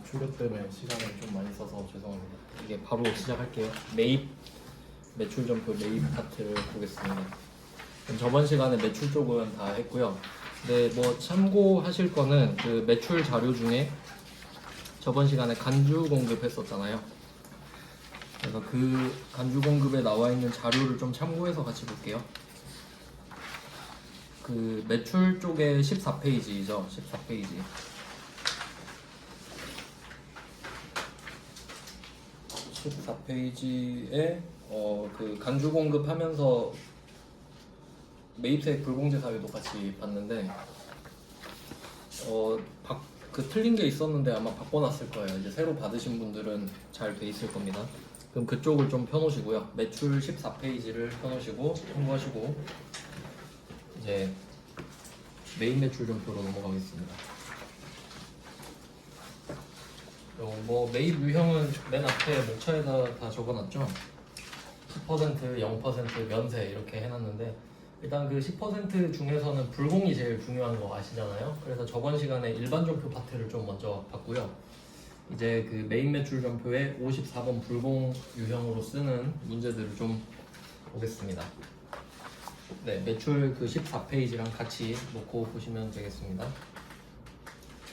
충격 때문에 시간을 좀 많이 써서 죄송합니다. 이게 바로 시작할게요. 매입 매출 전표 매입 파트를 보겠습니다. 저번 시간에 매출 쪽은 다 했고요. 근데 뭐 참고하실 거는 그 매출 자료 중에 저번 시간에 간주 공급했었잖아요. 그래서 그 간주 공급에 나와 있는 자료를 좀 참고해서 같이 볼게요. 그 매출 쪽에 14페이지죠. 14페이지. 14페이지에 그 간주 공급하면서 매입세액 불공제 사유도 같이 봤는데 그 틀린 게 있었는데 아마 바꿔놨을 거예요. 이제 새로 받으신 분들은 잘 돼 있을 겁니다. 그럼 그쪽을 좀 펴놓으시고요. 매출 14페이지를 펴놓으시고 참고하시고 이제 메인 매출 전표로 넘어가겠습니다. 뭐 매입 유형은 맨 앞에 목차에다 다 적어놨죠. 10%, 0%, 면세 이렇게 해놨는데 일단 그 10% 중에서는 불공이 제일 중요한 거 아시잖아요. 그래서 저번 시간에 일반 전표 파트를 좀 먼저 봤고요. 이제 그 메인 매출 전표에 54번 불공 유형으로 쓰는 문제들을 좀 보겠습니다. 네, 매출 그 14페이지랑 같이 놓고 보시면 되겠습니다.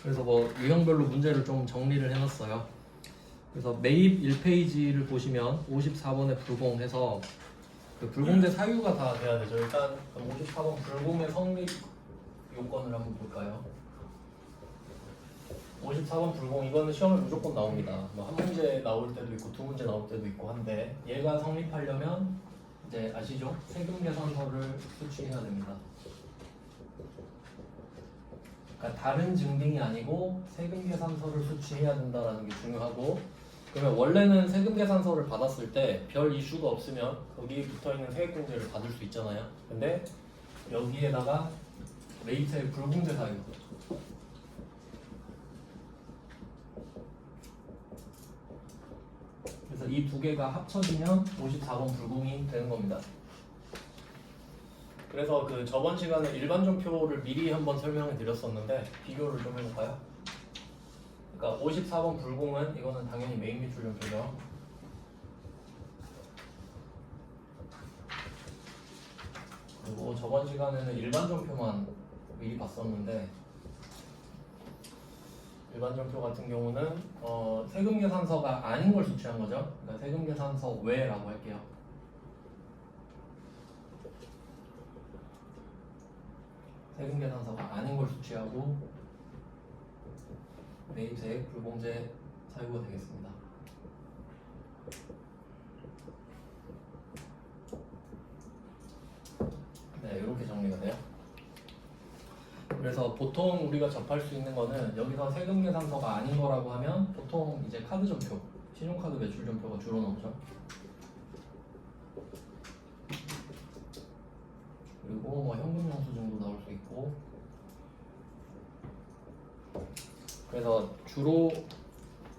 그래서 뭐 유형별로 문제를 좀 정리를 해놨어요. 그래서 매입 1페이지를 보시면 54번에 불공해서 그 불공제 사유가 다 돼야 되죠. 일단 54번 불공의 성립 요건을 한번 볼까요? 54번 불공 이거는 시험에 무조건 나옵니다. 뭐 한 문제 나올 때도 있고 두 문제 나올 때도 있고 한데 얘가 성립하려면 이제 아시죠? 세금 계산서를 수취해야 됩니다. 그러니까 다른 증빙이 아니고 세금 계산서를 수취해야 된다라는 게 중요하고 그러면 원래는 세금 계산서를 받았을 때 별 이슈가 없으면 거기 붙어있는 세액공제를 받을 수 있잖아요. 근데 여기에다가 매입세액 불공제 사유 그래서 이 두 개가 합쳐지면 54번 불공이 되는 겁니다. 그래서 그 저번 시간에 일반 전표를 미리 한번 설명을 드렸었는데 비교를 좀 해볼까요? 그러니까 54번 불공은 이거는 당연히 메인 매출 전표죠. 그리고 저번 시간에는 일반 전표만 미리 봤었는데 일반 전표 같은 경우는 세금 계산서가 아닌 걸 수취한 거죠. 그러니까 세금 계산서 외라고 할게요. 세금 계산서가 아닌 걸 수취하고 매입세액 불공제 사유가 되겠습니다. 네, 이렇게 정리가 돼요. 그래서 보통 우리가 접할 수 있는 거는 여기서 세금 계산서가 아닌 거라고 하면 보통 이제 카드 전표, 신용카드 매출 전표가 주로 나오죠. 그리고 뭐 현금 영수증도 나올 수 있고 그래서 주로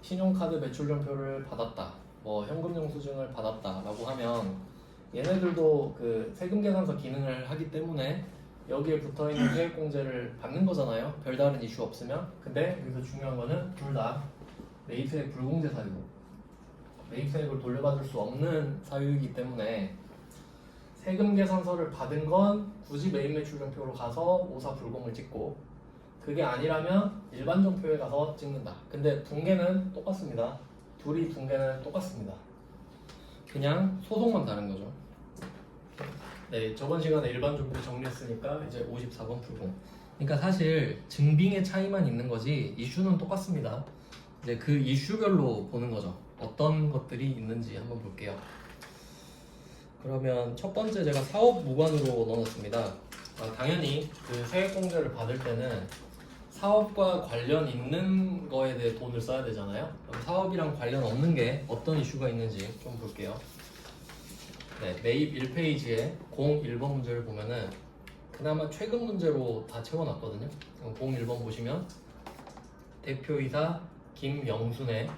신용카드 매출 전표를 받았다, 뭐 현금 영수증을 받았다라고 하면 얘네들도 그 세금 계산서 기능을 하기 때문에 여기에 붙어있는 세액공제를 받는 거잖아요. 별다른 이슈 없으면. 근데 여기서 중요한 거는 둘 다 매입세액 불공제 사유, 매입세액을 돌려받을 수 없는 사유이기 때문에 세금 계산서를 받은 건 굳이 메인 매출 전표로 가서 54 불공을 찍고 그게 아니라면 일반 전표에 가서 찍는다. 근데 붕괴는 똑같습니다. 둘이 붕괴는 똑같습니다. 그냥 소송만 다른 거죠. 네, 저번 시간에 일반 전표 정리했으니까 이제 54번 불공. 그러니까 사실 증빙의 차이만 있는 거지 이슈는 똑같습니다. 이제 그 이슈별로 보는 거죠. 어떤 것들이 있는지 한번 볼게요. 그러면 첫 번째 제가 사업 무관으로 넣어놨습니다. 당연히 그 세액공제를 받을 때는 사업과 관련 있는 거에 대해 돈을 써야 되잖아요. 그럼 사업이랑 관련 없는 게 어떤 이슈가 있는지 좀 볼게요. 네, 매입 1페이지에 01번 문제를 보면은 그나마 최근 문제로 다 채워놨거든요. 01번 보시면 대표이사 김영순의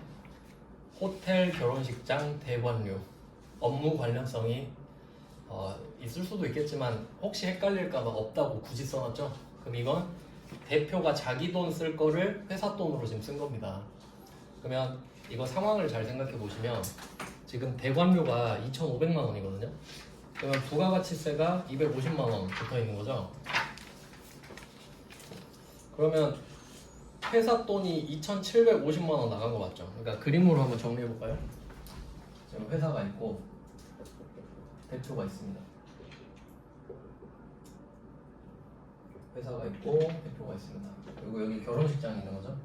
호텔 결혼식장 대관료 업무 관련성이 있을 수도 있겠지만 혹시 헷갈릴까봐 없다고 굳이 써놨죠. 그럼 이건 대표가 자기 돈 쓸 거를 회사 돈으로 지금 쓴 겁니다. 그러면 이거 상황을 잘 생각해 보시면 지금 대관료가 2,500만 원이거든요. 그러면 부가가치세가 250만 원 붙어 있는 거죠. 그러면 회사 돈이 2,750만 원 나간 거 맞죠? 그러니까 그림으로 한번 정리해 볼까요? 지금 회사가 있고 대표가 있습니다. 회사가 있고 대표가 있습니다. 그리고 여기 결혼식장이 있는 거죠.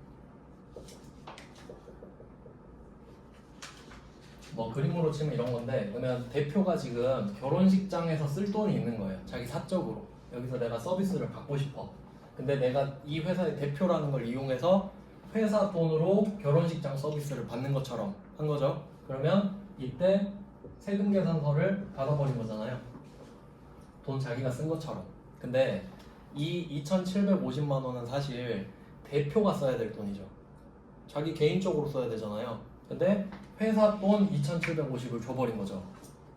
뭐 그림으로 치면 이런 건데, 그러면 대표가 지금 결혼식장에서 쓸 돈이 있는 거예요. 자기 사적으로. 여기서 내가 서비스를 받고 싶어. 근데 내가 이 회사의 대표라는 걸 이용해서 회사 돈으로 결혼식장 서비스를 받는 것처럼 한 거죠. 그러면 이때 세금 계산서를 받아버린 거잖아요. 돈 자기가 쓴 것처럼. 근데 이 2,750만 원은 사실 대표가 써야 될 돈이죠. 자기 개인적으로 써야 되잖아요. 근데 회사 돈 2,750을 줘버린 거죠.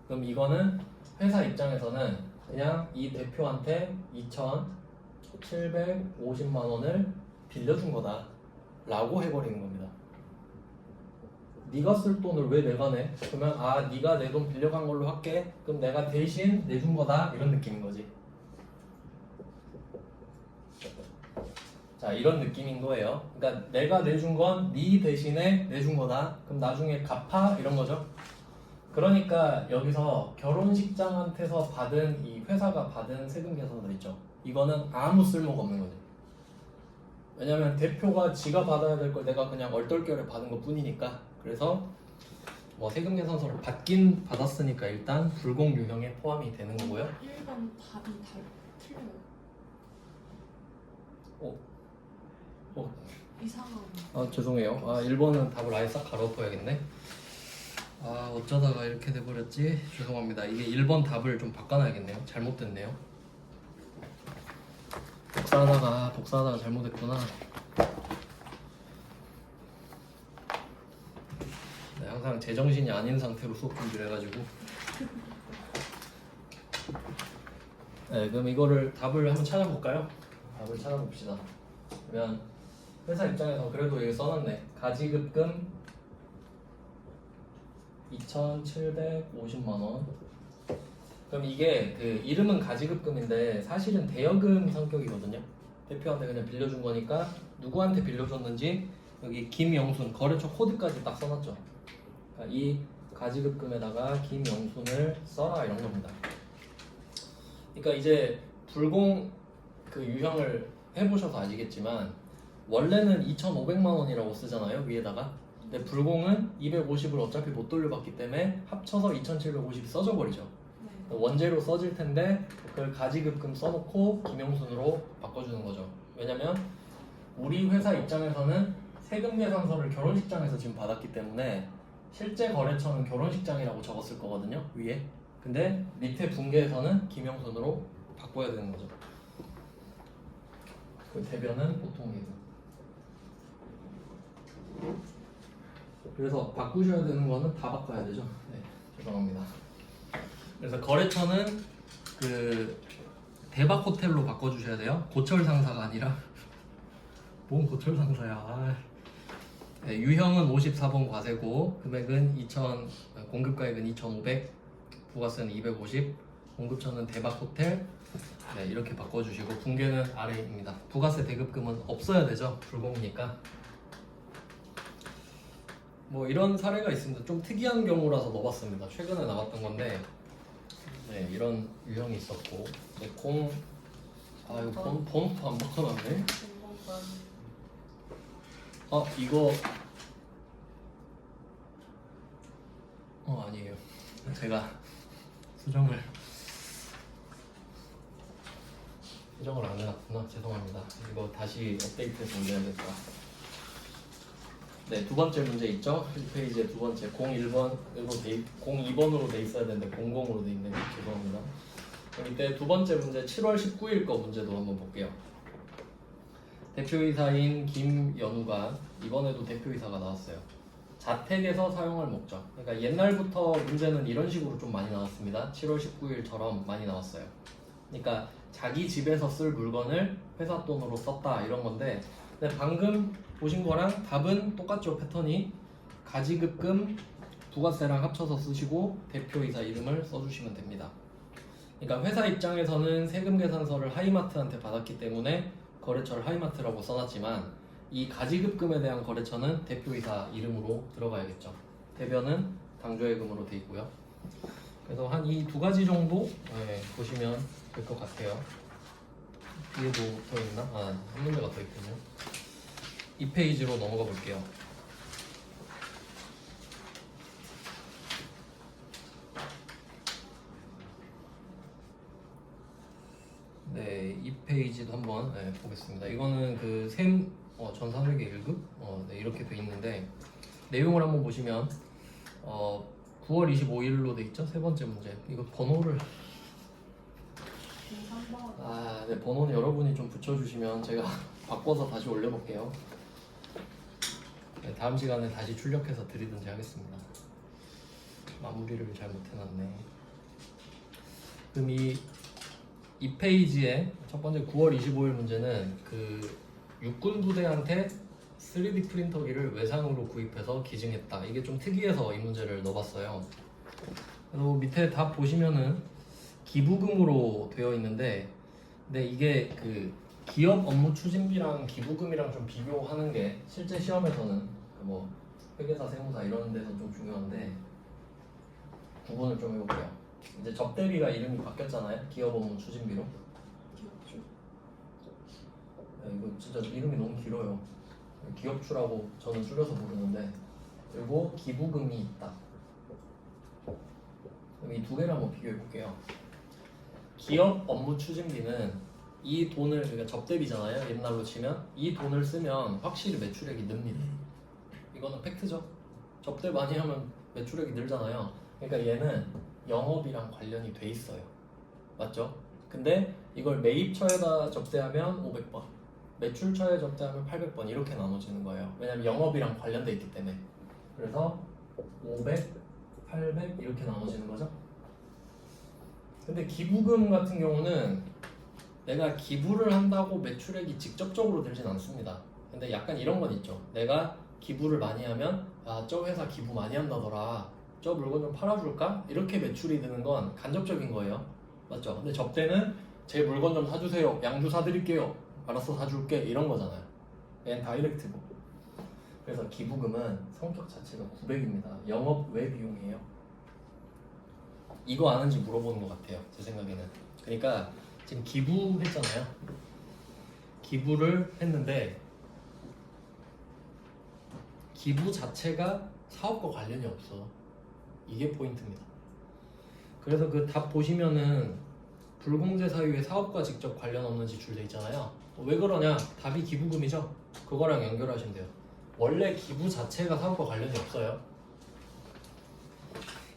그럼 이거는 회사 입장에서는 그냥 이 대표한테 2,750만 원을 빌려준 거다 라고 해버리는 겁니다. 네가 쓸 돈을 왜 내가 내? 그러면 네가 내 돈 빌려간 걸로 할게. 그럼 내가 대신 내준 거다 이런 느낌인 거지. 자, 이런 느낌인 거예요. 그러니까 내가 내준 건 네 대신에 내준 거다. 그럼 나중에 갚아 이런 거죠. 그러니까 여기서 결혼식장한테서 받은 이 회사가 받은 세금 계산서 있죠. 이거는 아무 쓸모가 없는 거죠. 왜냐면 대표가 지가 받아야 될 걸 내가 그냥 얼떨결에 받은 것 뿐이니까. 그래서 뭐 세금 계산서를 받긴 받았으니까 일단 불공 유형에 포함이 되는 거고요. 1번 답이 틀려요. 이상한. 죄송해요. 1번은 답을 아예 싹 갈아엎어야겠네. 어쩌다가 이렇게 돼버렸지? 죄송합니다. 이게 1번 답을 좀 바꿔놔야겠네요. 잘못됐네요. 복사하다가 잘못했구나. 네, 항상 제정신이 아닌 상태로 수업 준비를 해가지고. 네, 그럼 이거를 답을 한번 찾아볼까요? 답을 찾아봅시다. 그러면 회사 입장에서 그래도 여기 써놨네. 가지급금 2,750만 원. 그럼 이게 그 이름은 가지급금인데 사실은 대여금 성격이거든요. 대표한테 그냥 빌려준 거니까 누구한테 빌려줬는지 여기 김영순 거래처 코드까지 딱 써놨죠. 그러니까 이 가지급금에다가 김영순을 써라 이런 겁니다. 그러니까 이제 불공 그 유형을 해보셔서 아시겠지만 원래는 2,500만 원이라고 쓰잖아요 위에다가. 근데 불공은 250을 어차피 못 돌려받기 때문에 합쳐서 2,750이 써져 버리죠. 네. 원재료 써질 텐데 그걸 가지급금 써놓고 김영순으로 바꿔주는 거죠. 왜냐면 우리 회사 입장에서는 세금 계산서를 결혼식장에서 지금 받았기 때문에 실제 거래처는 결혼식장이라고 적었을 거거든요 위에. 근데 밑에 분계에서는 김영순으로 바꿔야 되는 거죠. 그 대변은 보통이고. 그래서 바꾸셔야 되는 거는 다 바꿔야 되죠. 네, 죄송합니다. 그래서 거래처는 그 대박 호텔로 바꿔주셔야 돼요. 고철 상사가 아니라. 뭔 고철 상사야. 네, 유형은 54번 과세고 금액은 2,000, 공급가액은 2,500, 부가세는 250, 공급처는 대박 호텔. 네, 이렇게 바꿔주시고 분계는 아래입니다. 부가세 대급금은 없어야 되죠. 불공이니까. 뭐 이런 사례가 있습니다. 좀 특이한 경우라서 넣어봤습니다. 최근에 나왔던 건데, 네, 이런 유형이 있었고, 네, 이거 번호도 안 바꿔놨네. 이거 아니에요. 제가 수정을 안 해놨구나. 죄송합니다. 이거 다시 업데이트해서 올려야겠다. 네, 두 번째 문제 있죠? 1페이지에 두 번째 02번으로 돼 있어야 되는데 00으로 돼 있네요. 죄송합니다. 그럼 이때 두 번째 문제 7월 19일 거 문제도 한번 볼게요. 대표이사인 김연우가 이번에도 대표이사가 나왔어요. 자택에서 사용할 목적. 그러니까 옛날부터 문제는 이런 식으로 좀 많이 나왔습니다. 7월 19일처럼 많이 나왔어요. 그러니까 자기 집에서 쓸 물건을 회사 돈으로 썼다 이런 건데, 근데 방금 보신 거랑 답은 똑같죠. 패턴이 가지급금 부가세랑 합쳐서 쓰시고 대표이사 이름을 써주시면 됩니다. 그러니까 회사 입장에서는 세금 계산서를 하이마트한테 받았기 때문에 거래처를 하이마트라고 써놨지만 이 가지급금에 대한 거래처는 대표이사 이름으로 들어가야겠죠. 대변은 당조예금으로 돼 있고요. 그래서 한 이 두 가지 정도 보시면 될 것 같아요. 뒤에도 더 있나? 한 문제가 더 있군요. 2페이지로 넘어가 볼게요. 네, 2페이지도 한번 보겠습니다. 이거는 그 전300의 1급 네, 이렇게 돼 있는데 내용을 한번 보시면 9월 25일로 돼 있죠. 세 번째 문제. 이거 번호를 3번. 네, 번호는 여러분이 좀 붙여주시면 제가 바꿔서 다시 올려볼게요. 네, 다음 시간에 다시 출력해서 드리든지 하겠습니다. 마무리를 잘 못해놨네. 그럼 이 2페이지에 첫 번째 9월 25일 문제는 그 육군 부대한테 3D 프린터기를 외상으로 구입해서 기증했다. 이게 좀 특이해서 이 문제를 넣어봤어요. 그리고 밑에 답 보시면은 기부금으로 되어 있는데, 근데 이게 그 기업 업무 추진비랑 기부금이랑 좀 비교하는 게 실제 시험에서는 뭐 회계사, 세무사 이런 데서 좀 중요한데 구분을 좀 해볼게요. 이제 접대비가 이름이 바뀌었잖아요. 기업 업무 추진비로. 기억주. 이거 진짜 이름이 너무 길어요. 기업추라고 저는 줄여서 부르는데, 그리고 기부금이 있다. 그럼 이 두 개를 한번 비교해 볼게요. 기업 업무 추진비는 이 돈을, 그러니까 접대비잖아요. 옛날로 치면 이 돈을 쓰면 확실히 매출액이 늡니다. 이거는 팩트죠. 접대 많이 하면 매출액이 늘잖아요. 그러니까 얘는 영업이랑 관련이 돼 있어요. 맞죠? 근데 이걸 매입처에다 접대하면 500번, 매출처에 접대하면 800번 이렇게 나눠지는 거예요. 왜냐면 영업이랑 관련돼 있기 때문에. 그래서 500, 800 이렇게 나눠지는 거죠. 근데 기부금 같은 경우는 내가 기부를 한다고 매출액이 직접적으로 들진 않습니다. 근데 약간 이런 건 있죠. 내가 기부를 많이 하면 저 회사 기부 많이 한다더라, 저 물건 좀 팔아줄까? 이렇게 매출이 드는 건 간접적인 거예요. 맞죠? 근데 접대는 제 물건 좀 사주세요, 양주 사드릴게요, 알았어 사줄게, 이런 거잖아요. 얘는 다이렉트고. 그래서 기부금은 성격 자체가 900입니다. 영업 외 비용이에요. 이거 아는지 물어보는 것 같아요, 제 생각에는. 그러니까 지금 기부했잖아요. 기부를 했는데 기부 자체가 사업과 관련이 없어. 이게 포인트입니다. 그래서 그 답 보시면은 불공제 사유에 사업과 직접 관련 없는 지출 돼 있잖아요. 왜 그러냐? 답이 기부금이죠. 그거랑 연결하시면 돼요. 원래 기부 자체가 사업과 관련이 없어요.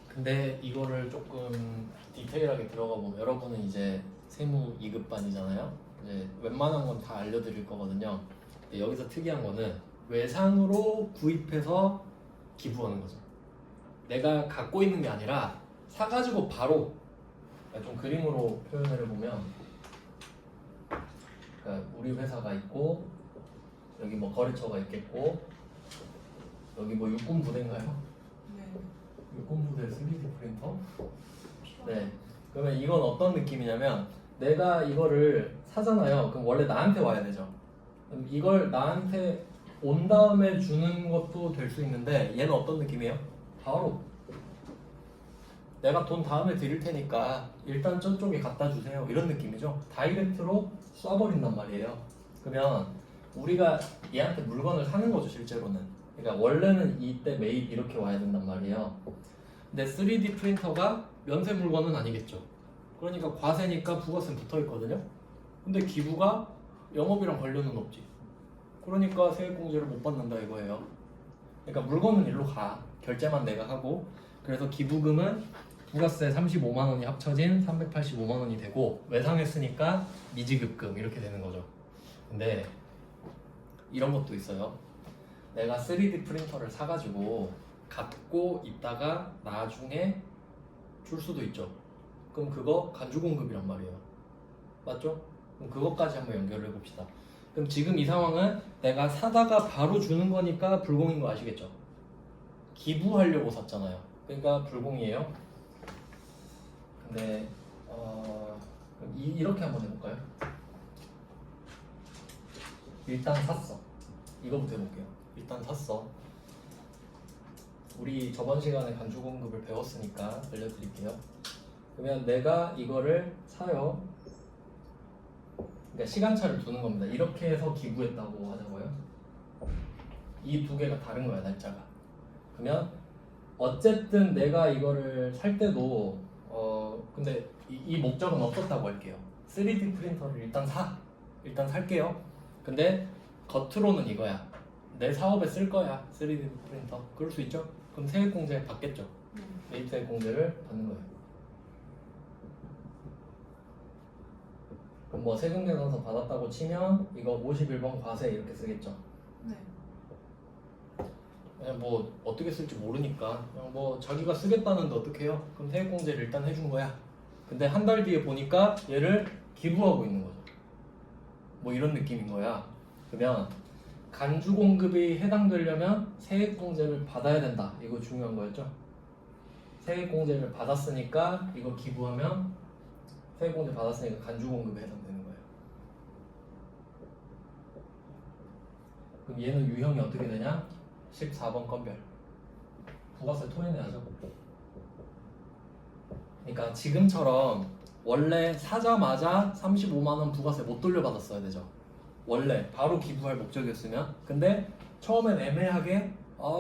근데 이거를 조금 디테일하게 들어가 보면, 여러분은 이제 세무 2급반이잖아요. 이제 웬만한 건 다 알려드릴 거거든요. 근데 여기서 특이한 거는 외상으로 구입해서 기부하는 거죠. 내가 갖고 있는 게 아니라 사가지고 바로, 좀 그림으로 표현을 해보면, 그러니까 우리 회사가 있고 여기 뭐 거래처가 있겠고 여기 뭐 육군 부대인가요? 네. 육군 부대 3D 프린터? 네. 그러면 이건 어떤 느낌이냐면, 내가 이거를 사잖아요. 그럼 원래 나한테 와야 되죠. 그럼 이걸 나한테 온 다음에 주는 것도 될 수 있는데, 얘는 어떤 느낌이에요? 바로 내가 돈 다음에 드릴 테니까 일단 저쪽에 갖다 주세요, 이런 느낌이죠. 다이렉트로 쏴버린단 말이에요. 그러면 우리가 얘한테 물건을 사는 거죠, 실제로는. 그러니까 원래는 이때 매입 이렇게 와야 된단 말이에요. 근데 3D 프린터가 면세 물건은 아니겠죠. 그러니까 과세니까 부가세 붙어 있거든요. 근데 기부가 영업이랑 관련은 없지. 그러니까 세액공제를 못 받는다 이거예요. 그러니까 물건은 일로 가, 결제만 내가 하고. 그래서 기부금은 부가세 35만 원이 합쳐진 385만 원이 되고, 외상했으니까 미지급금 이렇게 되는 거죠. 근데 이런 것도 있어요. 내가 3D 프린터를 사가지고 갖고 있다가 나중에 줄 수도 있죠. 그럼 그거 간주공급이란 말이에요. 맞죠? 그럼 그것까지 한번 연결을 해봅시다. 그럼 지금 이 상황은 내가 사다가 바로 주는 거니까 불공인 거 아시겠죠? 기부하려고 샀잖아요. 그러니까 불공이에요. 근데 그럼 이렇게 한번 해볼까요? 일단 샀어. 이거부터 해볼게요. 일단 샀어. 우리 저번 시간에 간주 공급을 배웠으니까 알려드릴게요. 그러면 내가 이거를 사요. 그러니까 시간차를 두는 겁니다. 이렇게 해서 기부했다고 하자고요. 이 두 개가 다른 거야, 날짜가. 그러면 어쨌든 내가 이거를 살 때도 근데 이 목적은 없었다고 할게요. 3D 프린터를 일단 살게요. 근데 겉으로는 이거야. 내 사업에 쓸 거야, 3D 프린터. 그럴 수 있죠? 그럼 세액공제 받겠죠? 매입 세액공제를 받는 거예요. 그럼 뭐 세금계산서 받았다고 치면 이거 51번 과세 이렇게 쓰겠죠? 네. 그냥 뭐 어떻게 쓸지 모르니까 그냥 뭐 자기가 쓰겠다는데 어떡해요? 그럼 세액공제를 일단 해준 거야. 근데 한 달 뒤에 보니까 얘를 기부하고 있는 거죠. 뭐 이런 느낌인 거야. 그러면 간주 공급이 해당되려면 세액공제를 받아야 된다. 이거 중요한 거였죠? 세액공제를 받았으니까 이거 기부하면 세액공제 받았으니까 간주 공급에 해당되는 거예요. 그럼 얘는 유형이 어떻게 되냐? 14번 건별. 부가세 토해내야죠. 그러니까 지금처럼 원래 사자마자 35만원 부가세 못 돌려받았어야 되죠. 원래 바로 기부할 목적이었으면. 근데 처음엔 애매하게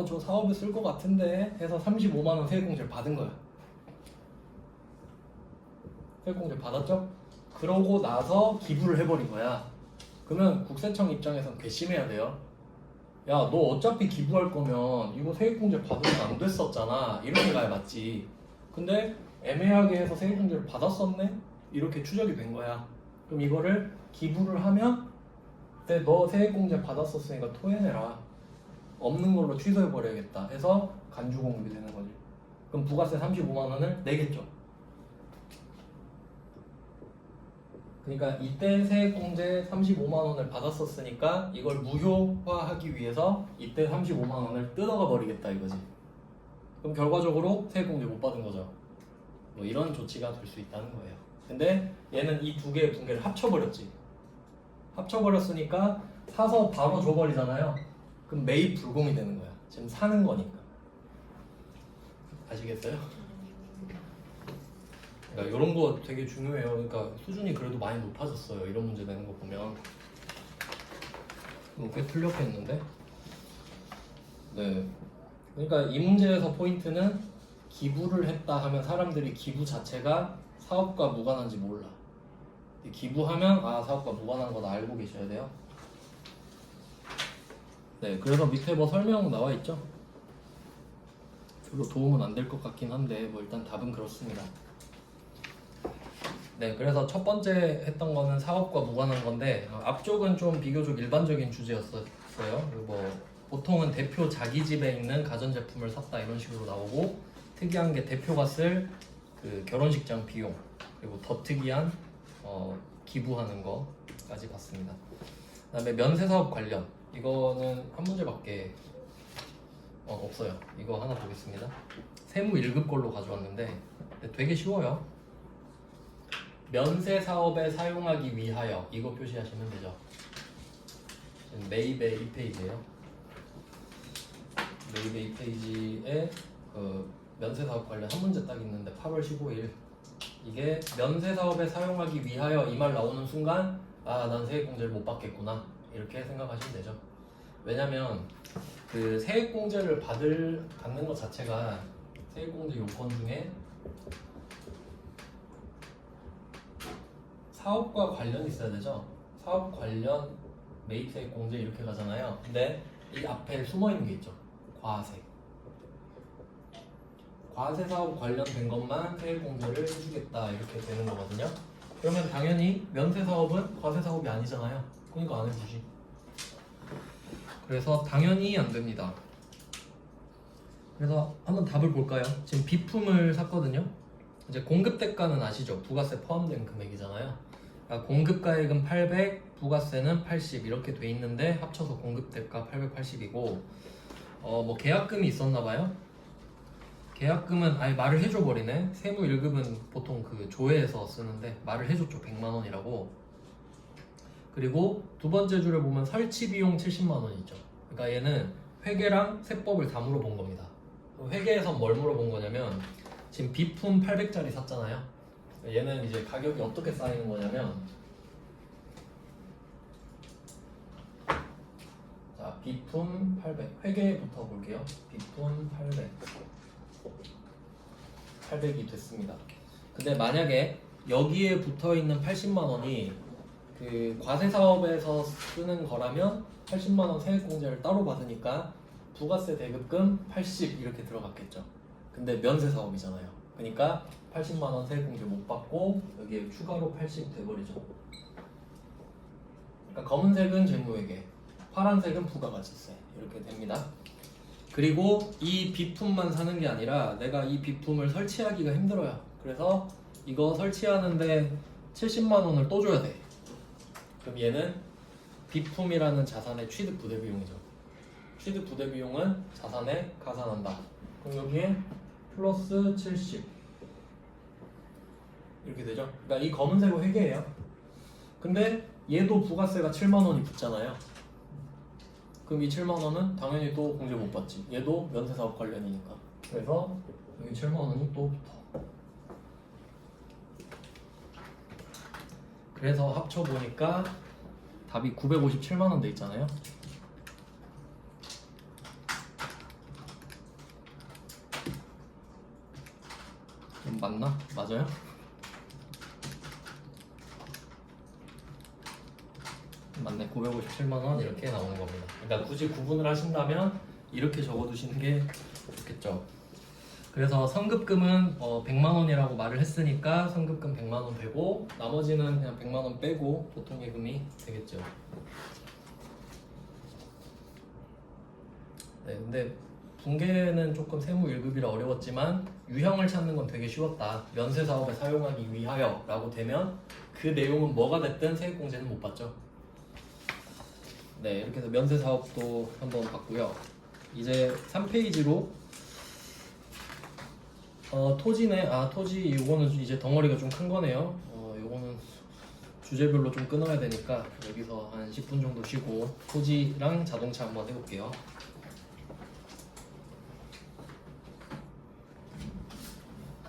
저 사업에 쓸 것 같은데 해서 35만원 세액공제를 받은 거야. 세액공제 받았죠? 그러고 나서 기부를 해버린 거야. 그러면 국세청 입장에선 괘씸해야 돼요. 야, 너 어차피 기부할 거면 이거 세액공제 받으면 안 됐었잖아. 이렇게 가야 맞지. 근데 애매하게 해서 세액공제를 받았었네? 이렇게 추적이 된 거야. 그럼 이거를 기부를 하면 근데 너 세액공제 받았었으니까 토해내라. 없는 걸로 취소해버려야겠다 해서 간주공급이 되는 거지. 그럼 부가세 35만원을 내겠죠. 그러니까 이때 세액공제 35만원을 받았었으니까 이걸 무효화하기 위해서 이때 35만원을 뜯어가 버리겠다 이거지. 그럼 결과적으로 세액공제 못 받은 거죠. 뭐 이런 조치가 될 수 있다는 거예요. 근데 얘는 이 두 개의 분계를 합쳐버렸지. 합쳐버렸으니까 사서 바로 줘버리잖아요. 그럼 매입 불공이 되는 거야. 지금 사는 거니까. 아시겠어요? 그러니까 이런 거 되게 중요해요. 그러니까 수준이 그래도 많이 높아졌어요. 이런 문제 내는 거 보면. 꽤 틀렸겠는데? 네. 그러니까 이 문제에서 포인트는 기부를 했다 하면 사람들이 기부 자체가 사업과 무관한지 몰라. 기부하면 사업과 무관한 거다 알고 계셔야 돼요. 네, 그래서 밑에 뭐 설명 나와 있죠? 별로 도움은 안 될 것 같긴 한데 뭐 일단 답은 그렇습니다. 네, 그래서 첫 번째 했던 거는 사업과 무관한 건데 앞쪽은 좀 비교적 일반적인 주제였어요. 그리고 뭐 보통은 대표 자기 집에 있는 가전제품을 샀다 이런 식으로 나오고 특이한 게 대표가 쓸 그 결혼식장 비용 그리고 더 특이한 기부하는 거까지 봤습니다. 그다음에 면세사업 관련 이거는 한 문제밖에 없어요. 이거 하나 보겠습니다. 세무 1급 걸로 가져왔는데 되게 쉬워요. 면세 사업에 사용하기 위하여 이거 표시하시면 되죠. 매입의 2페이지예요. 매입의 2페이지에 그 면세 사업 관련 한 문제 딱 있는데 8월 15일 이게 면세 사업에 사용하기 위하여 이 말 나오는 순간 난 세액공제를 못 받겠구나 이렇게 생각하시면 되죠. 왜냐면 그 세액공제를 받는 것 자체가 세액공제 요건 중에 사업과 관련이 있어야 되죠. 사업 관련 매입세액공제 이렇게 가잖아요. 근데 이 앞에 숨어있는 게 있죠. 과세. 과세 사업 관련된 것만 세액공제를 해주겠다 이렇게 되는 거거든요. 그러면 당연히 면세 사업은 과세 사업이 아니잖아요. 그러니까 안 해주지. 그래서 당연히 안 됩니다. 그래서 한번 답을 볼까요? 지금 비품을 샀거든요. 이제 공급 대가는 아시죠? 부가세 포함된 금액이잖아요. 그러니까 공급가액은 800, 부가세는 80 이렇게 돼 있는데 합쳐서 공급대가 880이고 뭐 계약금이 있었나 봐요. 계약금은 아예 말을 해줘 버리네. 세무 1급은 보통 그 조회에서 쓰는데 말을 해줬죠. 100만 원이라고. 그리고 두 번째 줄에 보면 설치 비용 70만 원이죠. 그러니까 얘는 회계랑 세법을 다 물어본 겁니다. 회계에서 뭘 물어본 거냐면 지금 비품 800짜리 샀잖아요. 얘는 이제 가격이 어떻게 쌓이는 거냐면 자, 비품 800 회계부터 볼게요. 비품 800이 됐습니다. 근데 만약에 여기에 붙어 있는 80만 원이 그 과세 사업에서 쓰는 거라면 80만 원 세액공제를 따로 받으니까 부가세 대급금 80 이렇게 들어갔겠죠. 근데 면세 사업이잖아요. 그러니까 80만 원 세액공제 못 받고 여기에 추가로 80 돼버리죠. 그러니까 검은색은 재무회계, 파란색은 부가가치세 이렇게 됩니다. 그리고 이 비품만 사는 게 아니라 내가 이 비품을 설치하기가 힘들어요. 그래서 이거 설치하는데 70만 원을 또 줘야 돼. 그럼 얘는 비품이라는 자산의 취득 부대 비용이죠. 취득 부대 비용은 자산에 가산한다. 그럼 여기에 플러스 70 이렇게 되죠. 그러니까 이 검은색은 회계예요. 근데 얘도 부가세가 7만 원이 붙잖아요. 그럼 이 7만 원은 당연히 또 공제 못 받지. 얘도 면세사업 관련이니까. 그래서 여기 7만 원이 또 붙어. 그래서 합쳐보니까 답이 957만 원 돼 있잖아요. 맞나? 맞아요? 맞네. 957만 원 이렇게 나오는 겁니다. 그러니까 굳이 구분을 하신다면 이렇게 적어두시는 게 좋겠죠. 그래서 선급금은 100만 원이라고 말을 했으니까 선급금 100만 원 되고 나머지는 그냥 100만 원 빼고 보통 예금이 되겠죠. 네, 근데 분계는 조금 세무 1급이라 어려웠지만 유형을 찾는 건 되게 쉬웠다. 면세 사업에 사용하기 위하여 라고 되면 그 내용은 뭐가 됐든 세액공제는 못 받죠. 네, 이렇게 해서 면세 사업도 한번 봤고요. 이제 3페이지로 토지네. 토지 요거는 이제 덩어리가 좀 큰 거네요. 요거는 주제별로 좀 끊어야 되니까 여기서 한 10분 정도 쉬고 토지랑 자동차 한번 해볼게요.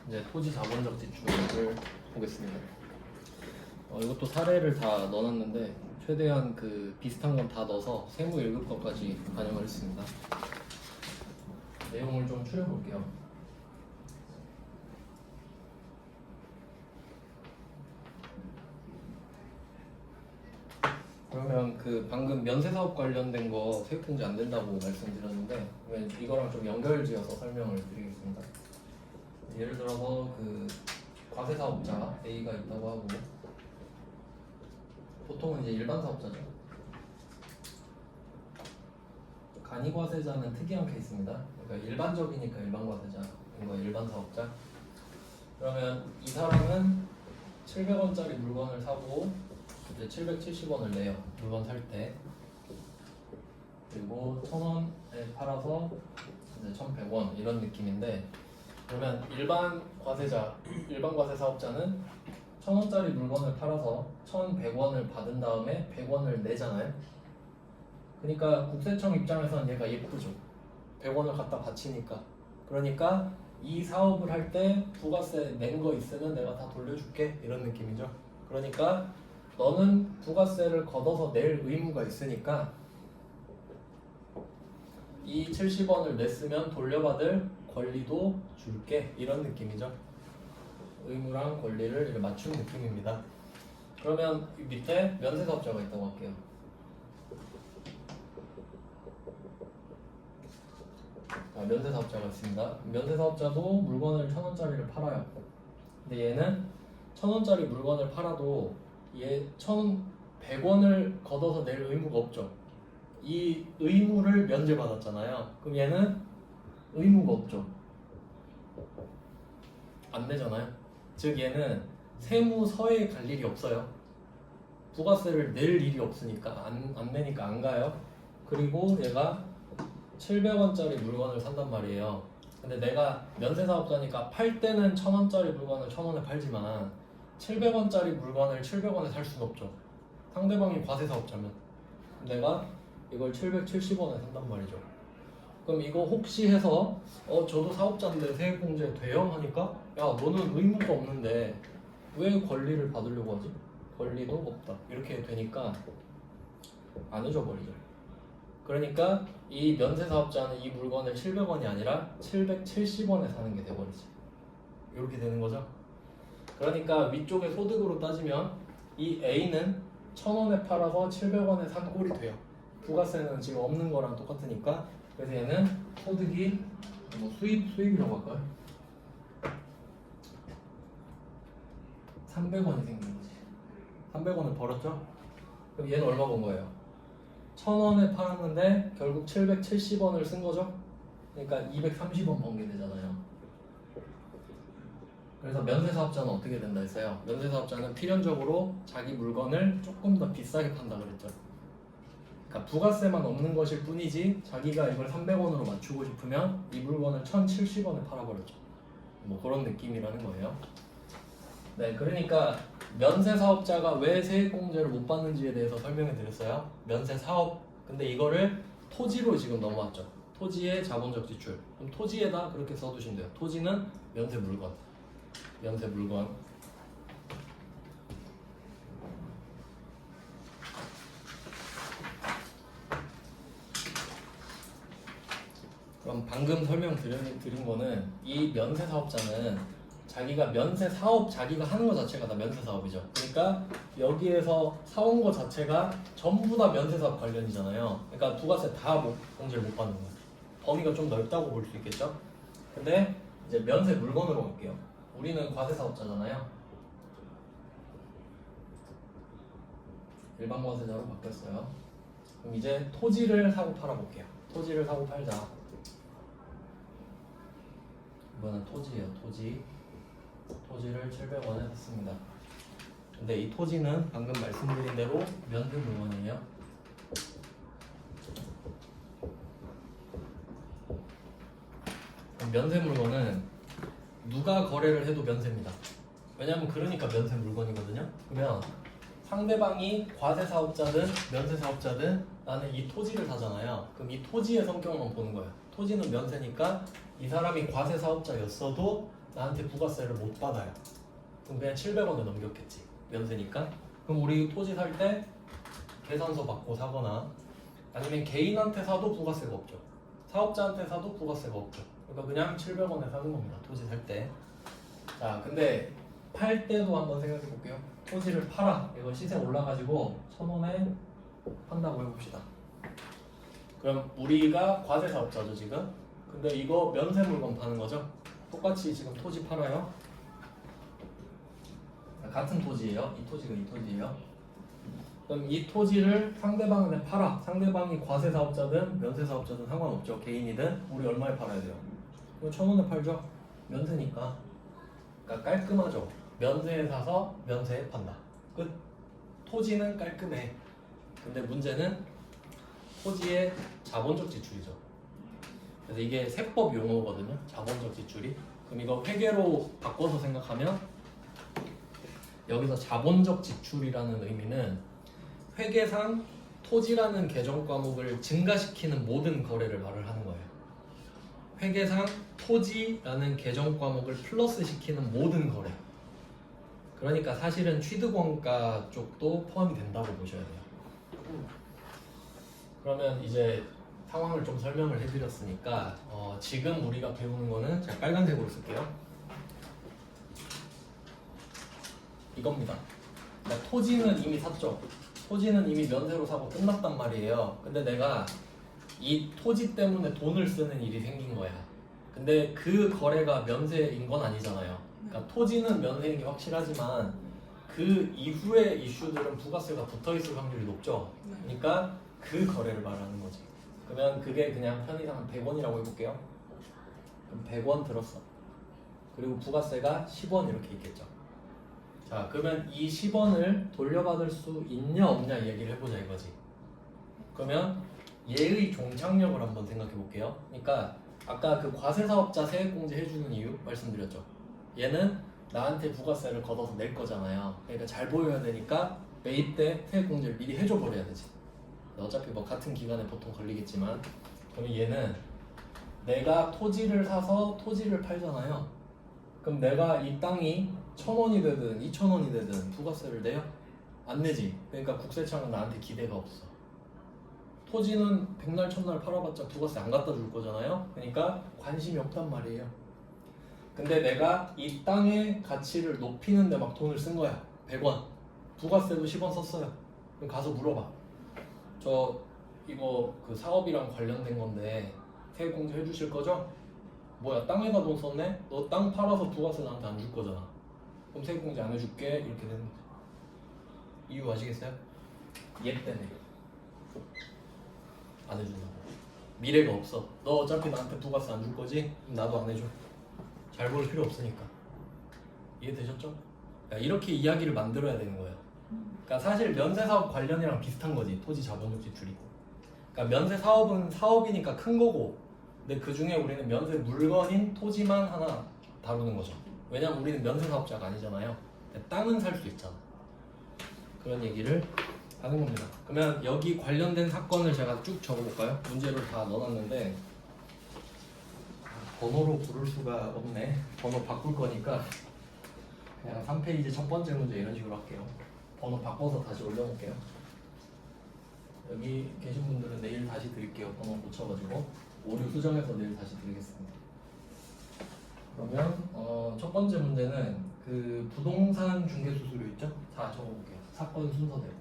이제 토지 자본적 지출을 보겠습니다. 이것도 사례를 다 넣어놨는데 최대한 그 비슷한 건 다 넣어서 세무 1급 것까지 반영을 했습니다. 내용을 좀 추려볼게요. 그러면 그 방금 면세사업 관련된 거 세액공제 안 된다고 말씀드렸는데 이거랑 좀 연결지어서 설명을 드리겠습니다. 예를 들어서 그 과세사업자 A가 있다고 하고 보통은 이제 일반 사업자죠. 간이과세자는 특이한 케이스입니다. 그러니까 일반적이니까 일반 과세자, 이거 일반 사업자. 그러면 이 사람은 700원짜리 물건을 사고 이제 770원을 내요. 물건 살 때. 그리고 1000원에 팔아서 이제 1100원 이런 느낌인데 그러면 일반 과세자, 일반 과세 사업자는 1000원짜리 물건을 팔아서 1100원을 받은 다음에 100원을 내잖아요. 그러니까 국세청 입장에서는 얘가 예쁘죠. 100원을 갖다 바치니까. 그러니까 이 사업을 할 때 부가세 낸 거 있으면 내가 다 돌려줄게 이런 느낌이죠. 그러니까 너는 부가세를 걷어서 낼 의무가 있으니까 이 70원을 냈으면 돌려받을 권리도 줄게 이런 느낌이죠. 의무랑 권리를 이렇게 맞춘 느낌입니다. 그러면 이 밑에 면세사업자가 있다고 할게요. 면세사업자가 있습니다. 면세사업자도 물건을 1000원짜리를 팔아요. 근데 얘는 1000원짜리 물건을 팔아도 얘 1100원을 걷어서 낼 의무가 없죠. 이 의무를 면제받았잖아요. 그럼 얘는 의무가 없죠. 안 내잖아요. 즉 얘는 세무서에 갈 일이 없어요. 부가세를 낼 일이 없으니까 안 내니까 안 가요. 그리고 얘가 700원짜리 물건을 산단 말이에요. 근데 내가 면세사업자니까 팔 때는 1000원짜리 물건을 1000원에 팔지만 700원짜리 물건을 700원에 살 수는 없죠. 상대방이 과세사업자면 내가 이걸 770원에 산단 말이죠. 그럼 이거 혹시 해서 저도 사업자인데 세액공제 돼요? 하니까 야 너는 의무가 없는데 왜 권리를 받으려고 하지? 권리도 없다 이렇게 되니까 안 해줘버리죠. 그러니까 이 면세사업자는 이 물건을 700원이 아니라 770원에 사는 게 돼버리지. 이렇게 되는 거죠. 그러니까 위쪽에 소득으로 따지면 이 A는 1000원에 팔아서 700원에 산 꼴이 돼요. 부가세는 지금 없는 거랑 똑같으니까. 그래서 얘는 소득이 뭐 수입이라고 할까요? 300원이 생긴 거지. 300원을 벌었죠? 그럼 얘는 얼마 번 거예요? 1000원에 팔았는데 결국 770원을 쓴 거죠? 그러니까 230원 번 게 되잖아요. 그래서 면세사업자는 어떻게 된다 했어요? 면세사업자는 필연적으로 자기 물건을 조금 더 비싸게 판다 그랬죠. 그러니까 부가세만 없는 것일 뿐이지 자기가 이걸 300원으로 맞추고 싶으면 이 물건을 1070원에 팔아버렸죠. 뭐 그런 느낌이라는 거예요. 네, 그러니까 면세사업자가 왜 세액공제를 못 받는지에 대해서 설명해 드렸어요. 면세사업, 근데 이거를 토지로 지금 넘어왔죠. 토지의 자본적 지출. 그럼 토지에다 그렇게 써두시면 돼요. 토지는 면세 물건. 면세 물건. 그럼 방금 설명드린 거는 이 면세 사업자는 자기가 면세 사업 자기가 하는 거 자체가 다 면세 사업이죠. 그러니까 여기에서 사온 거 자체가 전부 다 면세 사업 관련이잖아요. 그러니까 부가세 다 공제를 못 받는 거예요. 범위가 좀 넓다고 볼 수 있겠죠. 근데 이제 면세 물건으로 갈게요. 우리는 과세 사업자잖아요. 일반 과세자로 바뀌었어요. 그럼 이제 토지를 사고 팔아볼게요. 토지를 사고 팔자. 이거는 토지예요. 토지를 700원에 샀습니다. 근데 이 토지는 방금 말씀드린 대로 면세 물건이에요. 면세 물건은 누가 거래를 해도 면세입니다. 왜냐면 그러니까 면세 물건이거든요. 그러면 상대방이 과세 사업자든 면세 사업자든 나는 이 토지를 사잖아요. 그럼 이 토지의 성격만 보는 거예요. 토지는 면세니까 이 사람이 과세 사업자였어도 나한테 부가세를 못 받아요. 그럼 그냥 700원을 넘겼겠지. 면세니까. 그럼 우리 토지 살 때 계산서 받고 사거나 아니면 개인한테 사도 부가세가 없죠. 사업자한테 사도 부가세가 없죠. 그러니까 그냥 700원에 사는 겁니다. 토지 살 때. 자, 근데 팔 때도 한번 생각해 볼게요. 토지를 팔아. 이거 시세 올라가지고 1000원에 판다고 해봅시다. 그럼 우리가 과세 사업자죠 지금. 근데 이거 면세 물건 파는 거죠. 똑같이 지금 토지 팔아요. 같은 토지예요. 이 토지가 이 토지예요. 그럼 이 토지를 상대방한테 팔아. 상대방이 과세 사업자든 면세 사업자든 상관없죠. 개인이든. 우리 얼마에 팔아야 돼요? 이거 1000원에 팔죠. 면세니까. 그러니까 깔끔하죠. 면세에 사서 면세에 판다. 끝. 토지는 깔끔해. 근데 문제는 토지의 자본적 지출이죠. 그래서 이게 세법 용어거든요. 자본적 지출이. 그럼 이거 회계로 바꿔서 생각하면 여기서 자본적 지출이라는 의미는 회계상 토지라는 계정 과목을 증가시키는 모든 거래를 말을 하는 거예요. 회계상 토지라는 계정 과목을 플러스 시키는 모든 거래. 그러니까 사실은 취득원가 쪽도 포함이 된다고 보셔야 돼요. 그러면 이제 상황을 좀 설명을 해드렸으니까 지금 우리가 배우는 거는 제가 빨간색으로 쓸게요. 이겁니다. 그러니까 토지는 이미 샀죠. 토지는 이미 면세로 사고 끝났단 말이에요. 근데 내가 이 토지 때문에 돈을 쓰는 일이 생긴 거야. 근데 그 거래가 면세인 건 아니잖아요. 그러니까 토지는 면세인 게 확실하지만 그 이후의 이슈들은 부가세가 붙어있을 확률이 높죠. 그러니까 그 거래를 말하는 거지. 그러면 그게 그냥 편의상 100원이라고 해볼게요. 그럼 100원 들었어. 그리고 부가세가 10원 이렇게 있겠죠. 자, 그러면 이 10원을 돌려받을 수 있냐 없냐 얘기를 해보자 이거지. 그러면 얘의 종착역을 한번 생각해 볼게요. 그러니까 아까 그 과세사업자 세액공제 해주는 이유 말씀드렸죠. 얘는 나한테 부가세를 걷어서 낼 거잖아요. 그러니까 잘 보여야 되니까 매입 때 세액공제를 미리 해줘 버려야 되지. 어차피 뭐 같은 기간에 보통 걸리겠지만, 그러면 얘는 내가 토지를 사서 토지를 팔잖아요. 그럼 내가 이 땅이 1,000원이 되든 2,000원이 되든 부가세를 내요? 안 내지. 그러니까 국세청은 나한테 기대가 없어. 토지는 백날 천날 팔아봤자 부가세 안 갖다 줄 거잖아요. 그러니까 관심이 없단 말이에요. 근데 내가 이 땅의 가치를 높이는데 막 돈을 쓴 거야. 100원. 부가세도 10원 썼어요. 그럼 가서 물어봐. 저 이거 그 사업이랑 관련된 건데 세액공제 해주실 거죠? 뭐야, 땅에다 돈 썼네? 너 땅 팔아서 부가세 나한테 안 줄 거잖아. 그럼 세액공제 안 해줄게. 이렇게 되는 거지. 이유 아시겠어요? 얘 때문에 안 해준다고. 미래가 없어. 너 어차피 나한테 부가세 안 줄 거지? 그럼 나도 안 해줘. 잘 볼 필요 없으니까. 이해되셨죠? 그러니까 이렇게 이야기를 만들어야 되는 거예요. 그러니까 사실 면세사업 관련이랑 비슷한 거지. 토지 자본력 지출이. 그러니까 면세사업은 사업이니까 큰 거고, 근데 그 중에 우리는 면세 물건인 토지만 하나 다루는 거죠. 왜냐면 우리는 면세사업자가 아니잖아요. 땅은 살 수 있잖아. 그런 얘기를 하는 겁니다. 그러면 여기 관련된 사건을 제가 쭉 적어볼까요? 문제를 다 넣어놨는데 번호로 부를 수가 없네. 번호 바꿀 거니까 그냥 3페이지 첫 번째 문제 이런 식으로 할게요. 번호 바꿔서 다시 올려놓을게요. 여기 계신 분들은 내일 다시 드릴게요. 번호 고쳐가지고 오류 수정해서 내일 다시 드리겠습니다. 그러면 첫 번째 문제는 그 부동산 중개 수수료 있죠? 자, 적어볼게요. 사건 순서대로.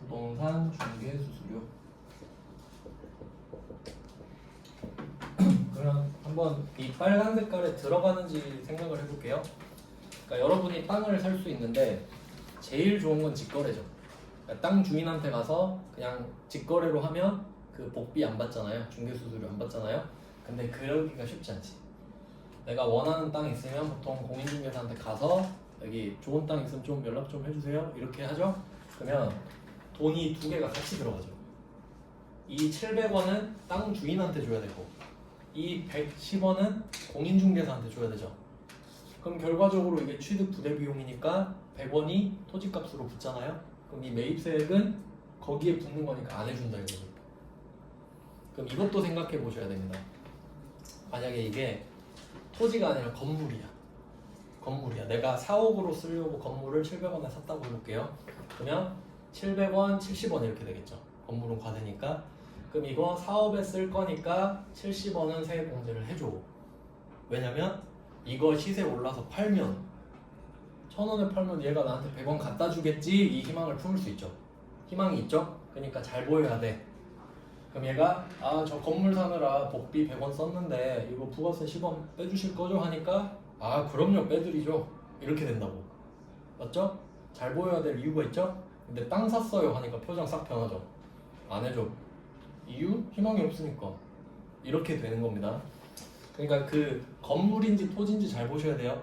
부동산 중개 수수료. 그러면 한번 이 빨간 색깔에 들어가는지 생각을 해볼게요. 그러니까 여러분이 땅을 살 수 있는데 제일 좋은 건 직거래죠. 그러니까 땅 주인한테 가서 그냥 직거래로 하면 그 복비 안 받잖아요. 중개 수수료 안 받잖아요. 근데 그러기가 쉽지 않지. 내가 원하는 땅 있으면 보통 공인중개사한테 가서 여기 좋은 땅 있으면 좀 연락 좀 해주세요. 이렇게 하죠. 그러면 돈이 두 개가 같이 들어가죠. 이 700원은 땅 주인한테 줘야 되고 이 110원은 공인중개사한테 줘야 되죠. 그럼 결과적으로 이게 취득 부대 비용이니까 100원이 토지값으로 붙잖아요. 그럼 이 매입세액은 거기에 붙는 거니까 안 해준다 이거죠. 그럼 이것도 생각해 보셔야 됩니다. 만약에 이게 토지가 아니라 건물이야. 건물이야. 내가 4억으로 쓰려고 건물을 700원에 샀다고 해볼게요. 그러면 700원, 70원 이렇게 되겠죠. 건물은 과세니까. 그럼 이거 사업에 쓸 거니까 70원은 세액공제를 해줘. 왜냐면 이거 시세 올라서 팔면 1,000원에 팔면 얘가 나한테 100원 갖다 주겠지. 이 희망을 품을 수 있죠. 희망이 있죠. 그러니까 잘 보여야 돼. 그럼 얘가 저 건물 사느라 복비 100원 썼는데 이거 부가세 10원 빼주실 거죠? 하니까 그럼요 빼드리죠. 이렇게 된다고. 맞죠? 잘 보여야 될 이유가 있죠? 근데 땅 샀어요 하니까 표정 싹 변하죠. 안 해줘. 이유? 희망이 없으니까. 이렇게 되는 겁니다. 그러니까 그 건물인지 토지인지 잘 보셔야 돼요.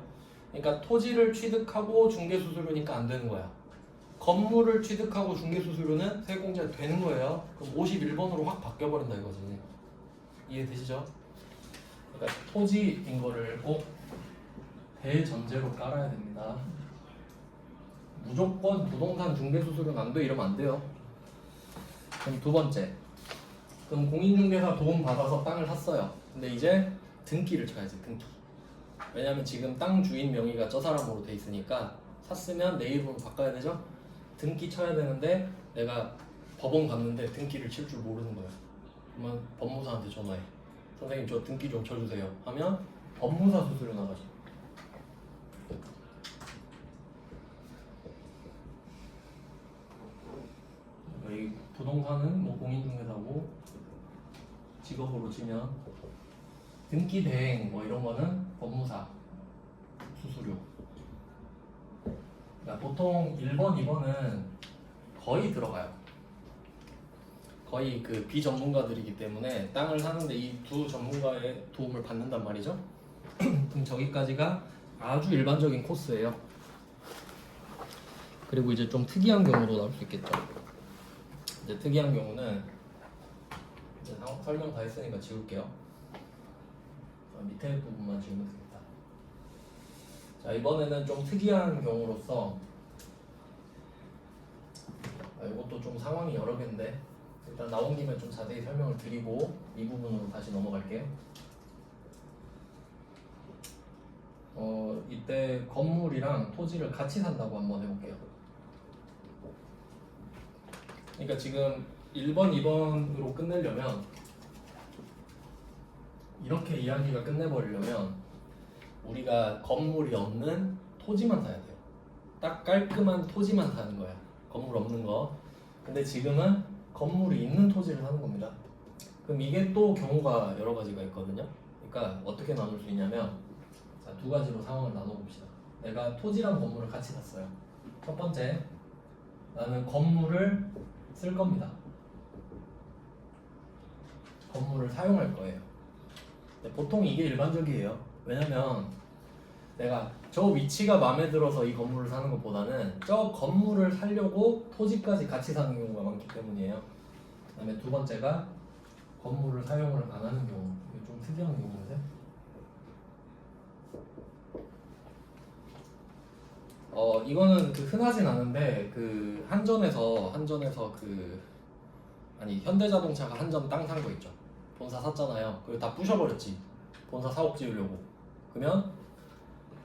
그러니까 토지를 취득하고 중개수수료니까 안 되는 거야. 건물을 취득하고 중개수수료는 세액공제가 되는 거예요. 그럼 51번으로 확 바뀌어버린다 이거지. 이해되시죠? 그러니까 토지인 거를 꼭 대전제로 깔아야 됩니다. 무조건 부동산 중개수수료는 안 돼 이러면 안 돼요. 그럼 두 번째. 그럼 공인중개사 도움 받아서 땅을 샀어요. 근데 이제 등기를 쳐야지. 등기. 왜냐면 지금 땅 주인 명의가 저 사람으로 돼 있으니까 샀으면 내 이름으로 바꿔야 되죠? 등기 쳐야 되는데 내가 법원 갔는데 등기를 칠 줄 모르는 거예요. 그러면 법무사한테 전화해. 선생님 저 등기 좀 쳐주세요. 하면 법무사 수수료 나가죠. 이 부동산은 뭐 공인중개사고 직업으로 치면 등기 대행 뭐 이런 거는 법무사 수수료. 그러니까 보통 1번, 2번은 거의 들어가요. 거의 그 비전문가들이기 때문에 땅을 사는데 이 두 전문가의 도움을 받는단 말이죠. 그럼 저기까지가 아주 일반적인 코스예요. 그리고 이제 좀 특이한 경우도 나올 수 있겠죠. 이제 특이한 경우는 이제 설명 다 했으니까 지울게요. 밑에 부분만 지우면 되겠다. 자, 이번에는 좀 특이한 경우로서 이것도 좀 상황이 여러 개인데 일단 나온 김에 좀 자세히 설명을 드리고 이 부분으로 다시 넘어갈게요. 이때 건물이랑 토지를 같이 산다고 한번 해볼게요. 그러니까 지금 1번, 2번으로 끝내려면 이렇게 이야기가 끝내버리려면 우리가 건물이 없는 토지만 사야 돼요. 딱 깔끔한 토지만 사는 거야. 건물 없는 거. 근데 지금은 건물이 있는 토지를 사는 겁니다. 그럼 이게 또 경우가 여러 가지가 있거든요. 그러니까 어떻게 나눌 수 있냐면 자, 두 가지로 상황을 나눠봅시다. 내가 토지랑 건물을 같이 샀어요. 첫 번째, 나는 건물을 쓸 겁니다. 건물을 사용할 거예요. 근데 보통 이게 일반적이에요. 왜냐면 내가 저 위치가 마음에 들어서 이 건물을 사는 것보다는 저 건물을 사려고 토지까지 같이 사는 경우가 많기 때문이에요. 그 다음에 두 번째가 건물을 사용을 안 하는 경우. 이게 좀 특이한 경우인데 이거는 흔하진 않은데 한전에서 현대자동차가 한전 땅 산 거 있죠. 본사 샀잖아요. 그걸 다 부셔버렸지. 본사 사옥 지으려고. 그러면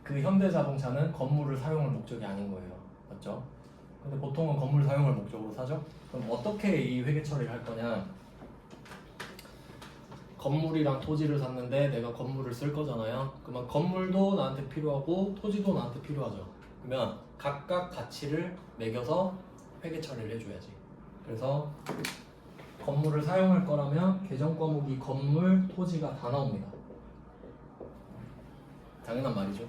그 현대자동차는 건물을 사용할 목적이 아닌 거예요. 맞죠? 근데 보통은 건물 사용을 목적으로 사죠? 그럼 어떻게 이 회계 처리를 할 거냐? 건물이랑 토지를 샀는데 내가 건물을 쓸 거잖아요. 그러면 건물도 나한테 필요하고 토지도 나한테 필요하죠. 그러면 각각 가치를 매겨서 회계 처리를 해줘야지. 그래서 건물을 사용할 거라면 계정 과목이 건물, 토지가 다 나옵니다. 당연한 말이죠.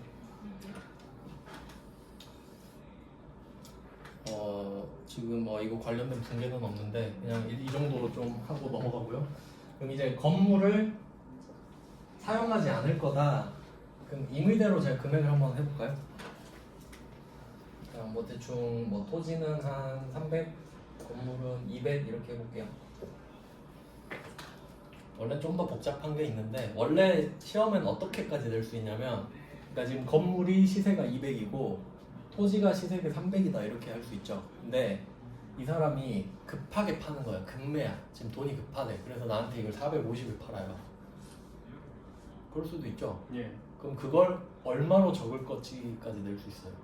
지금 이거 관련된 붕괴는 없는데 그냥 이 정도로 좀 하고 넘어가고요. 그럼 이제 건물을 사용하지 않을 거다. 그럼 임의대로 제가 금액을 한번 해볼까요? 그냥 대충 토지는 한 300, 건물은 200 이렇게 해볼게요. 원래 좀 더 복잡한 게 있는데 원래 시험엔 어떻게까지 낼 수 있냐면 그러니까 지금 건물이 시세가 200이고 토지가 시세가 300이다 이렇게 할 수 있죠. 근데 이 사람이 급하게 파는 거야. 급매야. 지금 돈이 급하대. 그래서 나한테 이걸 450에 팔아요. 그럴 수도 있죠. 예. 그럼 그걸 얼마로 적을 거지까지 낼 수 있어요.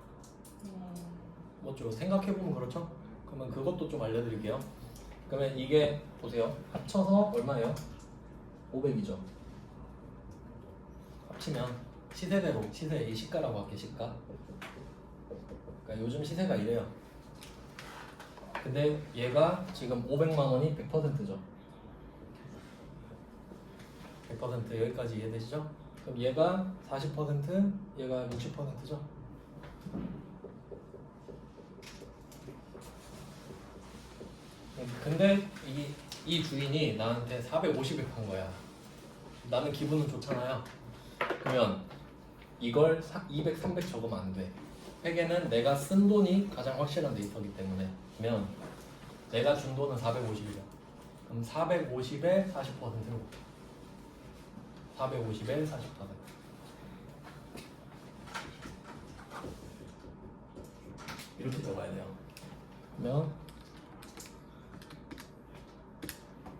뭐죠? 생각해보면 그렇죠? 그러면 그것도 좀 알려드릴게요. 그러면 이게 보세요. 합쳐서 얼마예요? 500이죠. 합치면 시세대로 시세 이 시가라고 할게 시가. 그러니까 요즘 시세가 이래요. 근데 얘가 지금 500만 원이 100%죠. 100% 여기까지 이해되시죠? 그럼 얘가 40%, 얘가 60%죠. 근데 이 주인이 나한테 450에 판 거야. 나는 기분은 좋잖아요. 그러면 이걸 200, 300 적으면 안 돼. 회계는 내가 쓴 돈이 가장 확실한 데이터이기 때문에. 그러면 내가 준 돈은 450이야. 그럼 450에 40%로 450에 40%. 이렇게 적어야 돼요. 그러면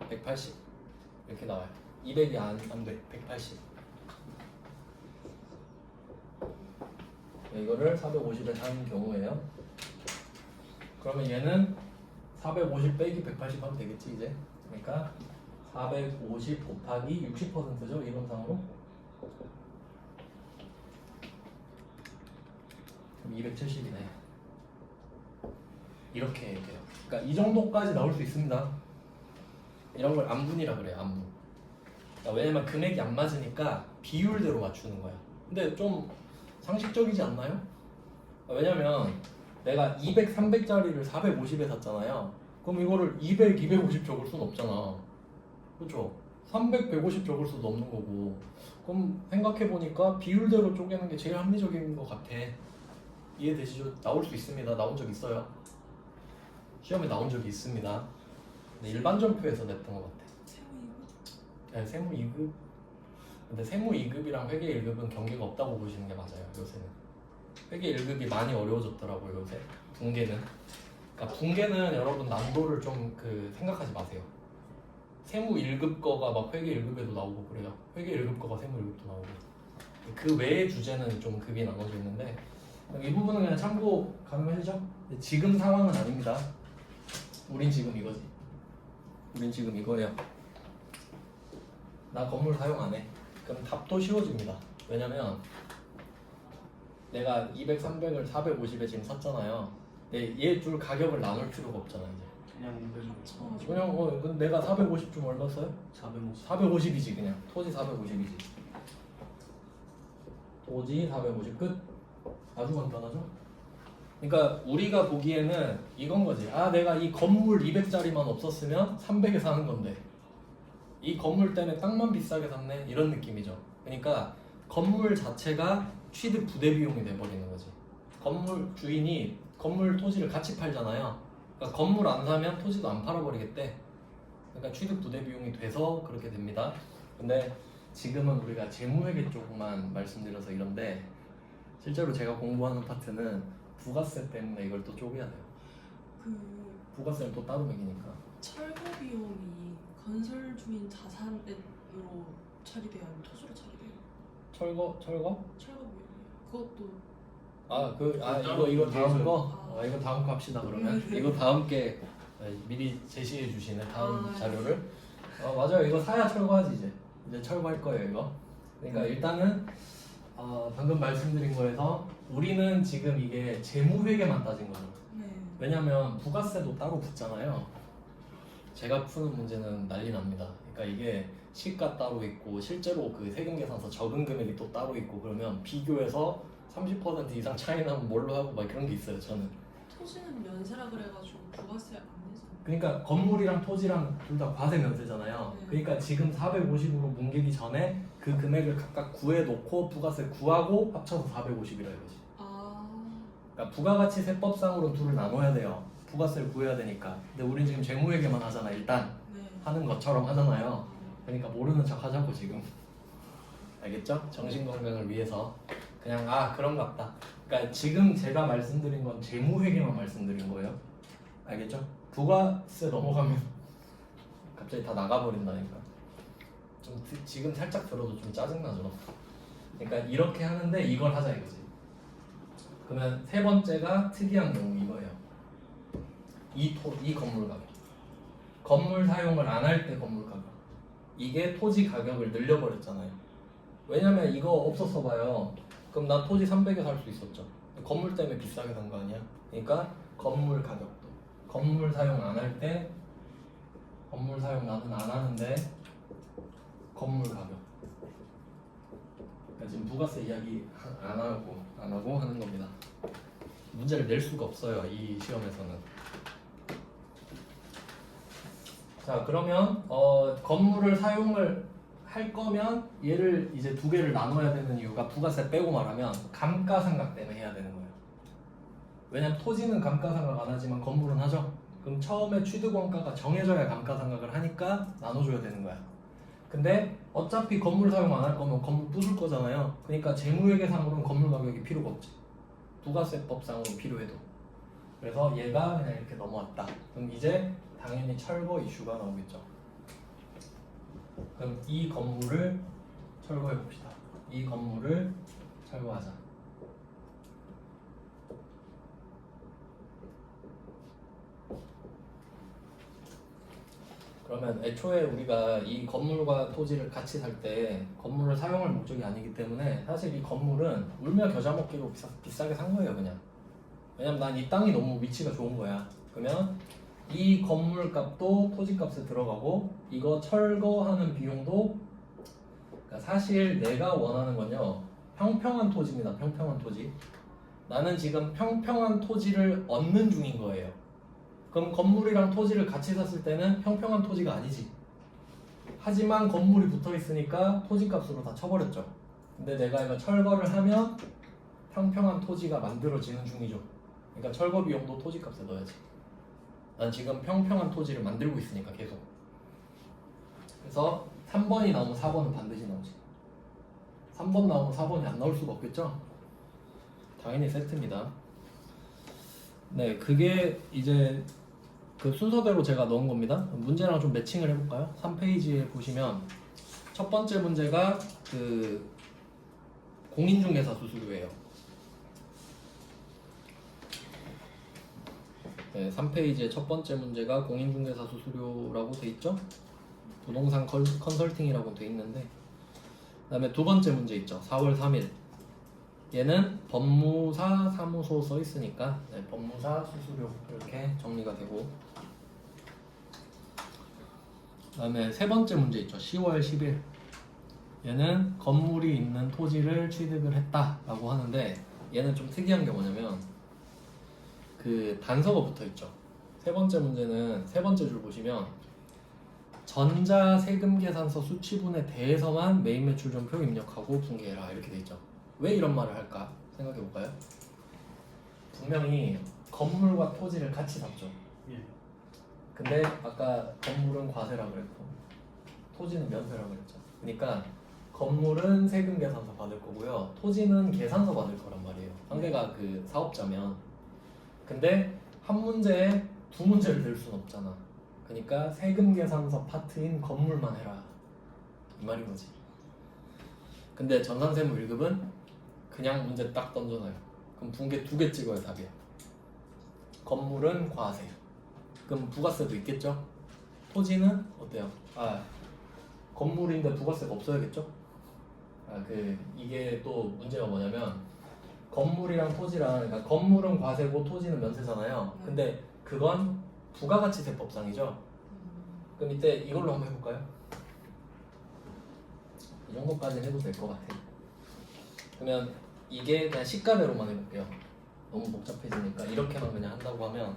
180 이렇게 나와요. 200이 안 돼. 180. 이거를 450에 사는 경우예요. 그러면 얘는 450 빼기 180 하면 되겠지 이제. 그러니까 450 곱하기 60%죠 이론상으로. 그럼 270이네. 이렇게 해야 돼요. 그러니까 이 정도까지 나올 수 있습니다. 이런 걸 암분이라 그래요. 암분. 그러니까 왜냐면 금액이 안 맞으니까 비율대로 맞추는 거야. 근데 좀 상식적이지 않나요? 왜냐면 내가 200, 300짜리를 450에 샀잖아요. 그럼 이거를 200, 250 적을 순 없잖아. 그렇죠? 300, 150 적을 수도 없는 거고. 그럼 생각해보니까 비율대로 쪼개는 게 제일 합리적인 것 같아. 이해되시죠? 나올 수 있습니다. 나온 적 있어요. 시험에 나온 적이 있습니다. 근데 일반 전표에서 냈던 것 같아. 세무 네, 세무 2급. 근데 세무 2급이랑 회계 1급은 경계가 없다고 보시는 게 맞아요. 요새는 회계 1급이 많이 어려워졌더라고요. 요새 붕괴는. 그러니까 붕괴는 여러분 난도를 좀 생각하지 마세요. 세무 1급 거가 막 회계 1급에도 나오고 그래요. 회계 1급 거가 세무 1급도 나오고. 그 외의 주제는 좀 급이 나눠져 있는데 이 부분은 그냥 참고 가능하시죠? 지금 상황은 아닙니다. 우린 지금 이거지. 우린 지금 이거예요. 나 건물 사용 안 해. 그럼 답도 쉬워집니다. 왜냐면 내가 200, 300을 450에 지금 샀잖아요. 근데 얘 둘 가격을 나눌 필요가 없잖아 이제. 그냥 인베 그냥 근데 내가 450 좀 얼마 써요? 450. 450이지 그냥. 토지 450이지. 토지 450 끝. 아주 간단하죠? 그러니까 우리가 보기에는 이건 거지. 아 내가 이 건물 200짜리만 없었으면 300에 사는 건데 이 건물 때문에 땅만 비싸게 샀네 이런 느낌이죠. 그러니까 건물 자체가 취득 부대 비용이 돼버리는 거지. 건물 주인이 건물 토지를 같이 팔잖아요. 그러니까 건물 안 사면 토지도 안 팔아버리겠대. 그러니까 취득 부대 비용이 돼서 그렇게 됩니다. 근데 지금은 우리가 재무회계 쪽만 말씀드려서 이런데 실제로 제가 공부하는 파트는 부가세 때문에 이걸 또 쪼개야 돼요. 그 부가세는 또 따로 매기니까. 철거 비용이 건설 주인 자산으로 처리돼요, 아니면 토지로 처리돼요? 철거? 철거 비용이요. 그것도 이거 다음 거? 아. 이거 다음 거 합시다 그러면. 이거 다음 게 미리 제시해 주시는 다음 아, 자료를. 맞아요. 이거 사야 철거하지 이제 철거할 거예요 이거. 그러니까 일단은 방금 말씀드린 거에서 우리는 지금 이게 재무회계만 따진 거죠. 네. 왜냐면 부가세도 따로 붙잖아요. 제가 푸는 문제는 난리 납니다. 그러니까 이게 시가 따로 있고 실제로 그 세금 계산서 적은 금액이 또 따로 있고 그러면 비교해서 30% 이상 차이 나면 뭘로 하고 막 그런 게 있어요. 저는. 토지는 면세라 그래가지고 부가세 안 내잖아요. 그러니까 건물이랑 토지랑 둘 다 과세 면세잖아요. 네. 그러니까 지금 450으로 뭉개기 전에 그 금액을 각각 구해놓고 부가세 구하고 합쳐서 450이라 이거지. 아, 그러니까 부가가치 세법상으로는 둘을 나눠야 돼요. 부가세를 구해야 되니까. 근데 우린 지금 재무회계만 하잖아. 일단 네. 하는 것처럼 하잖아요. 그러니까 모르는 척 하자고 지금. 알겠죠? 정신 건강을 위해서 그냥 그런갑다. 그러니까 지금 제가 말씀드린 건 재무회계만 말씀드린 거예요. 알겠죠? 부가세 넘어가면 갑자기 다 나가버린다니까. 지금 살짝 들어도 좀 짜증나죠. 그러니까 이렇게 하는데 이걸 하자 이거지. 그러면 세 번째가 특이한 경우 이거예요. 이 건물 가격. 건물 사용을 안 할 때 건물 가격. 이게 토지 가격을 늘려버렸잖아요. 왜냐면 이거 없었어 봐요. 그럼 나 토지 300에 살 수 있었죠. 건물 때문에 비싸게 산 거 아니야? 그러니까 건물 가격도. 건물 사용 안 할 때 건물 사용 나는 안 하는데 건물 가격. 그러니까 지금 부가세 이야기 안 하고 하는 겁니다. 문제를 낼 수가 없어요. 이 시험에서는. 자 그러면 건물을 사용을 할 거면 얘를 이제 두 개를 나눠야 되는 이유가 부가세 빼고 말하면 감가상각 때문에 해야 되는 거예요. 왜냐면 토지는 감가상각 안 하지만 건물은 하죠. 그럼 처음에 취득원가가 정해져야 감가상각을 하니까 나눠줘야 되는 거야. 근데 어차피 건물 사용 안 할 거면 건물 부술 거잖아요. 그러니까 재무회계상으로는 건물 가격이 필요가 없지. 부가세법상으로 필요해도. 그래서 얘가 그냥 이렇게 넘어왔다. 그럼 이제 당연히 철거 이슈가 나오겠죠. 그럼 이 건물을 철거해 봅시다. 이 건물을 철거하자. 그러면 애초에 우리가 이 건물과 토지를 같이 살 때 건물을 사용할 목적이 아니기 때문에 사실 이 건물은 울며 겨자 먹기로 비싸게 산 거예요 그냥. 왜냐면 난 이 땅이 너무 위치가 좋은 거야. 그러면 이 건물 값도 토지 값에 들어가고 이거 철거하는 비용도 그러니까 사실 내가 원하는 건요 평평한 토지입니다. 평평한 토지. 나는 지금 평평한 토지를 얻는 중인 거예요. 그럼 건물이랑 토지를 같이 샀을 때는 평평한 토지가 아니지. 하지만 건물이 붙어 있으니까 토지값으로 다 쳐버렸죠. 근데 내가 이거 철거를 하면 평평한 토지가 만들어지는 중이죠. 그러니까 철거 비용도 토지값에 넣어야지. 난 지금 평평한 토지를 만들고 있으니까 계속. 그래서 3번이 나오면 4번은 반드시 나오지. 3번 나오면 4번이 안 나올 수가 없겠죠? 당연히 세트입니다. 네, 그게 이제 그 순서대로 제가 넣은 겁니다. 문제랑 좀 매칭을 해볼까요? 3페이지에 보시면 첫 번째 문제가 그 공인중개사 수수료예요. 네, 3페이지의 첫 번째 문제가 공인중개사 수수료라고 돼 있죠? 부동산 컨설팅이라고 돼 있는데, 그 다음에 두 번째 문제 있죠? 4월 3일. 얘는 법무사 사무소 써 있으니까 네, 법무사 수수료 이렇게 정리가 되고, 그 다음에 세 번째 문제 있죠? 10월 10일. 얘는 건물이 있는 토지를 취득을 했다라고 하는데, 얘는 좀 특이한 게 뭐냐면 그 단서가 붙어 있죠. 세 번째 문제는 세 번째 줄 보시면 전자 세금 계산서 수취분에 대해서만 메인 매출점표 입력하고 분개해라 이렇게 돼 있죠. 왜 이런 말을 할까 생각해 볼까요? 분명히 건물과 토지를 같이 샀죠. 근데 아까 건물은 과세라고 그랬고 토지는 면세라고 그랬죠. 그러니까 건물은 세금 계산서 받을 거고요, 토지는 계산서 받을 거란 말이에요. 상대가 그 사업자면. 근데 한 문제에 두 문제를 낼 수는 없잖아. 그러니까 세금 계산서 파트인 건물만 해라 이 말인 거지. 근데 전산세무 1급은 그냥 문제 딱 던져놔요. 그럼 분개 2개 찍어야 답이야. 건물은 과세. 그럼 부가세도 있겠죠? 토지는 어때요? 건물인데 부가세가 없어야겠죠? 이게 또 문제가 뭐냐면 건물이랑 토지랑, 그러니까 건물은 과세고 토지는 면세잖아요. 근데 그건 부가가치세법상이죠. 그럼 이때 이걸로 한번 해볼까요? 이 정도까지는 해도 될 것 같아요. 그러면 이게 그냥 시가대로만 해볼게요. 너무 복잡해지니까 이렇게만 그냥 한다고 하면,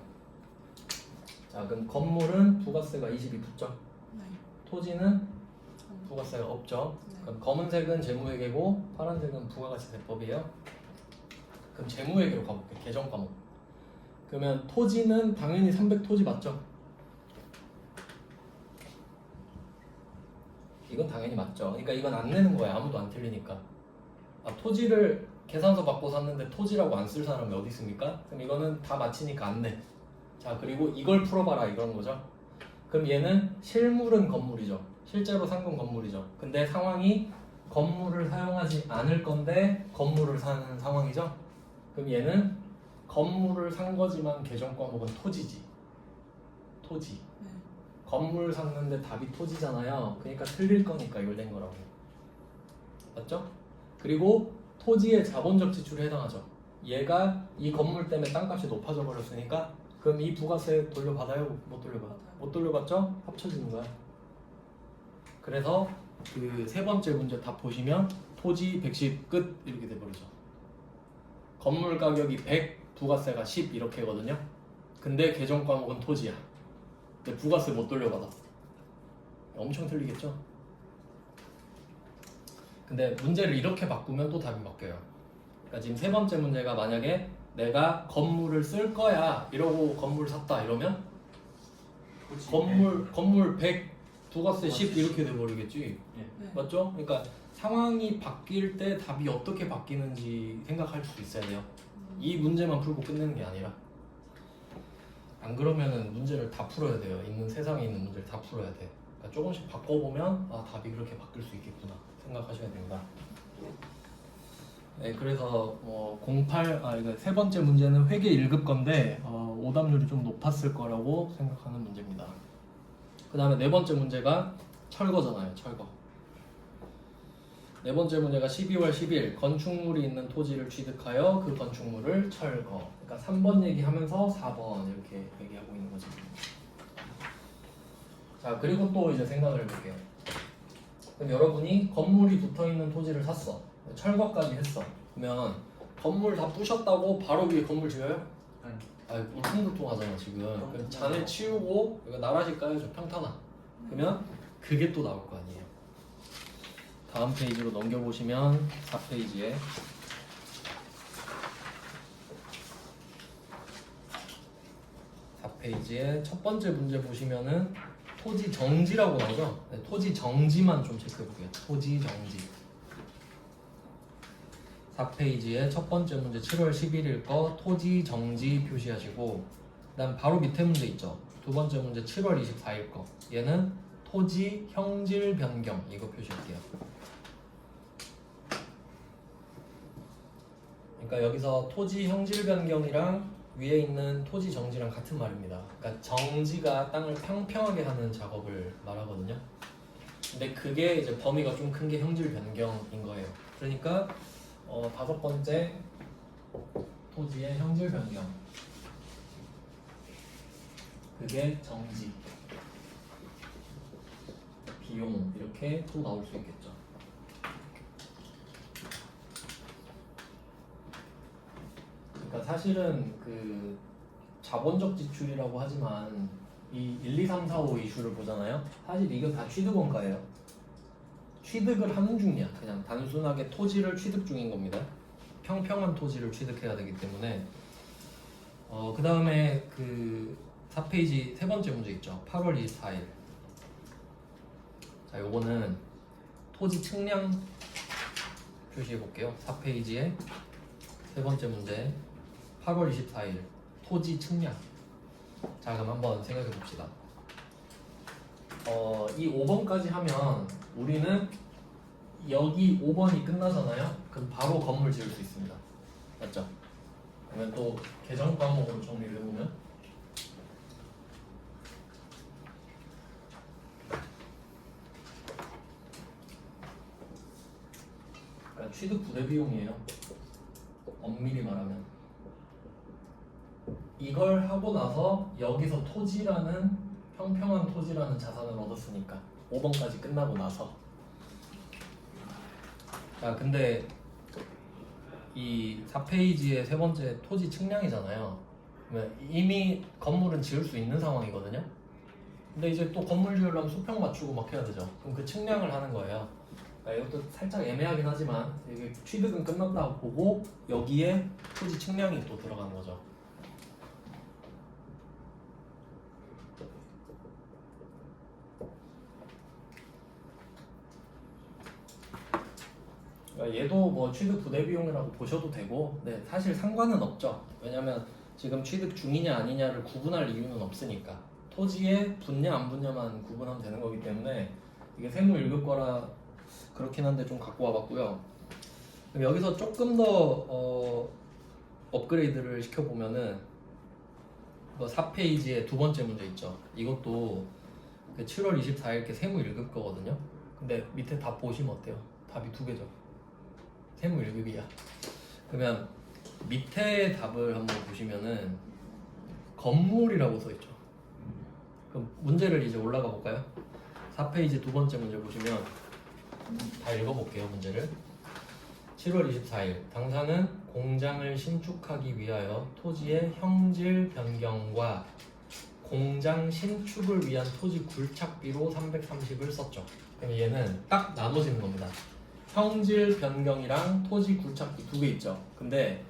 자 그럼 건물은 부가세가 20이 붙죠. 네. 토지는 부가세가 없죠. 네. 그럼 검은색은 재무회계고 파란색은 부가가치세법이에요. 그럼 재무회계로 가볼게요. 계정 과목. 그러면 토지는 당연히 300 토지 맞죠? 이건 당연히 맞죠. 그러니까 이건 안 내는 거야. 아무도 안 틀리니까. 토지를 계산서 받고 샀는데 토지라고 안 쓸 사람이 어디 있습니까? 그럼 이거는 다 맞히니까 안 내. 자 그리고 이걸 풀어봐라 이런 거죠. 그럼 얘는 실물은 건물이죠. 실제로 산 건 건물이죠. 근데 상황이 건물을 사용하지 않을 건데 건물을 사는 상황이죠. 그럼 얘는 건물을 산 거지만 계정 과목은 토지지. 토지. 네. 건물 샀는데 답이 토지잖아요. 그러니까 틀릴 거니까 이걸 낸 거라고. 맞죠? 그리고 토지의 자본적 지출에 해당하죠. 얘가 이 건물 때문에 땅값이 높아져 버렸으니까 그럼 이 부가세 돌려받아요? 못 돌려받아? 못 돌려받죠? 합쳐지는 거야. 그래서 그 세 번째 문제 답 보시면 토지 110 끝 이렇게 돼버리죠. 건물 가격이 100, 부가세가 10 이렇게거든요. 근데 계정 과목은 토지야. 근데 부가세 못 돌려받아. 엄청 틀리겠죠? 근데 문제를 이렇게 바꾸면 또 답이 바뀌어요. 그러니까 지금 세 번째 문제가 만약에 내가 건물을 쓸 거야 이러고 건물 샀다 이러면 건물 100, 부가세 10 이렇게 돼버리겠지. 네. 맞죠? 그러니까 상황이 바뀔 때 답이 어떻게 바뀌는지 생각할 수 있어야 돼요. 이 문제만 풀고 끝내는 게 아니라. 안 그러면은 문제를 다 풀어야 돼요. 세상에 있는 문제를 다 풀어야 돼. 그러니까 조금씩 바꿔보면 답이 그렇게 바뀔 수 있겠구나 생각하셔야 됩니다. 네, 그래서 08, 이거 세 번째 문제는 회계 1급 건데 오답률이 좀 높았을 거라고 생각하는 문제입니다. 그 다음에 네 번째 문제가 철거잖아요. 철거. 네 번째 문제가 12월 10일 건축물이 있는 토지를 취득하여 그 건축물을 철거. 그러니까 3번 얘기하면서 4번 이렇게 얘기하고 있는 거죠. 자 그리고 또 이제 생각을 해볼게요. 그럼 여러분이 건물이 붙어있는 토지를 샀어. 철거까지 했어. 그러면 건물 다 부셨다고 바로 위에 건물 지어요? 울퉁불퉁하잖아 지금. 그럼 잔을 치우고 이거 나라식 까야죠. 평탄화. 그러면 그게 또 나올 거 아니에요. 다음 페이지로 넘겨보시면 4페이지에 첫 번째 문제 보시면은 토지 정지라고 나오죠. 네, 토지 정지만 좀 체크해 볼게요. 토지 정지. 4페이지에 첫 번째 문제 7월 11일 거 토지 정지 표시하시고, 그다음 바로 밑에 문제 있죠. 두 번째 문제 7월 24일 거. 얘는 토지 형질 변경 이거 표시할게요. 그러니까 여기서 토지 형질 변경이랑 위에 있는 토지 정지랑 같은 말입니다. 그러니까 정지가 땅을 평평하게 하는 작업을 말하거든요. 근데 그게 이제 범위가 좀 큰 게 형질 변경인 거예요. 그러니까 다섯 번째 토지의 형질 변경, 그게 정지, 비용 이렇게 또 나올 수 있겠죠. 그러니까 사실은 그 자본적 지출이라고 하지만 이 1, 2, 3, 4, 5 이슈를 보잖아요. 사실 이거 다 취득 원가예요. 취득을 하는 중이야. 그냥 단순하게 토지를 취득 중인 겁니다. 평평한 토지를 취득해야 되기 때문에. 그 다음에 그 4페이지 세 번째 문제 있죠. 8월 24일. 자, 요거는 토지 측량 표시해 볼게요. 4페이지에 세 번째 문제 8월 24일 토지 측량. 자, 그럼 한번 생각해 봅시다. 이 5번까지 하면 우리는 여기 5번이 끝나잖아요. 그럼 바로 건물 지을 수 있습니다. 맞죠? 그러면 또 계정 과목으로 정리를 해보면 그러니까 취득 부대 비용이에요. 엄밀히 말하면 이걸 하고 나서 여기서 토지라는 평평한 토지라는 자산을 얻었으니까 5번까지 끝나고 나서. 자, 근데 이 4페이지의 세 번째 토지 측량이잖아요. 그러면 이미 건물은 지을 수 있는 상황이거든요. 근데 이제 또 건물 지으려면 수평 맞추고 막 해야 되죠. 그럼 그 측량을 하는 거예요. 그러니까 이것도 살짝 애매하긴 하지만 이게 취득은 끝났다고 보고 여기에 토지 측량이 또 들어가는 거죠. 그러니까 얘도 뭐 취득 부대 비용이라고 보셔도 되고, 네, 사실 상관은 없죠. 왜냐면 지금 취득 중이냐 아니냐를 구분할 이유는 없으니까 토지에 붙냐 안 붙냐만 구분하면 되는 거기 때문에 이게 세무 1급과라 그렇긴 한데 좀 갖고 와봤고요. 그럼 여기서 조금 더 업그레이드를 시켜보면은 이거 4페이지에 두 번째 문제 있죠. 이것도 그 7월 24일 게 세무 1급 거거든요. 근데 밑에 답 보시면 어때요? 답이 두 개죠. 세무 1급이야. 그러면 밑에 답을 한번 보시면은 건물이라고 써 있죠. 그럼 문제를 이제 올라가 볼까요? 4페이지 두 번째 문제 보시면 다 읽어볼게요. 문제를. 7월 24일 당사는 공장을 신축하기 위하여 토지의 형질 변경과 공장 신축을 위한 토지 굴착비로 330을 썼죠. 그럼 얘는 딱 나눠지는 겁니다. 형질 변경이랑 토지 굴착비 두 개 있죠. 근데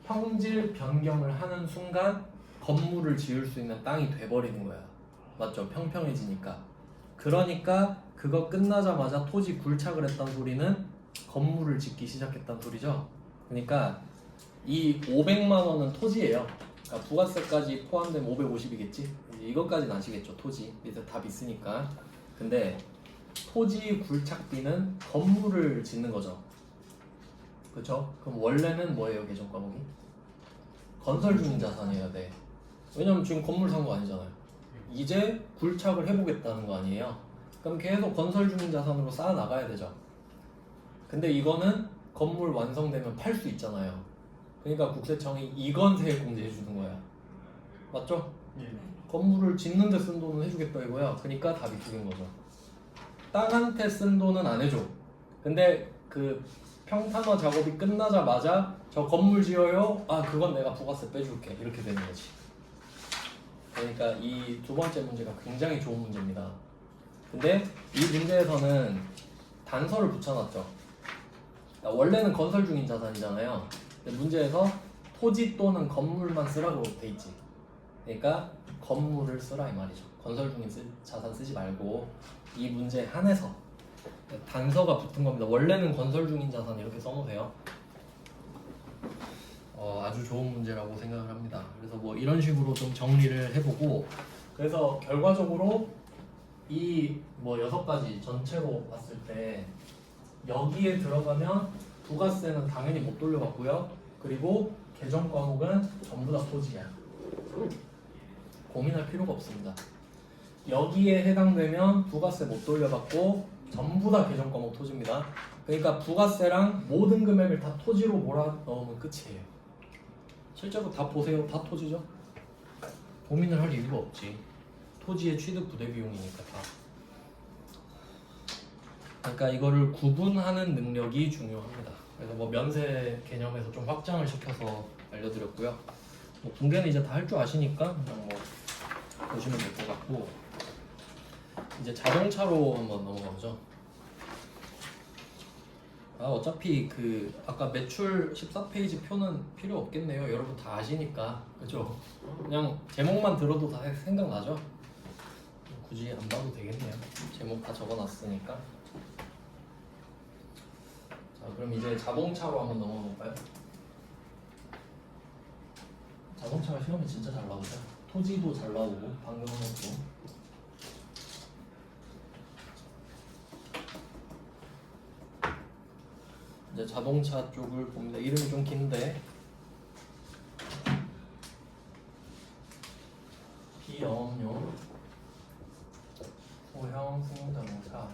형질 변경을 하는 순간 건물을 지을 수 있는 땅이 돼버리는 거야. 맞죠? 평평해지니까. 그러니까 그거 끝나자마자 토지 굴착을 했단 소리는 건물을 짓기 시작했단 소리죠. 그러니까 이 500만 원은 토지예요. 그러니까 부가세까지 포함되면 550이겠지? 이것까지는 아시겠죠? 토지 밑에 답 있으니까. 근데 토지 굴착비는 건물을 짓는 거죠. 그렇죠? 그럼 원래는 뭐예요? 계정 과목이? 건설 중인 자산이어야 돼. 왜냐면 지금 건물 산 거 아니잖아요. 이제 굴착을 해보겠다는 거 아니에요. 그럼 계속 건설 중인 자산으로 쌓아 나가야 되죠. 근데 이거는 건물 완성되면 팔 수 있잖아요. 그러니까 국세청이 이건세액공제 해주는 거야. 맞죠? 예. 건물을 짓는 데 쓴 돈은 해주겠다 이거야. 그러니까 답이 두 개인 거죠. 땅한테 쓴 돈은 안 해줘. 근데 그 평탄화 작업이 끝나자마자 저 건물 지어요? 아, 그건 내가 부가세 빼줄게. 이렇게 되는 거지. 그러니까 이 두 번째 문제가 굉장히 좋은 문제입니다. 근데 이 문제에서는 단서를 붙여놨죠. 그러니까 원래는 건설 중인 자산이잖아요. 근데 문제에서 토지 또는 건물만 쓰라고 돼 있지. 그러니까 건물을 쓰라 이 말이죠. 건설 중인 자산 쓰지 말고 이 문제에 한해서 단서가 붙은 겁니다. 원래는 건설 중인 자산 이렇게 써놓으세요. 아주 좋은 문제라고 생각을 합니다. 그래서 뭐 이런 식으로 좀 정리를 해보고 그래서 결과적으로 이 뭐 6가지 전체로 봤을 때 여기에 들어가면 부가세는 당연히 못 돌려받고요. 그리고 개정 과목은 전부 다 토지야. 고민할 필요가 없습니다. 여기에 해당되면 부가세 못 돌려받고 전부 다 개정 과목 토지입니다. 그러니까 부가세랑 모든 금액을 다 토지로 몰아넣으면 끝이에요. 실제로 다 보세요. 다 토지죠. 고민을 할 이유가 없지. 토지의 취득 부대 비용이니까 다. 그러니까 이거를 구분하는 능력이 중요합니다. 그래서 뭐 면세 개념에서 좀 확장을 시켜서 알려드렸고요. 뭐 분계는 이제 다 할 줄 아시니까 그냥 뭐 보시면 될 것 같고 이제 자동차로 한번 넘어가보죠. 어차피 그 아까 매출 14페이지 표는 필요 없겠네요. 여러분 다 아시니까 그죠? 그냥 제목만 들어도 다 생각나죠? 굳이 안 봐도 되겠네요. 제목 다 적어놨으니까. 자, 그럼 이제 자동차로 한번 넘어가 볼까요? 자동차가 시험에 진짜 잘 나오죠. 토지도 잘 나오고 방금 한 것도. 이제 자동차 쪽을 봅니다. 이름이 좀 긴데 비영업용 소형 승용자동차.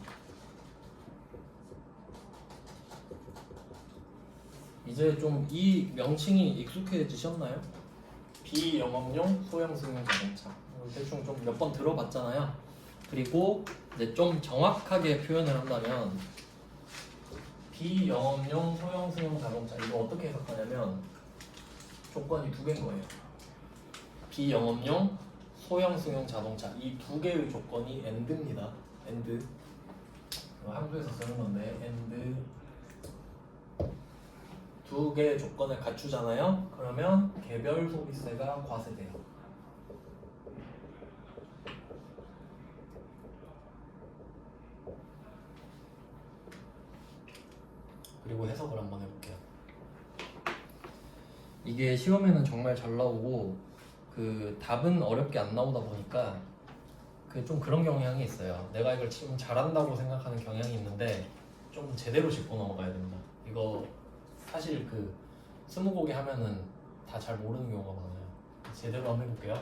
이제 좀 이 명칭이 익숙해지셨나요? 비영업용 소형 승용자동차. 대충 좀 몇 번 들어봤잖아요. 그리고 이제 좀 정확하게 표현을 한다면 비영업용 소형 승용자동차 이거 어떻게 해석하냐면 조건이 2개인 거예요. 비영업용 소형 승용자동차 이 2개의 조건이 AND입니다. AND 한국에서 쓰는 건데 AND 2개의 조건을 갖추잖아요. 그러면 개별 소비세가 과세돼요. 그리고 해석을 한번 해볼게요. 이게 시험에는 정말 잘 나오고 그 답은 어렵게 안 나오다 보니까 그 좀 그런 경향이 있어요. 내가 이걸 지금 잘한다고 생각하는 경향이 있는데 좀 제대로 짚고 넘어가야 됩니다. 이거 사실 그 스무고개 하면은 다 잘 모르는 경우가 많아요. 제대로 한번 해볼게요.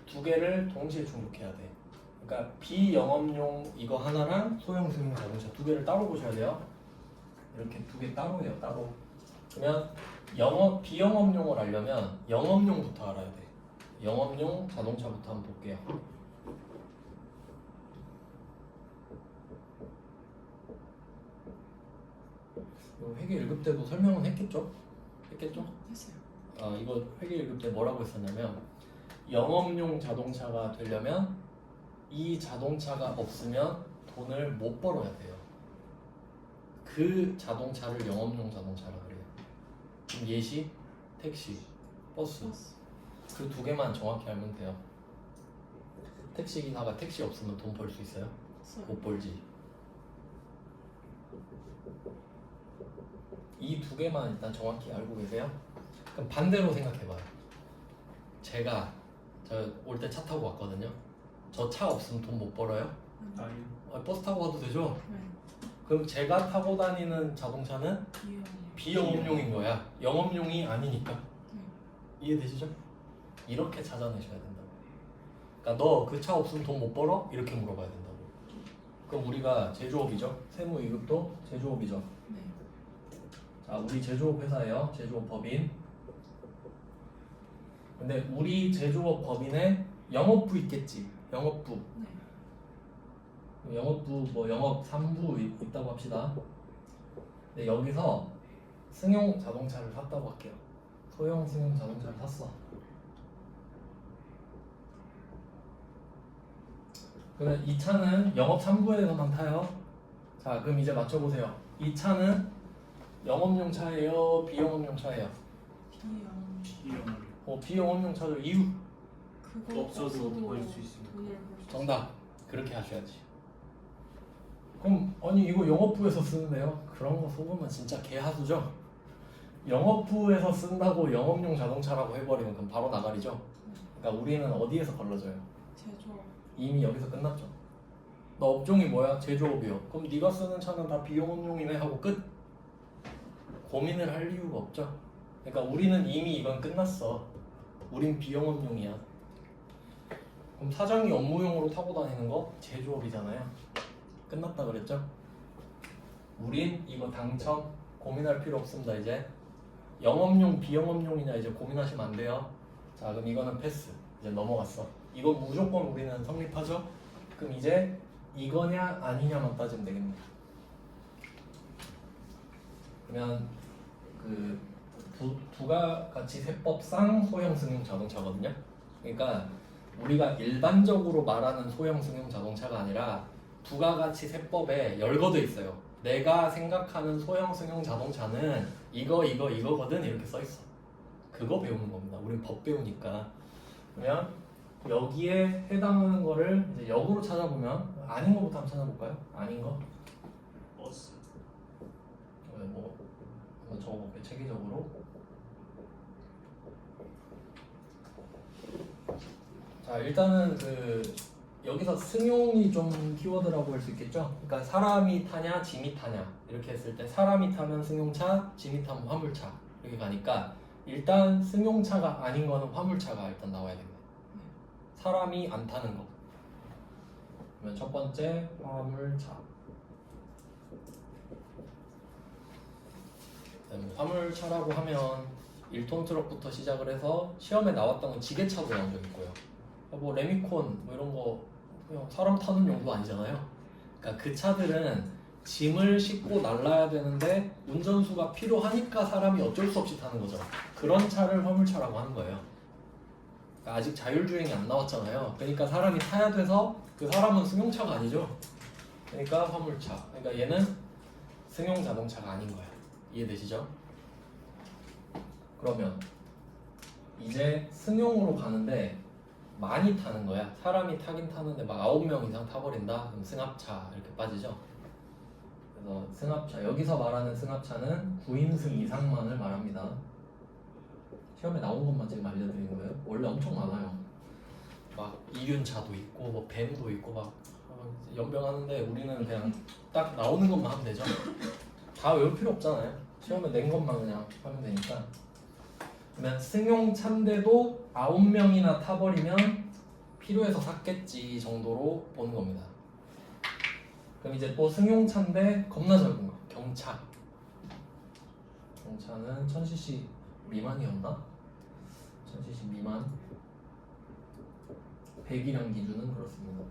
2개를 동시에 중복해야 돼. 그러니까 비영업용 이거 하나랑 소형 승용 자동차 2개를 따로 보셔야 돼요. 이렇게 2개 따로 해요. 따로. 그러면 비영업용을 알려면 영업용부터 알아야 돼. 영업용 자동차부터 한번 볼게요. 회계 1급 때도 설명은 했겠죠? 했겠죠? 했어요. 이거 회계 1급 때 뭐라고 했었냐면 영업용 자동차가 되려면 이 자동차가 없으면 돈을 못 벌어야 돼요. 그 자동차를 영업용 자동차라 그래요. 그럼 예시, 택시, 버스 그 2개만 정확히 알면 돼요. 택시 기사가 택시 없으면 돈 벌 수 있어요? 못 벌지. 이 2개만 일단 정확히 알고 계세요? 그럼 반대로 생각해봐요. 제가 올 때 차 타고 왔거든요. 저 차 없으면 돈 못 벌어요? 버스 타고 가도 되죠? 네. 그럼 제가 타고 다니는 자동차는 비영업용인 거야. 영업용이 아니니까. 네. 이해되시죠? 이렇게 찾아내셔야 된다고. 그러니까 너 그 차 없으면 돈 못 벌어? 이렇게 물어봐야 된다고. 그럼 우리가 제조업이죠. 세무 2급도 제조업이죠. 네. 자, 우리 제조업 회사예요. 제조업 법인. 근데 우리 제조업 법인에 영업부 있겠지. 영업부. 네. 영업부 뭐 영업 3부 있다고 합시다. 근데 여기서 승용 자동차를 샀다고 할게요. 소형 승용 자동차를 샀어. 그러면 이 차는 영업 3부에서만 타요. 자, 그럼 이제 맞춰보세요. 이 차는 영업용 차예요? 비영업용 차예요? 비영 비영업용. 비영업용 차죠. 이유? 그거 없어도 벌 수 있으니까. 돈을 벌 수 있어. 정답. 그렇게 하셔야지. 그럼 아니 이거 영업부에서 쓰는데요? 그런 거 속으면 진짜 개하수죠? 영업부에서 쓴다고 영업용 자동차라고 해버리면 그럼 바로 나가리죠? 그러니까 우리는 어디에서 걸러져요? 제조업. 이미 여기서 끝났죠. 너 업종이 뭐야? 제조업이요. 그럼 네가 쓰는 차는 다 비영업용이네 하고 끝. 고민을 할 이유가 없죠. 그러니까 우리는 이미 이건 끝났어. 우린 비영업용이야. 그럼 사장이 업무용으로 타고 다니는 거 제조업이잖아요. 끝났다 그랬죠? 우린 이거 당첨 고민할 필요 없습니다. 이제 영업용 비영업용이냐 이제 고민하시면 안 돼요. 자, 그럼 이거는 패스. 이제 넘어갔어. 이거 무조건 우리는 성립하죠? 그럼 이제 이거냐 아니냐만 따지면 되겠네요. 그러면 그 부가가치 세법상 소형 승용 자동차거든요. 그러니까 우리가 일반적으로 말하는 소형 승용 자동차가 아니라 부가가치 세법에 열거돼 있어요. 내가 생각하는 소형 승용 자동차는 이거거든 이렇게 써 있어. 그거 배우는 겁니다. 우린 법 배우니까. 그러면 여기에 해당하는 거를 이제 역으로 찾아보면 아닌 거부터 한번 찾아볼까요? 아닌 거? 버스. 뭐 한번 적어볼게요. 체계적으로. 자, 일단은 그 여기서 승용이 좀 키워드라고 할 수 있겠죠. 그러니까 사람이 타냐 짐이 타냐 이렇게 했을 때 사람이 타면 승용차, 짐이 타면 화물차 이렇게 가니까 일단 승용차가 아닌 거는 화물차가 일단 나와야겠네. 사람이 안 타는 거. 그러면 첫 번째 화물차. 화물차라고 하면 1톤 트럭부터 시작을 해서 시험에 나왔던 건 지게차도 나온 적 있고요. 뭐 레미콘 뭐 이런 거 그냥 사람 타는 용도 아니잖아요. 그러니까 그 차들은 짐을 싣고 날라야 되는데 운전수가 필요하니까 사람이 어쩔 수 없이 타는 거죠. 그런 차를 화물차라고 하는 거예요. 그러니까 아직 자율주행이 안 나왔잖아요. 그러니까 사람이 타야 돼서 그 사람은 승용차가 아니죠. 그러니까 화물차. 그러니까 얘는 승용 자동차가 아닌 거야. 이해되시죠? 그러면 이제 승용으로 가는데 많이 타는 거야. 사람이 타긴 타는데 막 9명 이상 타버린다? 그럼 승합차 이렇게 빠지죠. 그래서 승합차, 여기서 말하는 승합차는 9인승 이상만을 말합니다. 시험에 나온 것만 지금 알려드리는 거예요. 원래 엄청 많아요. 막 이륜차도 있고 뭐 뱀도 있고 막 연병하는데 우리는 그냥 딱 나오는 것만 하면 되죠. 다 외울 필요 없잖아요. 시험에 낸 것만 그냥 하면 되니까. 그러면 승용차인데도 9명이나 타버리면 필요해서 샀겠지 정도로 보는 겁니다. 그럼 이제 또 승용차인데 겁나 작은 거 경차. 경차는 1000cc 미만이었나? 1000cc 미만 100이랑 기준은 그렇습니다.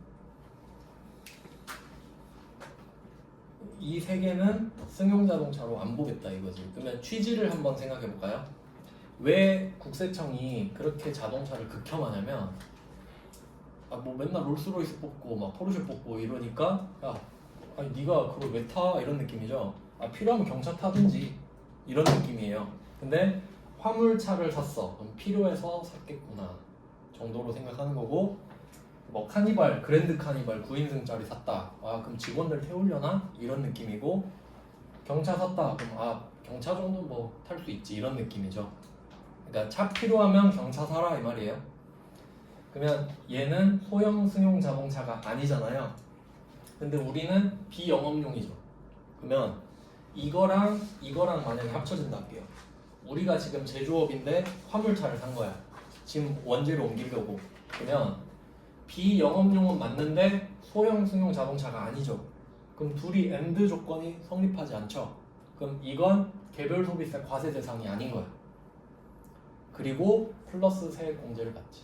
이 세 개는 승용 자동차로 안 보겠다 이거지. 그러면 취지를 한번 생각해 볼까요? 왜 국세청이 그렇게 자동차를 극혐하냐면 뭐 맨날 롤스로이스 뽑고 막 포르쉐 뽑고 이러니까 야 아니 네가 그걸 왜 타? 이런 느낌이죠. 필요하면 경차 타든지 이런 느낌이에요. 근데 화물차를 샀어. 그럼 필요해서 샀겠구나 정도로 생각하는 거고 뭐 카니발, 그랜드 카니발 9인승짜리 샀다. 그럼 직원들 태우려나? 이런 느낌이고 경차 샀다. 그럼 경차 정도 뭐 탈 수 있지 이런 느낌이죠. 그러니까 차 필요하면 경차 사라 이 말이에요. 그러면 얘는 소형 승용 자동차가 아니잖아요. 근데 우리는 비영업용이죠. 그러면 이거랑 만약에 합쳐진다 할게요. 우리가 지금 제조업인데 화물차를 산 거야. 지금 원재료 옮기려고. 그러면 비영업용은 맞는데 소형 승용 자동차가 아니죠. 그럼 둘이 AND 조건이 성립하지 않죠. 그럼 이건 개별 소비세 과세 대상이 아닌 거야. 그리고 플러스 세액 공제를 받지.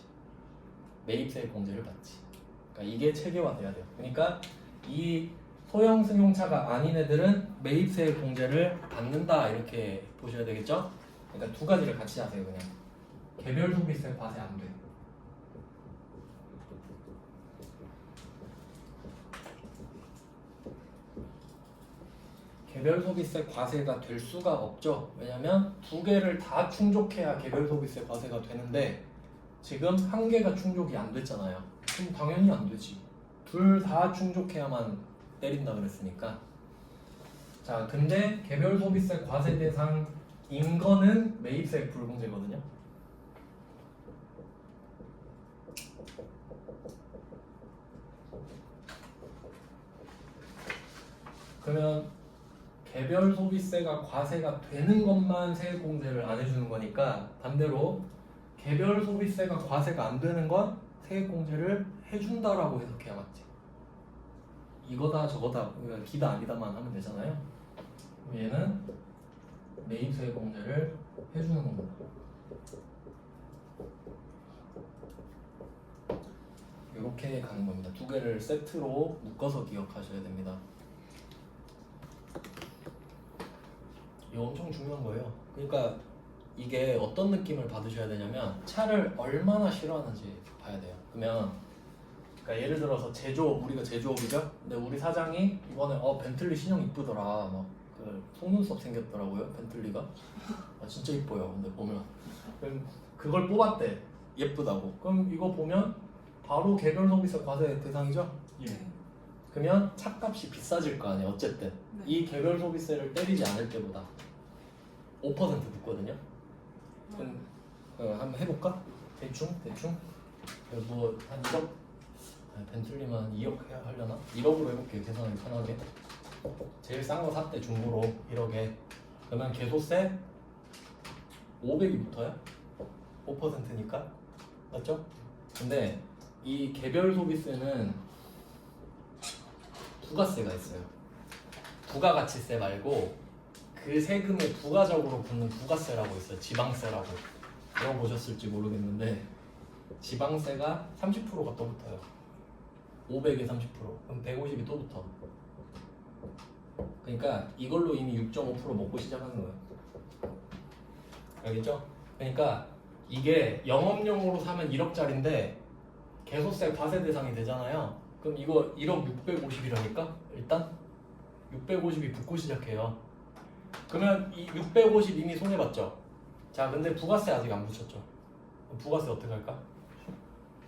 매입세액 공제를 받지. 그러니까 이게 체계화돼야 돼요. 그러니까 이 소형 승용차가 아닌 애들은 매입세액 공제를 받는다 이렇게 보셔야 되겠죠? 그러니까 두 가지를 같이 하세요. 그냥 개별 소비세 과세 안 돼. 개별 소비세 과세가 될 수가 없죠. 왜냐면 두 개를 다 충족해야 개별 소비세 과세가 되는데 지금 한 개가 충족이 안 됐잖아요. 그럼 당연히 안 되지. 둘 다 충족해야만 때린다 그랬으니까. 자, 근데 개별 소비세 과세 대상인 거는 매입세액 불공제거든요. 그러면 개별 소비세가 과세가 되는 것만 세액공제를 안 해주는 거니까 반대로 개별 소비세가 과세가 안 되는 건 세액공제를 해준다라고 해석해야 맞지. 이거다 저거다 그러니까 기다 아니다만 하면 되잖아요. 그럼 얘는 매입세액공제를 해주는 겁니다. 이렇게 가는 겁니다. 두 개를 세트로 묶어서 기억하셔야 됩니다. 이거 엄청 중요한 거예요. 그러니까 이게 어떤 느낌을 받으셔야 되냐면 차를 얼마나 싫어하는지 봐야 돼요. 그러면 그러니까 예를 들어서 제조업, 우리가 제조업이죠. 근데 우리 사장이 이번에 벤틀리 신형 이쁘더라. 막 그 속눈썹 생겼더라고요. 벤틀리가. 진짜 이뻐요. 근데 보면 그럼 그걸 뽑았대. 예쁘다고. 그럼 이거 보면 바로 개별 소비세 과세 대상이죠. 예. 그러면 차값이 비싸질 거 아니에요. 어쨌든 네. 이 개별 소비세를 때리지 않을 때보다 5% 붙거든요. 그럼 한번 해볼까? 대충 뭐한 1억 벤틀리만 2억 해야 하려나? 1억으로 해볼게요. 계산하기 편하게. 제일 싼 거 샀대 중고로 1억에. 그러면 개소세 500이 붙어요. 5%니까 맞죠? 근데 이 개별 소비세는 부가세가 있어요. 부가가치세 말고 그 세금에 부가적으로 붙는 부가세라고 있어요. 지방세라고. 들어보셨을지 모르겠는데 지방세가 30%가 또 붙어요. 500에 30%. 그럼 150이 또 붙어. 그러니까 이걸로 이미 6.5% 먹고 시작하는 거예요. 알겠죠? 그러니까 이게 영업용으로 사면 1억짜리인데 개소세 과세 대상이 되잖아요. 그럼 이거 1억 650이라니까? 일단 650이 붙고 시작해요. 그러면 이 650 이미 손해봤죠? 자, 근데 부가세 아직 안 붙였죠? 그럼 부가세 어떻게 할까?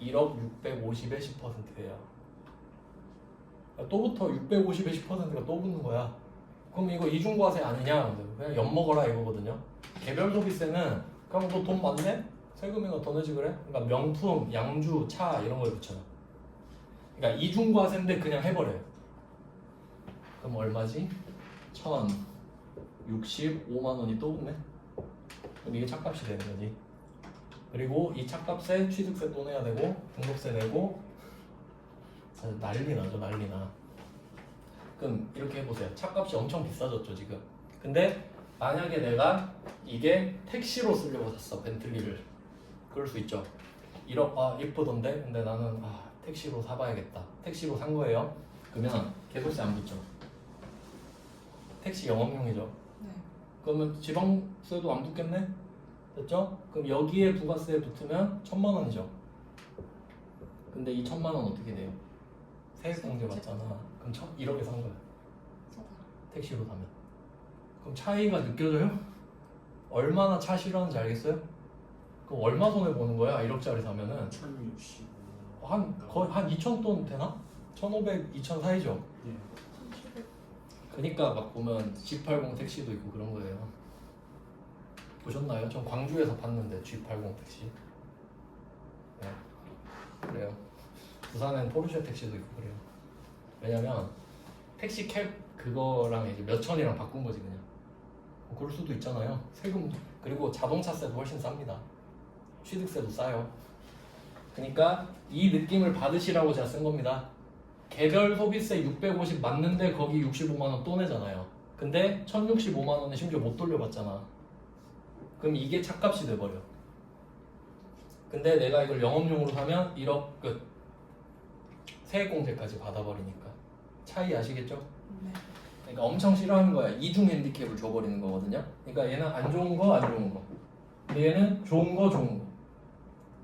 1억 650에 10%예요. 또 붙어. 650에 10%가 또 붙는 거야. 그럼 이거 이중과세 아니냐? 그냥 엿먹어라 이거거든요. 개별 소비세는 그럼 너 돈 많네? 세금이가 더 내지 그래? 그러니까 명품, 양주, 차 이런 거에 붙여요. 그러니까 이중과세인데 그냥 해버려요. 그럼 얼마지? 1,065만 원이 또 붙네? 그럼 이게 차값이 되는 거지. 그리고 이 차값에 취득세 또 내야 되고 등록세 내고 난리 나죠. 난리 나. 그럼 이렇게 해보세요. 차값이 엄청 비싸졌죠 지금. 근데 만약에 내가 이게 택시로 쓰려고 샀어. 벤틀리를. 그럴 수 있죠. 1억 예쁘던데 근데 나는 택시로 사봐야겠다. 택시로 산 거예요. 그러면 개소세 안 붙죠. 택시 영업용이죠. 네. 그러면 지방세도 안 붙겠네? 됐죠? 그럼 여기에 부가세 붙으면 1,000만 원이죠. 근데 이 1,000만 원 어떻게 돼요? 세액공제 받잖아. 그럼 1억에 산 거야. 싸다. 택시로 사면. 그럼 차이가 느껴져요? 얼마나 차 싫어하는지 알겠어요? 그럼 얼마 손해 보는 거야? 1억짜리 사면은 1065. 거의 한 2,000돈 되나? 1,500, 2,000 사이죠. 예. 1,700. 그러니까 막 보면 G80 택시도 있고 그런 거예요. 보셨나요? 전 광주에서 봤는데 G80 택시. 네. 그래요. 부산엔 포르쉐 택시도 있고 그래요. 왜냐면 택시 캡 그거랑 이제 몇 천이랑 바꾼 거지 그냥. 그럴 수도 있잖아요. 세금 그리고 자동차세도 훨씬 쌉니다. 취득세도 싸요. 그러니까 이 느낌을 받으시라고 제가 쓴 겁니다. 개별 소비세 650 맞는데 거기 65만 원 또 내잖아요. 근데 1,065만 원은 심지어 못 돌려받잖아. 그럼 이게 차값이 돼버려. 근데 내가 이걸 영업용으로 사면 1억 끝. 세액공제까지 받아버리니까. 차이 아시겠죠? 네. 그러니까 엄청 싫어하는 거야. 이중 핸디캡을 줘버리는 거거든요. 그러니까 얘는 안 좋은 거, 안 좋은 거. 근데 얘는 좋은 거, 좋은 거.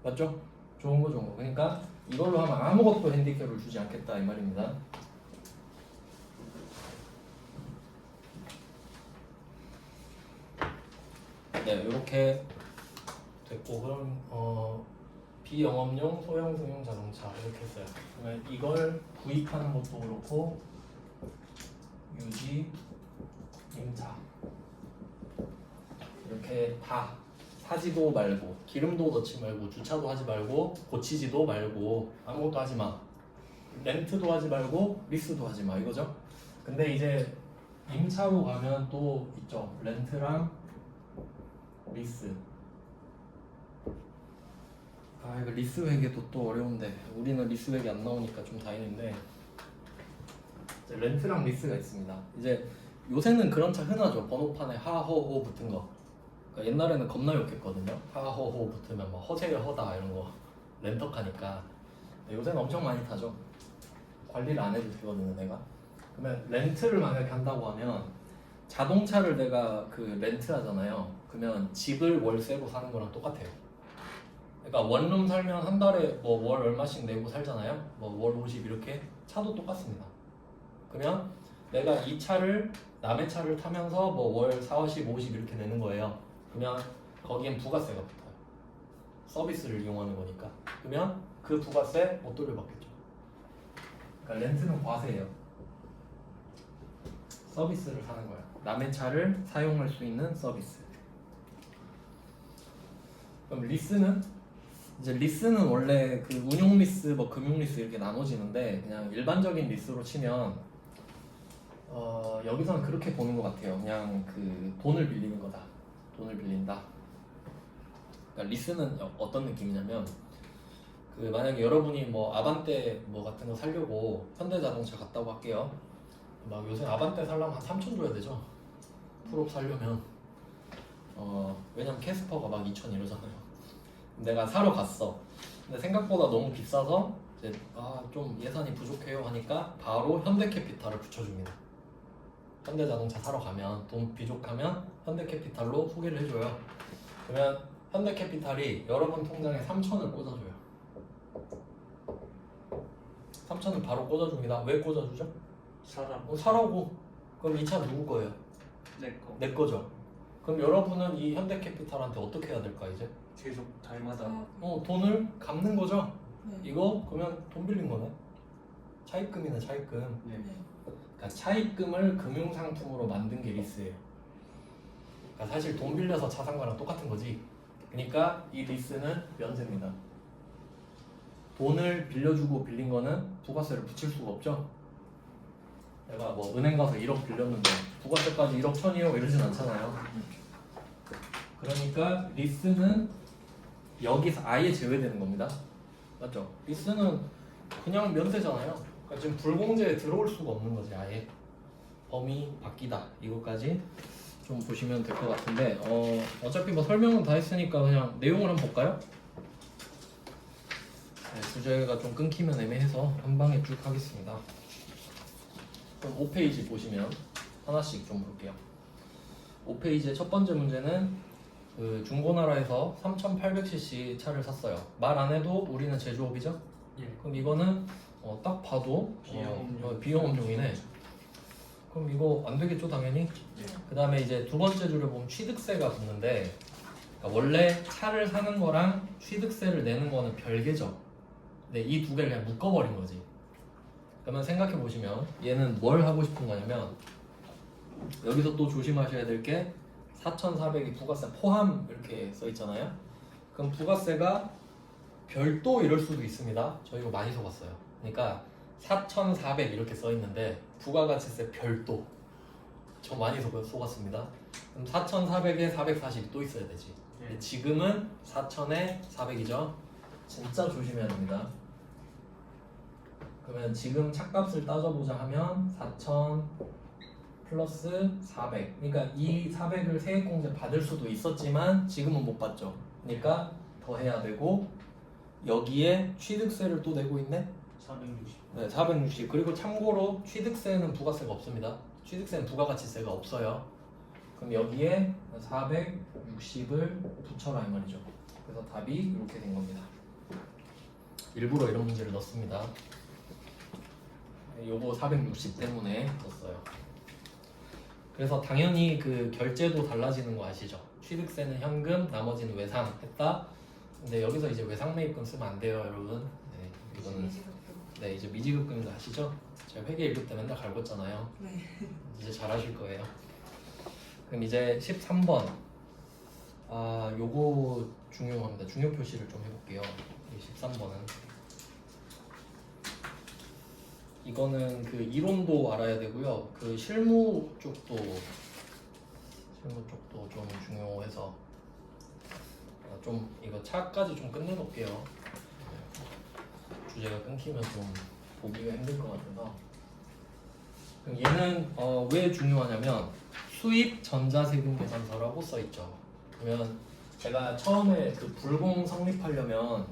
맞죠? 좋은 거, 좋은 거. 그러니까 이걸로 하면 아무것도 핸디캡을 주지 않겠다 이 말입니다. 네, 이렇게 됐고 그럼 비영업용 소형 승용 자동차 이렇게 했어요. 그러면 이걸 구입하는 것도 그렇고 유지 임차 이렇게 다 사지도 말고 기름도 넣지 말고 주차도 하지 말고 고치지도 말고 아무것도 하지 마. 렌트도 하지 말고 리스도 하지 마 이거죠. 근데 이제 임차로 가면 또 있죠. 렌트랑 리스. 아 이거 리스 회계도 또 어려운데 우리는 리스 회계 안 나오니까 좀 다행인데 이제 렌트랑 리스가 있습니다. 이제 요새는 그런 차 흔하죠. 번호판에 하허호 붙은 거. 그러니까 옛날에는 겁나 욕했거든요. 하허호 붙으면 막 허세를 허다 이런 거 렌터카니까. 요새는 엄청 많이 타죠. 관리를 안 해도 되거든요, 내가. 그러면 렌트를 만약에 한다고 하면 자동차를 내가 그 렌트 하잖아요. 그러면 집을 월세로 사는 거랑 똑같아요. 그러니까 원룸 살면 한 달에 뭐 월 얼마씩 내고 살잖아요. 뭐 월 50 이렇게 차도 똑같습니다. 그러면 내가 이 차를 남의 차를 타면서 뭐 월 40, 50 이렇게 내는 거예요. 그러면 거기엔 부가세가 붙어요. 서비스를 이용하는 거니까. 그러면 그 부가세 못 돌려받겠죠. 그러니까 렌트는 과세예요. 서비스를 사는 거예요. 남의 차를 사용할 수 있는 서비스. 그럼 리스는? 이제 리스는 원래 그 운용 리스, 뭐 금융 리스 이렇게 나눠지는데 그냥 일반적인 리스로 치면 여기서는 그렇게 보는 것 같아요. 그냥 그 돈을 빌리는 거다. 돈을 빌린다. 그러니까 리스는 어떤 느낌이냐면 그 만약에 여러분이 뭐 아반떼 뭐 같은 거 살려고 현대자동차 갔다고 할게요. 막 요새 아반떼 살려면 한 3천 줘야 되죠. 풀업 살려면 왜냐면 캐스퍼가 막 2천 이러잖아요. 내가 사러 갔어. 근데 생각보다 너무 비싸서 이제 좀 예산이 부족해요 하니까 바로 현대캐피탈을 붙여줍니다. 현대자동차 사러 가면 돈 부족하면 현대캐피탈로 소개를 해줘요. 그러면 현대캐피탈이 여러분 통장에 3천을 꽂아줘요. 3천을 바로 꽂아줍니다. 왜 꽂아주죠? 사라고. 그럼 이 차 누구 거예요? 내 거. 내 거죠. 그럼 여러분은 이 현대캐피탈한테 어떻게 해야 될까 이제? 계속 달마다 돈을 갚는 거죠. 네. 이거 그러면 돈 빌린 거네. 차입금이네 차입금. 네. 네. 그러니까 차입금을 금융상품으로 만든 게 리스예요. 그러니까 사실 돈 빌려서 차 산 거랑 똑같은 거지. 그러니까 이 리스는 면세입니다. 돈을 빌려주고 빌린 거는 부가세를 붙일 수가 없죠. 내가 뭐 은행 가서 1억 빌렸는데 부가세까지 1억 1,000이요 이러진 않잖아요. 그러니까 리스는 여기서 아예 제외되는 겁니다. 맞죠? 리스는 그냥 면세잖아요. 그러니까 지금 불공제에 들어올 수가 없는 거지 아예. 범위 바뀌다 이거까지 좀 보시면 될 것 같은데 어차피 뭐 설명은 다 했으니까 그냥 내용을 한번 볼까요? 네, 주제가 좀 끊기면 애매해서 한 방에 쭉 하겠습니다. 그럼 5페이지 보시면 하나씩 좀 볼게요. 5페이지의 첫 번째 문제는 그 중고나라에서 3,800cc 차를 샀어요. 말 안 해도 우리는 제조업이죠? 예. 그럼 이거는 딱 봐도 비영업용이네. 그럼 이거 안 되겠죠 당연히? 예. 그 다음에 이제 두 번째 줄에 보면 취득세가 붙는데 그러니까 원래 차를 사는 거랑 취득세를 내는 거는 별개죠. 근데 이 두 개를 그냥 묶어버린 거지. 그러면 생각해 보시면 얘는 뭘 하고 싶은 거냐면 여기서 또 조심하셔야 될 게 4,400이 부가세 포함 이렇게 써 있잖아요. 그럼 부가세가 별도 이럴 수도 있습니다. 저 이거 많이 속았어요. 그러니까 4,400 이렇게 써 있는데 부가가치세 별도 저 많이 속았습니다. 그럼 4,400에 440이 또 있어야 되지. 근데 지금은 4,000에 400이죠. 진짜 조심해야 됩니다. 그러면 지금 차값을 따져보자 하면 4,000 플러스 400. 그러니까 이 400을 세액공제 받을 수도 있었지만 지금은 못 받죠. 그러니까 더 해야 되고 여기에 취득세를 또 내고 있네. 460. 네, 460. 그리고 참고로 취득세는 부가세가 없습니다. 취득세는 부가가치세가 없어요. 그럼 여기에 460을 붙여라 이 말이죠. 그래서 답이 이렇게 된 겁니다. 일부러 이런 문제를 넣습니다. 요거 460 때문에 넣었어요. 그래서 당연히 그 결제도 달라지는 거 아시죠? 취득세는 현금, 나머지는 외상했다. 근데 여기서 이제 외상 매입금 쓰면 안 돼요, 여러분. 네, 이거는 네 이제 미지급금인 거 아시죠? 제가 회계 1급 때 맨날 갈궜잖아요. 네. 이제 잘하실 거예요. 그럼 이제 13번. 아, 요거 중요합니다. 중요 표시를 좀 해볼게요. 이 13번은 이거는 그 이론도 알아야 되고요. 그 실무 쪽도 좀 중요해서 좀 이거 차까지 좀 끝내볼게요. 주제가 끊기면 좀 보기가 힘들 것 같아서. 그럼 얘는 왜 중요하냐면 수입 전자세금 계산서라고 써있죠. 그러면 제가 처음에 그 불공 성립하려면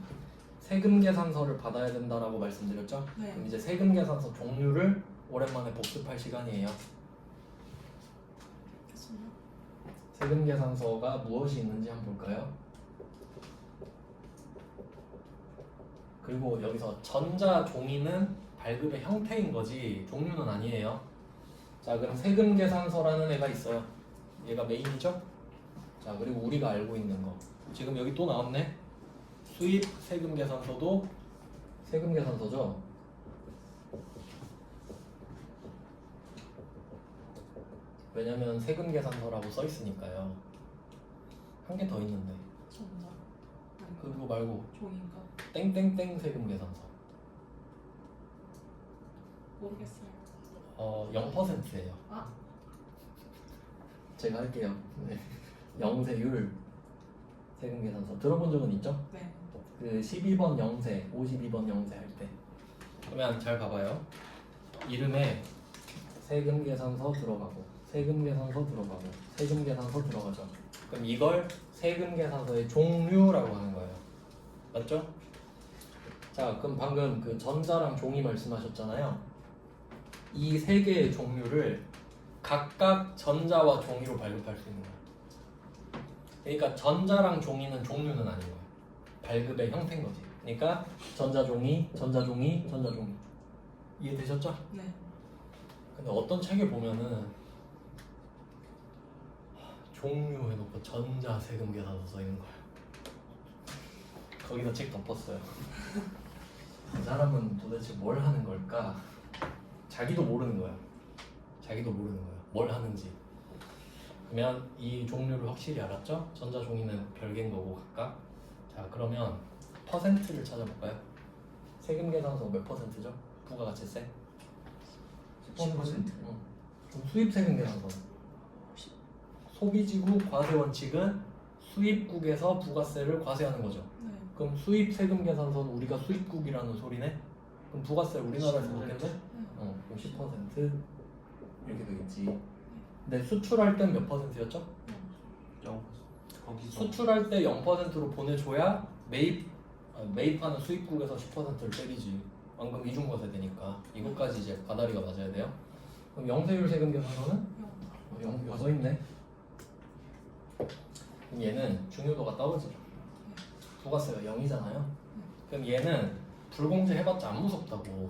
세금 계산서를 받아야 된다라고 말씀드렸죠. 네. 그럼 이제 세금 계산서 종류를 오랜만에 복습할 시간이에요. 알겠습니다. 세금 계산서가 무엇이 있는지 한번 볼까요? 그리고 여기서 전자 종이는 발급의 형태인 거지 종류는 아니에요. 자, 그럼 세금 계산서라는 애가 있어요. 얘가 메인이죠? 자, 그리고 우리가 알고 있는 거 지금 여기 또 나왔네. 수입 세금 계산서도 세금 계산서죠. 왜냐면 세금 계산서라고 써 있으니까요. 한 개 더 있는데 전자. 그거 말고 종인가? 땡땡땡 세금 계산서. 모르겠어요. 0%예요. 아. 제가 할게요. 네. 영세율 세금 계산서 들어본 적은 있죠? 네. 그 12번 영세, 52번 영세 할 때. 그러면 잘 봐봐요. 이름에 세금 계산서 들어가고, 세금 계산서 들어가고, 세금 계산서 들어가죠. 그럼 이걸 세금 계산서의 종류라고 하는 거예요. 맞죠? 자, 그럼 방금 그 전자랑 종이 말씀하셨잖아요. 이 세 개의 종류를 각각 전자와 종이로 발급할 수 있는 거예요. 그러니까 전자랑 종이는 종류는 아닌 거예요. 발급의 형태인 거지. 그러니까 전자종이, 전자종이, 전자종이. 이해되셨죠? 네. 근데 어떤 책에 보면은 종류 해놓고 전자 세금 계산서 써 있는 거예요. 거기다 책 덮었어요. 이 사람은 도대체 뭘 하는 걸까? 자기도 모르는 거야. 자기도 모르는 거야. 뭘 하는지. 그러면 이 종류를 확실히 알았죠? 전자 종이는 별개인 거고 각각. 자, 그러면 퍼센트를 찾아볼까요? 세금 계산서 몇 퍼센트죠? 부가가치세? 10%. 그럼 수입 세금 계산서는 소비지구 과세 원칙은 수입국에서 부가세를 과세하는 거죠. 네. 그럼 수입 세금 계산서는 우리가 수입국이라는 소리네? 그럼 부가세 우리나라에서 먹겠네? 그럼 10% 이렇게 되겠지. 근데 수출할 땐 몇 퍼센트였죠? 0. 거기서 수출할 때 0%로 보내줘야 매입하는 수입국에서 10%를 때리지. 완금 이중과세 되니까 이것까지 이제 가다리가 맞아야 돼요. 그럼 영세율 세금 계산서는 0 써있네. 그럼 얘는 중요도가 떨어지죠. 부가세가 0이잖아요. 그럼 얘는 불공제 해봤자 안 무섭다고.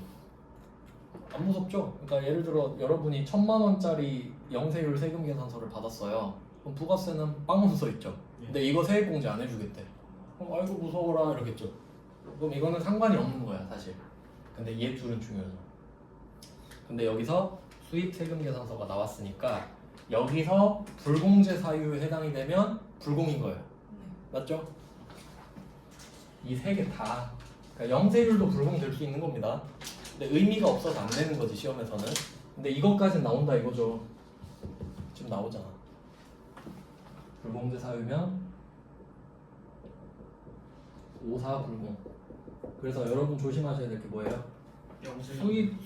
안 무섭죠? 그러니까 예를 들어 여러분이 1,000만 원짜리 영세율 세금 계산서를 받았어요. 그럼 부가세는 빵원 써있죠. 근데 이거 세액공제 안 해주겠대. 그럼 아이고 무서워라 이러겠죠. 그럼 이거는 상관이 없는 거야 사실. 근데 얘 둘은 중요하죠. 근데 여기서 수입 세금 계산서가 나왔으니까 여기서 불공제 사유에 해당이 되면 불공인 거예요. 네. 맞죠? 이 세 개 다. 그러니까 영세율도 불공될 수 있는 겁니다. 근데 의미가 없어서 안 되는 거지 시험에서는. 근데 이것까지는 나온다 이거죠. 지금 나오잖아. 불공제 사유면 5사 불공. 그래서 여러분 조심하셔야 될 게 뭐예요?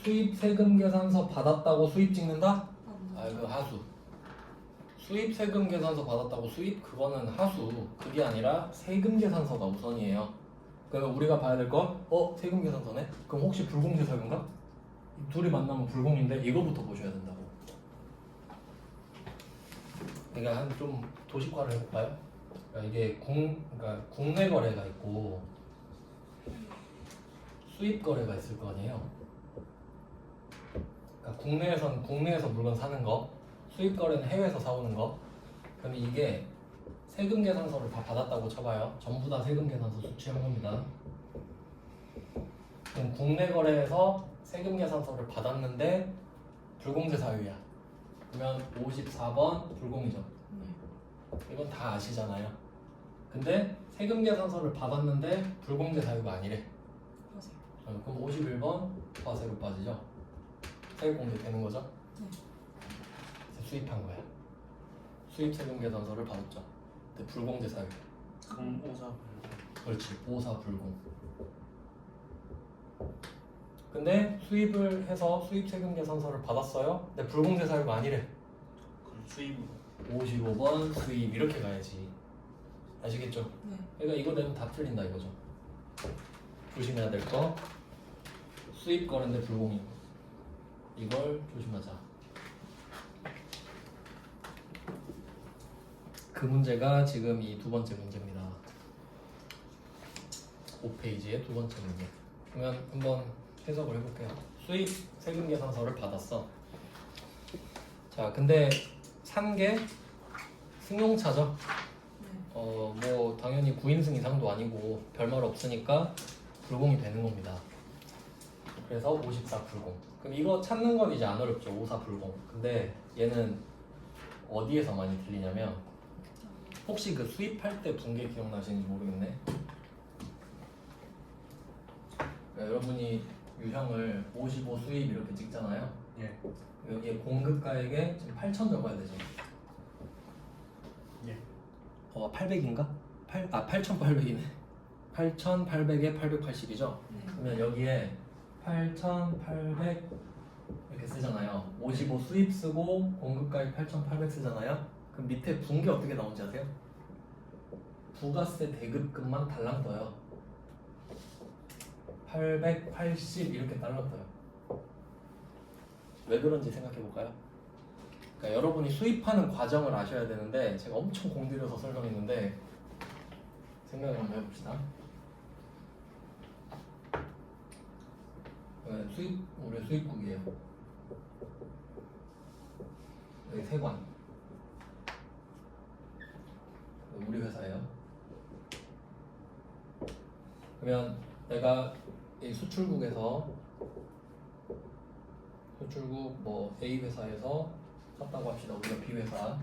수입 세금 계산서 받았다고 수입 찍는다? 아, 그 하수. 수입 세금 계산서 받았다고 수입 그거는 하수. 그게 아니라 세금 계산서가 우선이에요. 그러면 우리가 봐야 될 거, 세금 계산서네? 그럼 혹시 불공제 사유인가? 둘이 만나면 불공인데 이거부터 보셔야 된다고. 그러니까 한 좀 도식화를 해볼까요? 그러니까 이게 그러니까 국내 거래가 있고 수입 거래가 있을 거 아니에요. 그러니까 국내에서 물건 사는 거, 수입 거래는 해외에서 사오는 거. 그럼 이게 세금 계산서를 다 받았다고 쳐봐요. 전부 다 세금 계산서 수취한 겁니다. 그럼 국내 거래에서 세금 계산서를 받았는데 불공제 사유야. 그러면 54번 불공이죠. 네. 이건 다 아시잖아요. 근데 세금 계산서를 받았는데 불공제 사유가 아니래. 맞아요. 그럼 51번 과세로 빠지죠. 세금 공제 되는 거죠. 네. 이제 수입한 거야. 수입 세금 계산서를 받았죠. 근데 불공제 사유. 그럼 오사 그렇지. 54 불공. 근데 수입을 해서 수입 세금 계산서를 받았어요. 근데 불공제 사유가 아니래. 그럼 수입으로 55번 수입 이렇게 가야지. 아시겠죠? 네. 그러니까 이거 되면 다 틀린다 이거죠. 조심해야 될 거. 수입 거래인데 불공인 거. 이걸 조심하자. 그 문제가 지금 이 두 번째 문제입니다. 5페이지의 두 번째 문제. 그러면 한번 해석을 해볼게요. 수입 세금 계산서를 받았어. 자, 근데 산 게 승용차죠. 네. 뭐 당연히 9인승 이상도 아니고 별말 없으니까 불공이 되는 겁니다. 그래서 54 불공. 그럼 이거 찾는 건 이제 안 어렵죠. 54 불공. 근데 얘는 어디에서 많이 들리냐면 혹시 그 수입할 때 분계 기억나시는지 모르겠네. 그러니까 여러분이 유형을 55 수입 이렇게 찍잖아요. 예. 여기에 공급가액에 지금 8,000 적어야 되죠. 예. 800인가? 8,800이네. 8,800에 880이죠. 네. 그러면 여기에 8,800 이렇게 쓰잖아요. 55 수입 쓰고 공급가액 8,800 쓰잖아요. 그럼 밑에 분계 어떻게 나온지 아세요? 부가세 대급금만 달랑 떠요. 880 이렇게 달랑 떠요. 왜 그런지 생각해 볼까요? 그러니까 여러분이 수입하는 과정을 아셔야 되는데 제가 엄청 공들여서 설명했는데 생각을 한번 해봅시다. 우리 수입국이에요. 여기 세관. 우리 회사예요. 그러면 내가 이 수출국 뭐 A 회사에서 샀다고 합시다. 우리가 B 회사.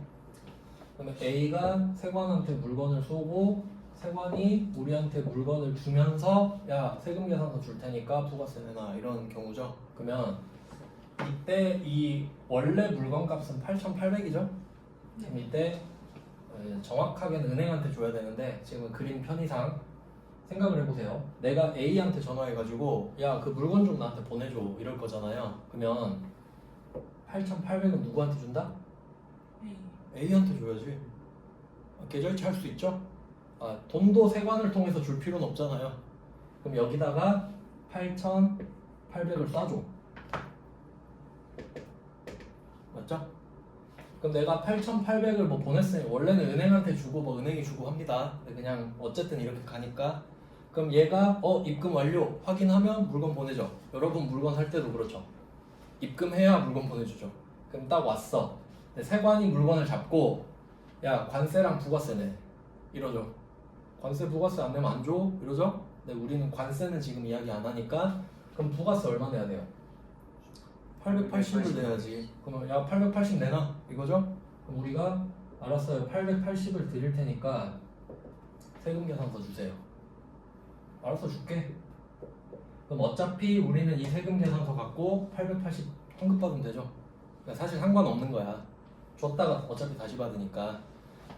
그러면 A가 세관한테 물건을 쏘고 세관이 우리한테 물건을 주면서 야 세금 계산서 줄 테니까 부가세 내놔 이런 경우죠. 그러면 이때 이 원래 물건 값은 8,800이죠. 그럼 이때 정확하게는 은행한테 줘야 되는데 지금은 그림 편의상 생각을 해보세요. 내가 A한테 전화해가지고 야 그 물건 좀 나한테 보내줘 이럴 거잖아요. 그러면 8,800은 누구한테 준다? 네. A한테 줘야지. 계좌이체 할 수 있죠? 돈도 세관을 통해서 줄 필요는 없잖아요. 그럼 여기다가 8,800을 쏴줘. 맞죠? 그럼 내가 8,800을 뭐 보냈으니 원래는 은행한테 주고 뭐 은행이 주고 합니다. 근데 그냥 어쨌든 이렇게 가니까 그럼 얘가 입금 완료 확인하면 물건 보내죠. 여러분 물건 살 때도 그렇죠. 입금해야 물건 보내주죠. 그럼 딱 왔어. 근데 세관이 물건을 잡고 야 관세랑 부가세 내 이러죠. 관세 부가세 안 내면 안 줘? 이러죠? 근데 우리는 관세는 지금 이야기 안 하니까 그럼 부가세 얼마 내야 돼요? 880을 내야지. 그러면 야 880 내놔 이거죠? 그럼 우리가 알았어요. 880을 드릴 테니까 세금 계산서 주세요. 알았어 줄게. 그럼 어차피 우리는 이 세금 계산서 갖고 880 환급받으면 되죠. 그러니까 사실 상관없는 거야. 줬다가 어차피 다시 받으니까.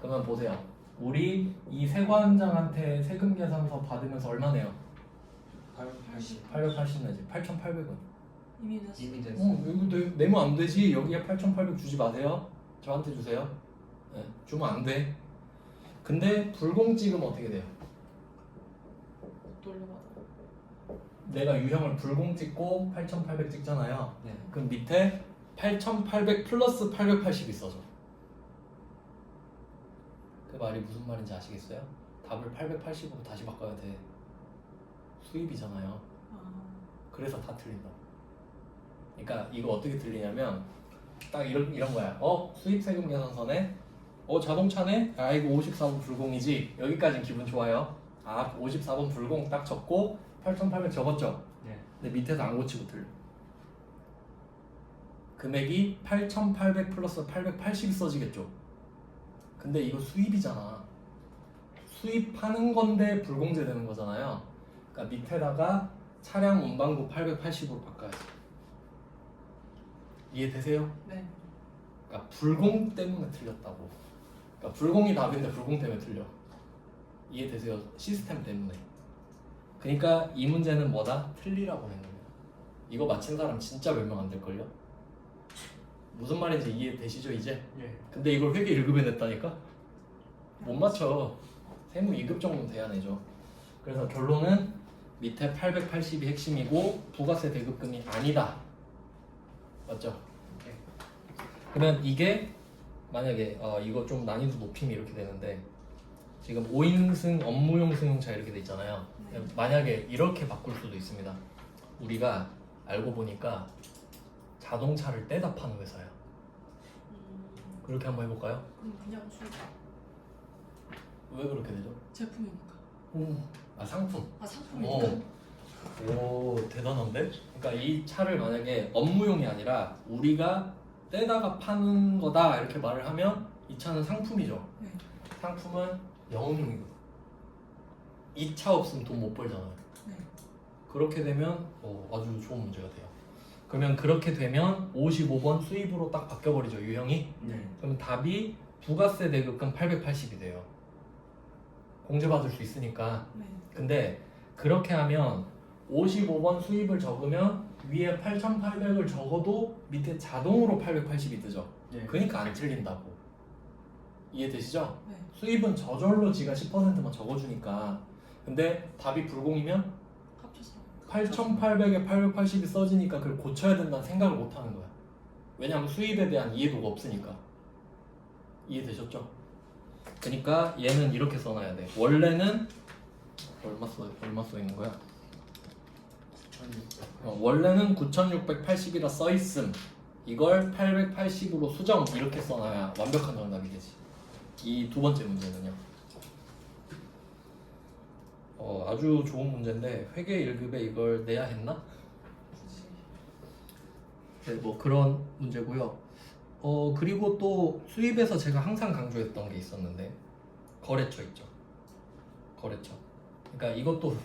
그러면 보세요. 우리 이 세관장한테 세금 계산서 받으면서 얼마 내요? 880 880 내지. 8,800원. 이미 됐어. 이미 됐어. 이거 내면 안 되지. 여기에 8,800 주지 마세요. 저한테 주세요. 네, 주면 안 돼. 근데 불공 찍으면 어떻게 돼요? 돌려받아. 내가 유형을 불공 찍고 8,800 찍잖아요. 네. 그럼 밑에 8,800 플러스 880 있어져. 그 말이 무슨 말인지 아시겠어요? 답을 880으로 다시 바꿔야 돼. 수입이잖아요. 그래서 다 틀린다. 그러니까 이거 어떻게 들리냐면 딱 이런 거야. 수입 세금 계산서네. 자동차네? 아 이거 54번 불공이지. 여기까지는 기분 좋아요. 아 54번 불공 딱 적고 8,800 적었죠? 네. 근데 밑에서 안 고치고 틀려. 금액이 8,800 플러스 880이 써지겠죠. 근데 이거 수입이잖아. 수입하는 건데 불공제 되는 거잖아요. 그러니까 밑에다가 차량 운반구 880으로 바꿔야지. 이해되세요? 네. 그러니까 불공 때문에 틀렸다고. 그러니까 불공이 답인데 불공 때문에 틀려. 이해되세요? 시스템 때문에. 그러니까 이 문제는 뭐다? 틀리라고 낸 거예요. 이거 맞힌 사람 진짜 몇 명 안 될걸요? 무슨 말인지 이해되시죠 이제? 예. 근데 이걸 회계 1급에 냈다니까? 못 맞춰. 세무 2급 정도는 돼야 내죠. 그래서 결론은 밑에 880이 핵심이고 부가세 대급금이 아니다. 맞죠? 네. 그러면 이게 만약에 이거 좀 난이도 높이면 이렇게 되는데 지금 5인승 업무용 승용차 이렇게 돼 있잖아요. 네. 만약에 이렇게 바꿀 수도 있습니다. 우리가 알고 보니까 자동차를 떼다 파는 회사야. 그렇게 한번 해볼까요? 그럼 그냥 수입 왜 그렇게 되죠? 제품이니까. 아 상품. 아 상품이니까. 오 대단한데? 그러니까 이 차를 만약에 업무용이 아니라 우리가 떼다가 파는 거다 이렇게 말을 하면 이 차는 상품이죠. 네. 상품은 영업용이고 이 차 없으면 돈 못 벌잖아요. 네. 그렇게 되면 아주 좋은 문제가 돼요. 그러면 그렇게 되면 55번 수입으로 딱 바뀌어버리죠 유형이. 네. 그럼 답이 부가세 대급금 880이 돼요. 공제받을 수 있으니까. 네. 근데 그렇게 하면 55번 수입을 적으면 위에 8,800을 적어도 밑에 자동으로 880이 뜨죠. 네. 그러니까 안 틀린다고. 이해되시죠? 네. 수입은 저절로 지가 10%만 적어주니까. 근데 답이 불공이면 합쳐서. 8,800에 880이 써지니까 그걸 고쳐야 된다는 생각을 못 하는 거야. 왜냐하면 수입에 대한 이해도가 없으니까. 이해되셨죠? 그러니까 얘는 이렇게 써놔야 돼. 원래는 얼마 써 있는 거야? 1600. 원래는 9,680이라 써 있음. 이걸 880으로 수정 이렇게 써놔야 완벽한 정답이 되지. 이 두 번째 문제는요. 아주 좋은 문제인데 회계 1급에 이걸 내야 했나? 굳이. 네, 뭐 그런 문제고요. 그리고 또 수입에서 제가 항상 강조했던 게 있었는데 거래처 있죠. 거래처. 그러니까 이것도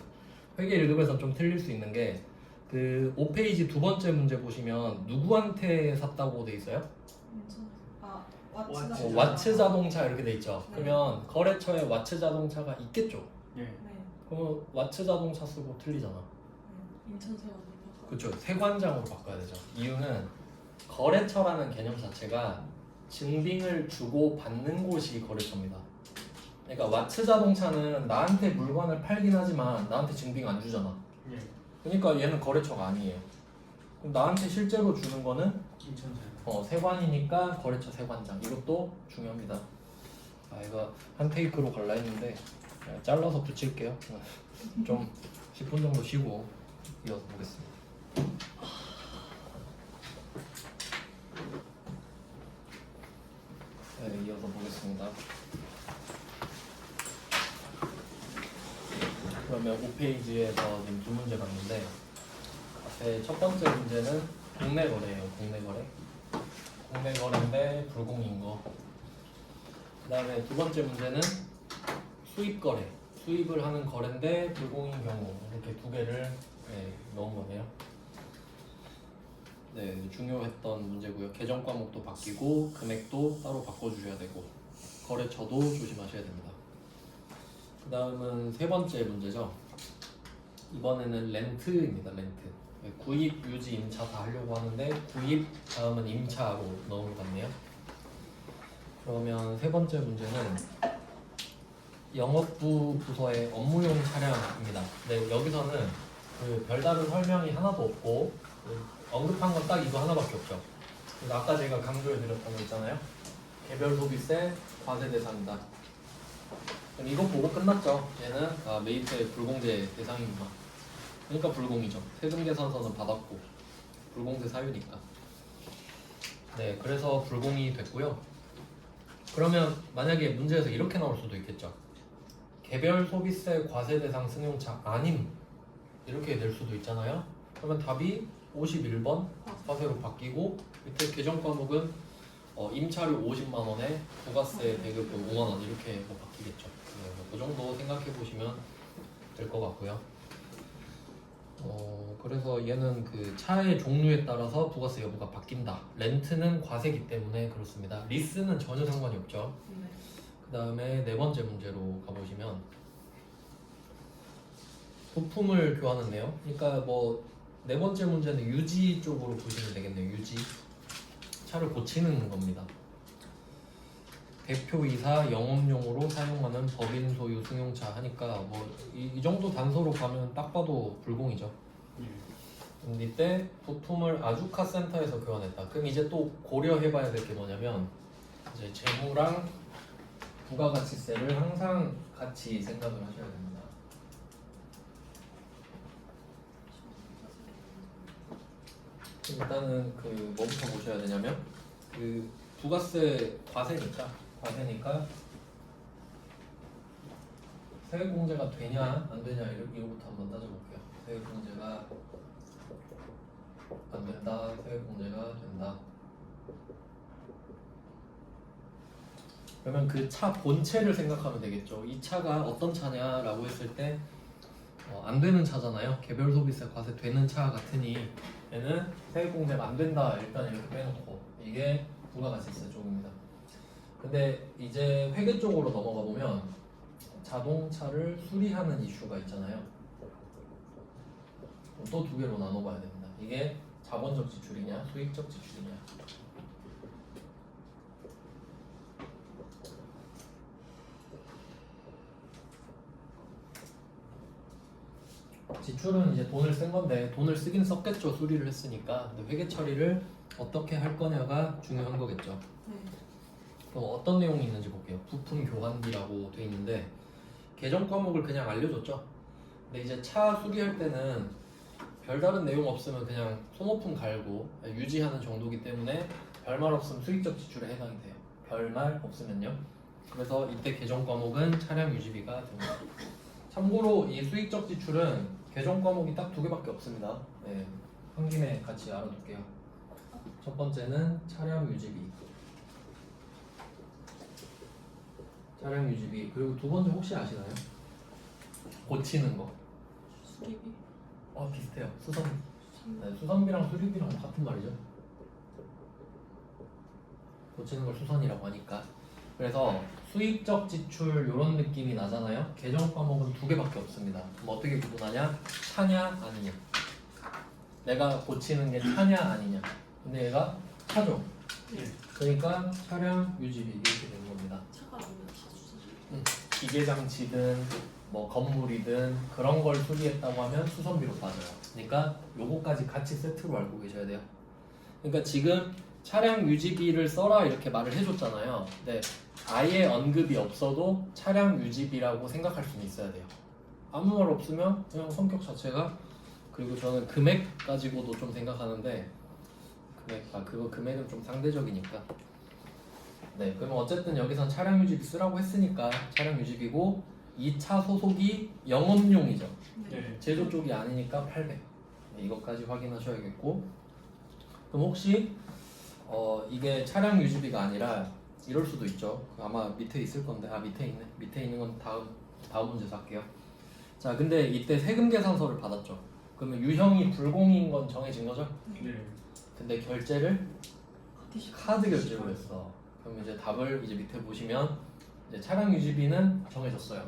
회계 1급에서 좀 틀릴 수 있는 게 그 5페이지 두 번째 문제 보시면 누구한테 샀다고 돼 있어요? 아 와츠. 와츠. 와츠 자동차 이렇게 돼 있죠. 네. 그러면 거래처에 와츠 자동차가 있겠죠. 예. 네. 그러면 와츠 자동차 쓰고 틀리잖아. 네. 인천세원으로 바꿔. 그렇죠. 세관장으로 바꿔야 되죠. 이유는 거래처라는 개념 자체가 증빙을 주고 받는 곳이 거래처입니다. 그러니까 와츠 자동차는 나한테 물건을 팔긴 하지만 나한테 증빙 안 주잖아. 예. 그러니까 얘는 거래처가 아니에요. 그럼 나한테 실제로 주는 거는 인천세원. 세관이니까 거래처 세관장. 이것도 중요합니다. 이거 한 테이크로 갈라 했는데 잘라서 붙일게요. 좀 10분 정도 쉬고 이어서 보겠습니다. 네, 이어서 보겠습니다. 그러면 5페이지에서 지금 두 문제 봤는데 앞에 첫 번째 문제는 국내 거래예요. 국내 거래. 국내 거래인데 불공인 거. 그 다음에 두 번째 문제는 수입 거래. 수입을 하는 거래인데 불공인 경우. 이렇게 두 개를 넣은 거네요. 네, 중요했던 문제고요. 계정 과목도 바뀌고 금액도 따로 바꿔주셔야 되고 거래처도 조심하셔야 됩니다. 그 다음은 세 번째 문제죠. 이번에는 렌트입니다. 렌트. 구입, 유지, 임차 다 하려고 하는데 구입 다음은 임차로 넣은 것 같네요. 그러면 세 번째 문제는 영업부 부서의 업무용 차량입니다. 네, 여기서는 그 별다른 설명이 하나도 없고 언급한 건 딱 이거 하나밖에 없죠. 그래서 아까 제가 강조해드렸던 거 있잖아요. 개별 소비세 과세 대상이다. 그럼 이거 보고 끝났죠. 얘는 매입세 불공제 대상입니다. 그러니까 불공이죠. 세금 계산서는 받았고 불공제 사유니까. 네, 그래서 불공이 됐고요. 그러면 만약에 문제에서 이렇게 나올 수도 있겠죠. 개별 소비세 과세 대상 승용차 아님 이렇게 낼 수도 있잖아요. 그러면 답이 51번 과세로 바뀌고 밑에 개정 과목은 임차료 50만 원에 부가세 대급금 5만 원 이렇게 뭐 바뀌겠죠. 그 정도 생각해 보시면 될 것 같고요. 그래서 얘는 그 차의 종류에 따라서 부가세 여부가 바뀐다. 렌트는 과세기 때문에 그렇습니다. 리스는 전혀 상관이 없죠. 네. 그 다음에 네 번째 문제로 가보시면 부품을 교환했네요. 그러니까 뭐 네 번째 문제는 유지 쪽으로 보시면 되겠네요. 유지. 차를 고치는 겁니다. 대표이사 영업용으로 사용하는 법인 소유 승용차 하니까 뭐 이 정도 단서로 가면 딱 봐도 불공이죠. 근데 이때 부품을 아주카 센터에서 교환했다. 그럼 이제 또 고려해봐야 될 게 뭐냐면 이제 재무랑 부가가치세를 항상 같이 생각을 하셔야 됩니다. 일단은 그 뭐부터 보셔야 되냐면 그 부가세 과세니까 세액공제가 되냐 안 되냐 이거부터 한번 따져볼게요. 세액공제가 안 된다, 세액공제가 된다. 그러면 그 차 본체를 생각하면 되겠죠. 이 차가 어떤 차냐라고 했을 때 안 되는 차잖아요. 개별 소비세 과세 되는 차 같으니 얘는 세액공제가 안 된다. 일단 이렇게 빼놓고 이게 부가가치세 쪽입니다. 근데 이제 회계 쪽으로 넘어가 보면 자동차를 수리하는 이슈가 있잖아요. 또 두 개로 나눠봐야 됩니다. 이게 자본적 지출이냐 수익적 지출이냐. 지출은 이제 돈을 쓴 건데 돈을 쓰긴 썼겠죠. 수리를 했으니까. 근데 회계 처리를 어떻게 할 거냐가 중요한 거겠죠. 네. 그럼 어떤 내용이 있는지 볼게요. 부품 교환비라고 돼 있는데 개정 과목을 그냥 알려줬죠. 근데 이제 차 수리할 때는 별다른 내용 없으면 그냥 소모품 갈고 유지하는 정도기 때문에 별말 없으면 수익적 지출에 해당이 돼요. 별말 없으면요. 그래서 이때 개정 과목은 차량 유지비가 됩니다. 참고로 이 수익적 지출은 개정 과목이 딱 두 개밖에 없습니다. 네, 한 김에 같이 알아둘게요. 첫 번째는 차량 유지비. 차량 유지비. 그리고 두 번째 혹시 아시나요? 고치는 거. 수리비. 비슷해요. 수선. 참. 네, 수선비랑 수리비랑 같은 말이죠. 고치는 걸 수선이라고 하니까. 그래서 수익적 지출 이런 느낌이 나잖아요. 개정 과목은 두 개밖에 없습니다. 그럼 어떻게 구분하냐? 차냐 아니냐. 내가 고치는 게 차냐 아니냐. 근데 얘가 차죠. 네. 그러니까 차량 유지비 이렇게 되는 겁니다. 차가 오면 다 수선. 기계 장치든 뭐 건물이든 그런 걸 수리했다고 하면 수선비로 빠져요. 그러니까 요거까지 같이 세트로 알고 계셔야 돼요. 그러니까 지금 차량 유지비를 써라 이렇게 말을 해줬잖아요. 근데 아예 언급이 없어도 차량 유지비라고 생각할 수는 있어야 돼요. 아무 말 없으면 그냥 성격 자체가. 그리고 저는 금액 가지고도 좀 생각하는데 그거 금액은 좀 상대적이니까. 네, 그러면 어쨌든 여기선 차량 유지비 쓰라고 했으니까 차량 유지비고 이 차 소속이 영업용이죠. 네. 제조 쪽이 아니니까 800. 네, 이것까지 확인하셔야겠고. 그럼 혹시 이게 차량 유지비가 아니라 이럴 수도 있죠. 아마 밑에 있을 건데 밑에 있네. 밑에 있는 건 다음 문제에서 할게요. 자, 근데 이때 세금 계산서를 받았죠. 그러면 유형이 불공인 건 정해진 거죠? 네. 근데 결제를 디시- 카드 결제로 했어. 그럼 이제 답을 이제 밑에 보시면 이제 차량 유지비는 정해졌어요.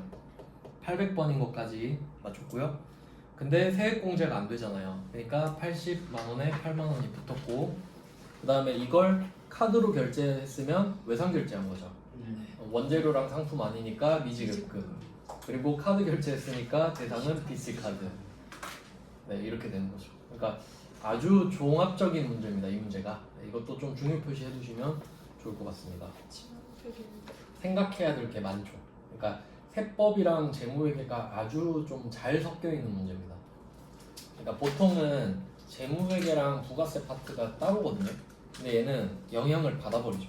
800번인 것까지 맞췄고요. 근데 세액 공제가 안 되잖아요. 그러니까 80만 원에 8만 원이 붙었고, 그 다음에 이걸 카드로 결제했으면 외상 결제한 거죠. 원재료랑 상품 아니니까 미지급금. 그리고 카드 결제했으니까 대상은 BC 카드. 네, 이렇게 되는 거죠. 그러니까 아주 종합적인 문제입니다. 이 문제가. 네, 이것도 좀 중요 표시해 두시면 좋을 것 같습니다. 되게 생각해야 될 게 많죠. 그러니까 세법이랑 재무회계가 아주 좀 잘 섞여 있는 문제입니다. 그러니까 보통은 재무회계랑 부가세 파트가 따로거든요. 근데 얘는 영향을 받아버리죠.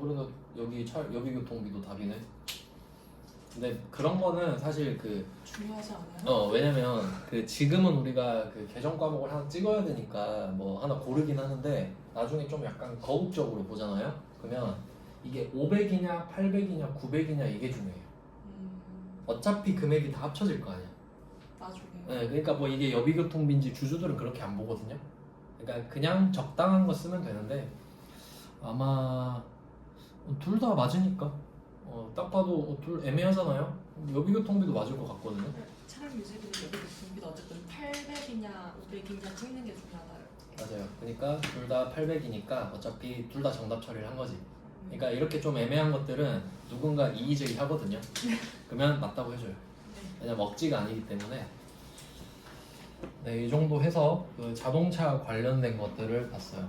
그래서 여기교통비도 답이네. 근데 그런 거는 사실 중요하지 않아요? 왜냐면 지금은 우리가 계정 과목을 하나 찍어야 되니까 뭐 하나 고르긴 하는데 나중에 좀 약간 거국적으로 보잖아요. 그러면 이게 500이냐 800이냐 900이냐 이게 중요해요. 어차피 금액이 다 합쳐질 거 아니야. 나중에. 네, 그러니까 뭐 이게 여비교통비인지 주주들은 그렇게 안 보거든요. 그러니까 그냥 적당한 거 쓰면 되는데 아마 둘 다 맞으니까 딱 봐도 둘 애매하잖아요. 여비교통비도 맞을 것 같거든요. 차량 유지비는 여기 교통비도 어쨌든 800이냐 500이냐 찍는 게 중요하다요. 맞아요. 그러니까 둘 다 800이니까 어차피 둘 다 정답 처리를 한 거지. 그러니까 이렇게 좀 애매한 것들은 누군가 이의제기 하거든요. 그러면 맞다고 해줘요. 왜냐면 억지가 아니기 때문에. 네, 이 정도 해서 자동차 관련된 것들을 봤어요.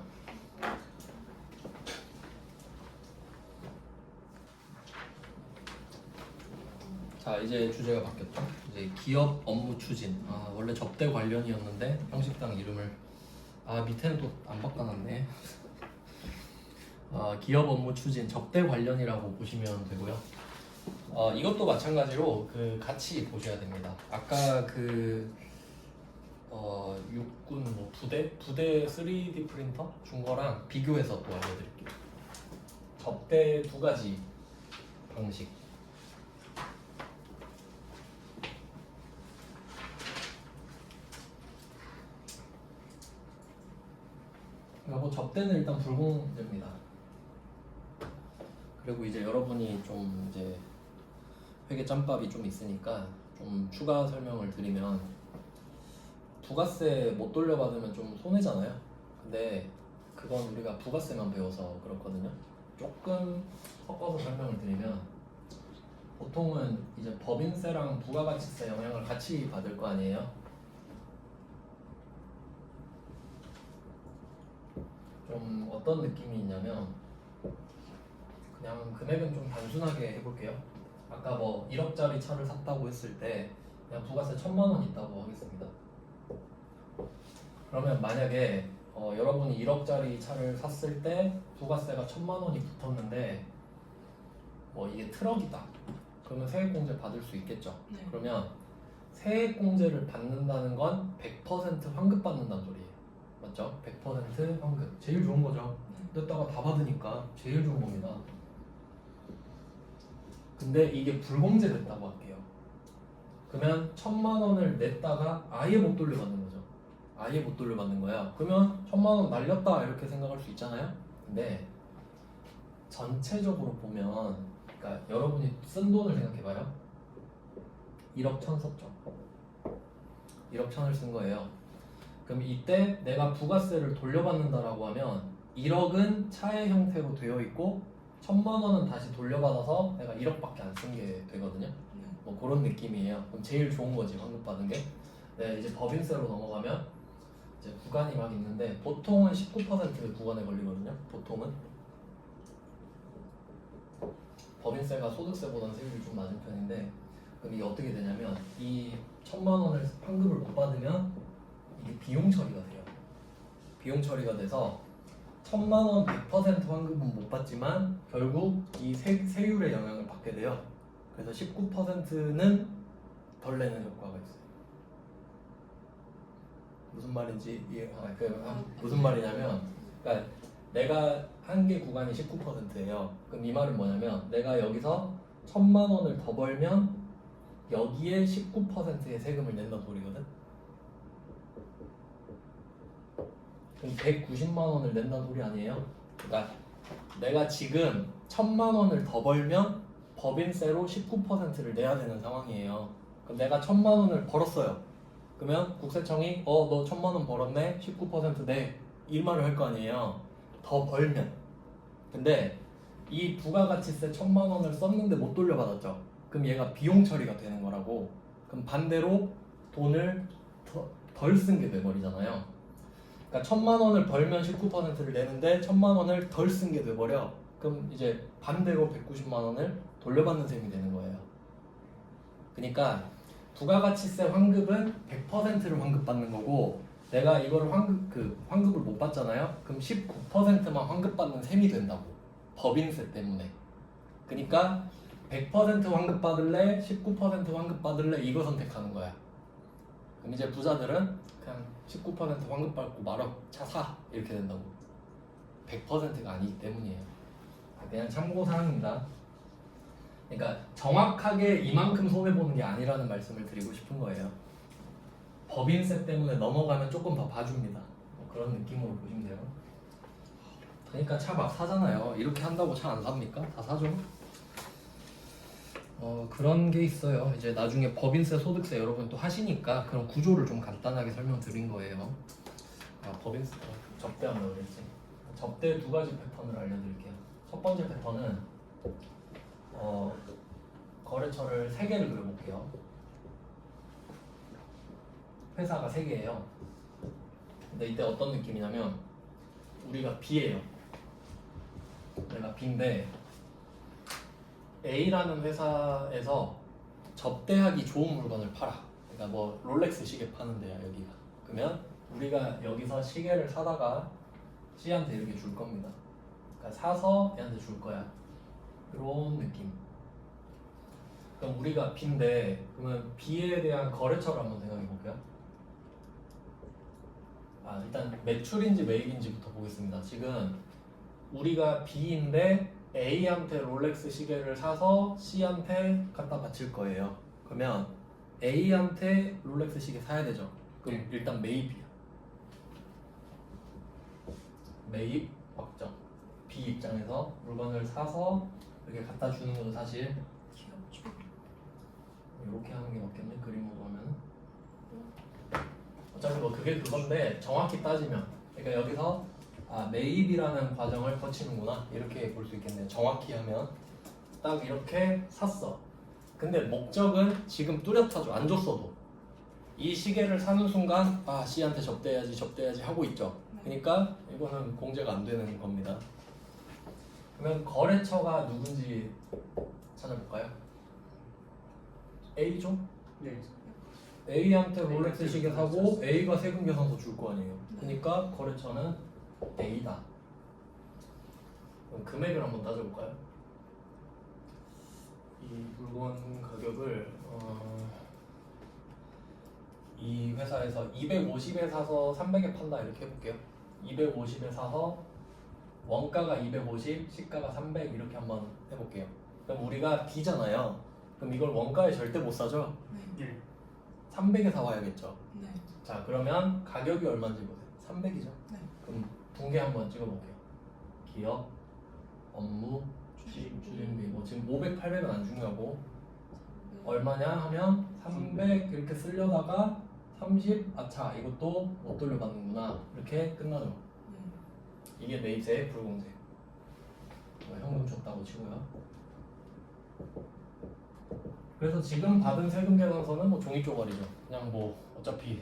자, 이제 주제가 바뀌었죠. 이제 기업 업무 추진. 원래 접대 관련이었는데 형식당 이름을 밑에는 또 안 바꿔놨네. 기업 업무 추진 접대 관련이라고 보시면 되고요. 이것도 마찬가지로 같이 보셔야 됩니다. 아까 육군 뭐 부대 3D 프린터 준 거랑 비교해서 또 알려드릴게요. 접대 두 가지 방식. 그리고 접대는 일단 불공제입니다. 그리고 이제 여러분이 좀 이제 회계 짬밥이 좀 있으니까 좀 추가 설명을 드리면 부가세 못 돌려받으면 좀 손해잖아요. 근데 그건 우리가 부가세만 배워서 그렇거든요. 조금 섞어서 설명을 드리면 보통은 이제 법인세랑 부가가치세 영향을 같이 받을 거 아니에요. 좀 어떤 느낌이 있냐면 그냥 금액은 좀 단순하게 해볼게요. 아까 뭐 1억짜리 차를 샀다고 했을 때 그냥 부가세 1000만 원 있다고 하겠습니다. 그러면 만약에 여러분이 1억짜리 차를 샀을 때 부가세가 1000만 원이 붙었는데 뭐 이게 트럭이다. 그러면 세액공제 받을 수 있겠죠. 네. 그러면 세액공제를 받는다는 건 100% 환급 받는다는 소리예요. 맞죠? 100% 환급. 제일 좋은 거죠. 냈다가 다 받으니까 제일 좋은 겁니다. 근데 이게 불공제 됐다고 할게요. 그러면 1000만 원을 냈다가 아예 못 돌려받는 거죠. 아예 못 돌려받는 거야. 그러면 1000만 원 날렸다 이렇게 생각할 수 있잖아요. 근데 전체적으로 보면 그러니까 여러분이 쓴 돈을 생각해봐요. 1억 1000 썼죠. 1억 1000을 쓴 거예요. 그럼 이때 내가 부가세를 돌려받는다라고 하면 1억은 차의 형태로 되어 있고 1000만 원은 다시 돌려받아서 내가 1억밖에 안 쓴 게 되거든요. 뭐 그런 느낌이에요. 그럼 제일 좋은 거지 환급 받은 게. 네, 이제 법인세로 넘어가면 이제 구간이 막 있는데 보통은 19% 구간에 걸리거든요. 보통은 법인세가 소득세보다는 세율이 좀 낮은 편인데 그럼 이게 어떻게 되냐면 이 1000만 원을 환급을 못 받으면 이게 비용 처리가 돼요. 비용 처리가 돼서 1000만 원 100% 환급은 못 받지만 결국 이 세율의 영향을 받게 돼요. 그래서 19%는 덜 내는 효과가 있어요. 무슨 말인지 무슨 말이냐면 그러니까 내가 한 개 구간이 19%예요. 그럼 이 말은 뭐냐면 내가 여기서 1000만 원을 더 벌면 여기에 19%의 세금을 낸다는 소리거든. 그럼 190만 원을 낸다는 소리 아니에요? 그러니까 내가 지금 1000만 원을 더 벌면 법인세로 19%를 내야 되는 상황이에요. 그럼 내가 1000만 원을 벌었어요. 그러면 국세청이 너 1000만 원 벌었네? 19% 내. 이 말을 할 거 아니에요. 더 벌면. 근데 이 부가가치세 1000만 원을 썼는데 못 돌려받았죠. 그럼 얘가 비용 처리가 되는 거라고. 그럼 반대로 돈을 덜 쓴 게 돼버리잖아요. 그러니까 1000만 원을 벌면 19%를 내는데 1000만 원을 덜 쓴 게 돼버려. 그럼 이제 반대로 190만 원을 돌려받는 셈이 되는 거예요. 그러니까 부가가치세 환급은 100%를 환급받는 거고 내가 이거를 환급을 못 받잖아요. 그럼 19%만 환급받는 셈이 된다고. 법인세 때문에. 그러니까 100% 환급 받을래, 19% 환급 받을래 이거 선택하는 거야. 그럼 이제 부자들은 그냥 19% 환급 받고 말어 차 사 이렇게 된다고. 100%가 아니기 때문이에요. 그냥 참고사항입니다. 그러니까 정확하게 이만큼 손해보는 게 아니라는 말씀을 드리고 싶은 거예요. 법인세 때문에 넘어가면 조금 더 봐줍니다. 뭐 그런 느낌으로 보시면 돼요. 그러니까 차 막 사잖아요. 이렇게 한다고 차 안 삽니까? 다 사죠. 그런 게 있어요. 이제 나중에 법인세, 소득세 여러분 또 하시니까 그런 구조를 좀 간단하게 설명드린 거예요. 법인세 접대한다고 그랬지. 접대 두 가지 패턴을 알려드릴게요. 첫 번째 패턴은 거래처를 3개를 그려볼게요. 회사가 3개예요. 근데 이때 어떤 느낌이냐면 우리가 B예요. 내가 B인데 A라는 회사에서 접대하기 좋은 물건을 팔아. 그러니까 뭐 롤렉스 시계 파는 데야 여기가. 그러면 우리가 여기서 시계를 사다가 C한테 이렇게 줄 겁니다. 그러니까 사서 얘한테 줄 거야. 이런 느낌. 그럼 우리가 B인데 그러면 B에 대한 거래처를 한번 생각해 볼게요. 일단 매출인지 매입인지부터 보겠습니다. 지금 우리가 B인데 A한테 롤렉스 시계를 사서 C한테 갖다 바칠 거예요. 그러면 A한테 롤렉스 시계 사야 되죠. 그럼 일단 매입이야. 매입 확정. B 입장에서 물건을 사서 이렇게 갖다 주는 것도 사실 귀엽죠. 이렇게 하는 게 맞겠네. 그림으로 하면. 어차피 뭐 그게 그건데 정확히 따지면 그러니까 여기서 매입이라는 과정을 거치는구나 이렇게 볼 수 있겠네요. 정확히 하면 딱 이렇게 샀어. 근데 목적은 지금 뚜렷하죠. 안 줬어도 이 시계를 사는 순간 C한테 접대해야지 하고 있죠. 그러니까 이거는 공제가 안 되는 겁니다. 그러면 거래처가 누군지 찾아볼까요? A죠? 네. A한테 롤렉스 시계 사고 A가 세금 계산서 줄 거 아니에요. 네. 그러니까 거래처는 A다. 그럼 금액을 한번 따져볼까요? 이 물건 가격을 이 회사에서 250에 사서 300에 판다 이렇게 해볼게요. 250에 사서 원가가 250, 시가가 300 이렇게 한번 해볼게요. 그럼 우리가 B잖아요. 그럼 이걸 원가에 절대 못 사죠? 네. 300에 사와야겠죠. 네. 자 그러면 가격이 얼마인지 보세요. 300이죠. 네. 그럼 분계 한번 찍어볼게요. 기업, 업무, 추진비. 뭐 지금 500, 800은 안 중요하고 얼마냐 하면 300 이렇게 쓰려다가 30, 아차 이것도 못 돌려받는구나 이렇게 끝나죠. 네. 이게 매입세, 불공제. 현금 줬다고 치고요. 그래서 지금 받은 세금 계산서는 뭐 종이 쪼가리죠. 그냥 뭐 어차피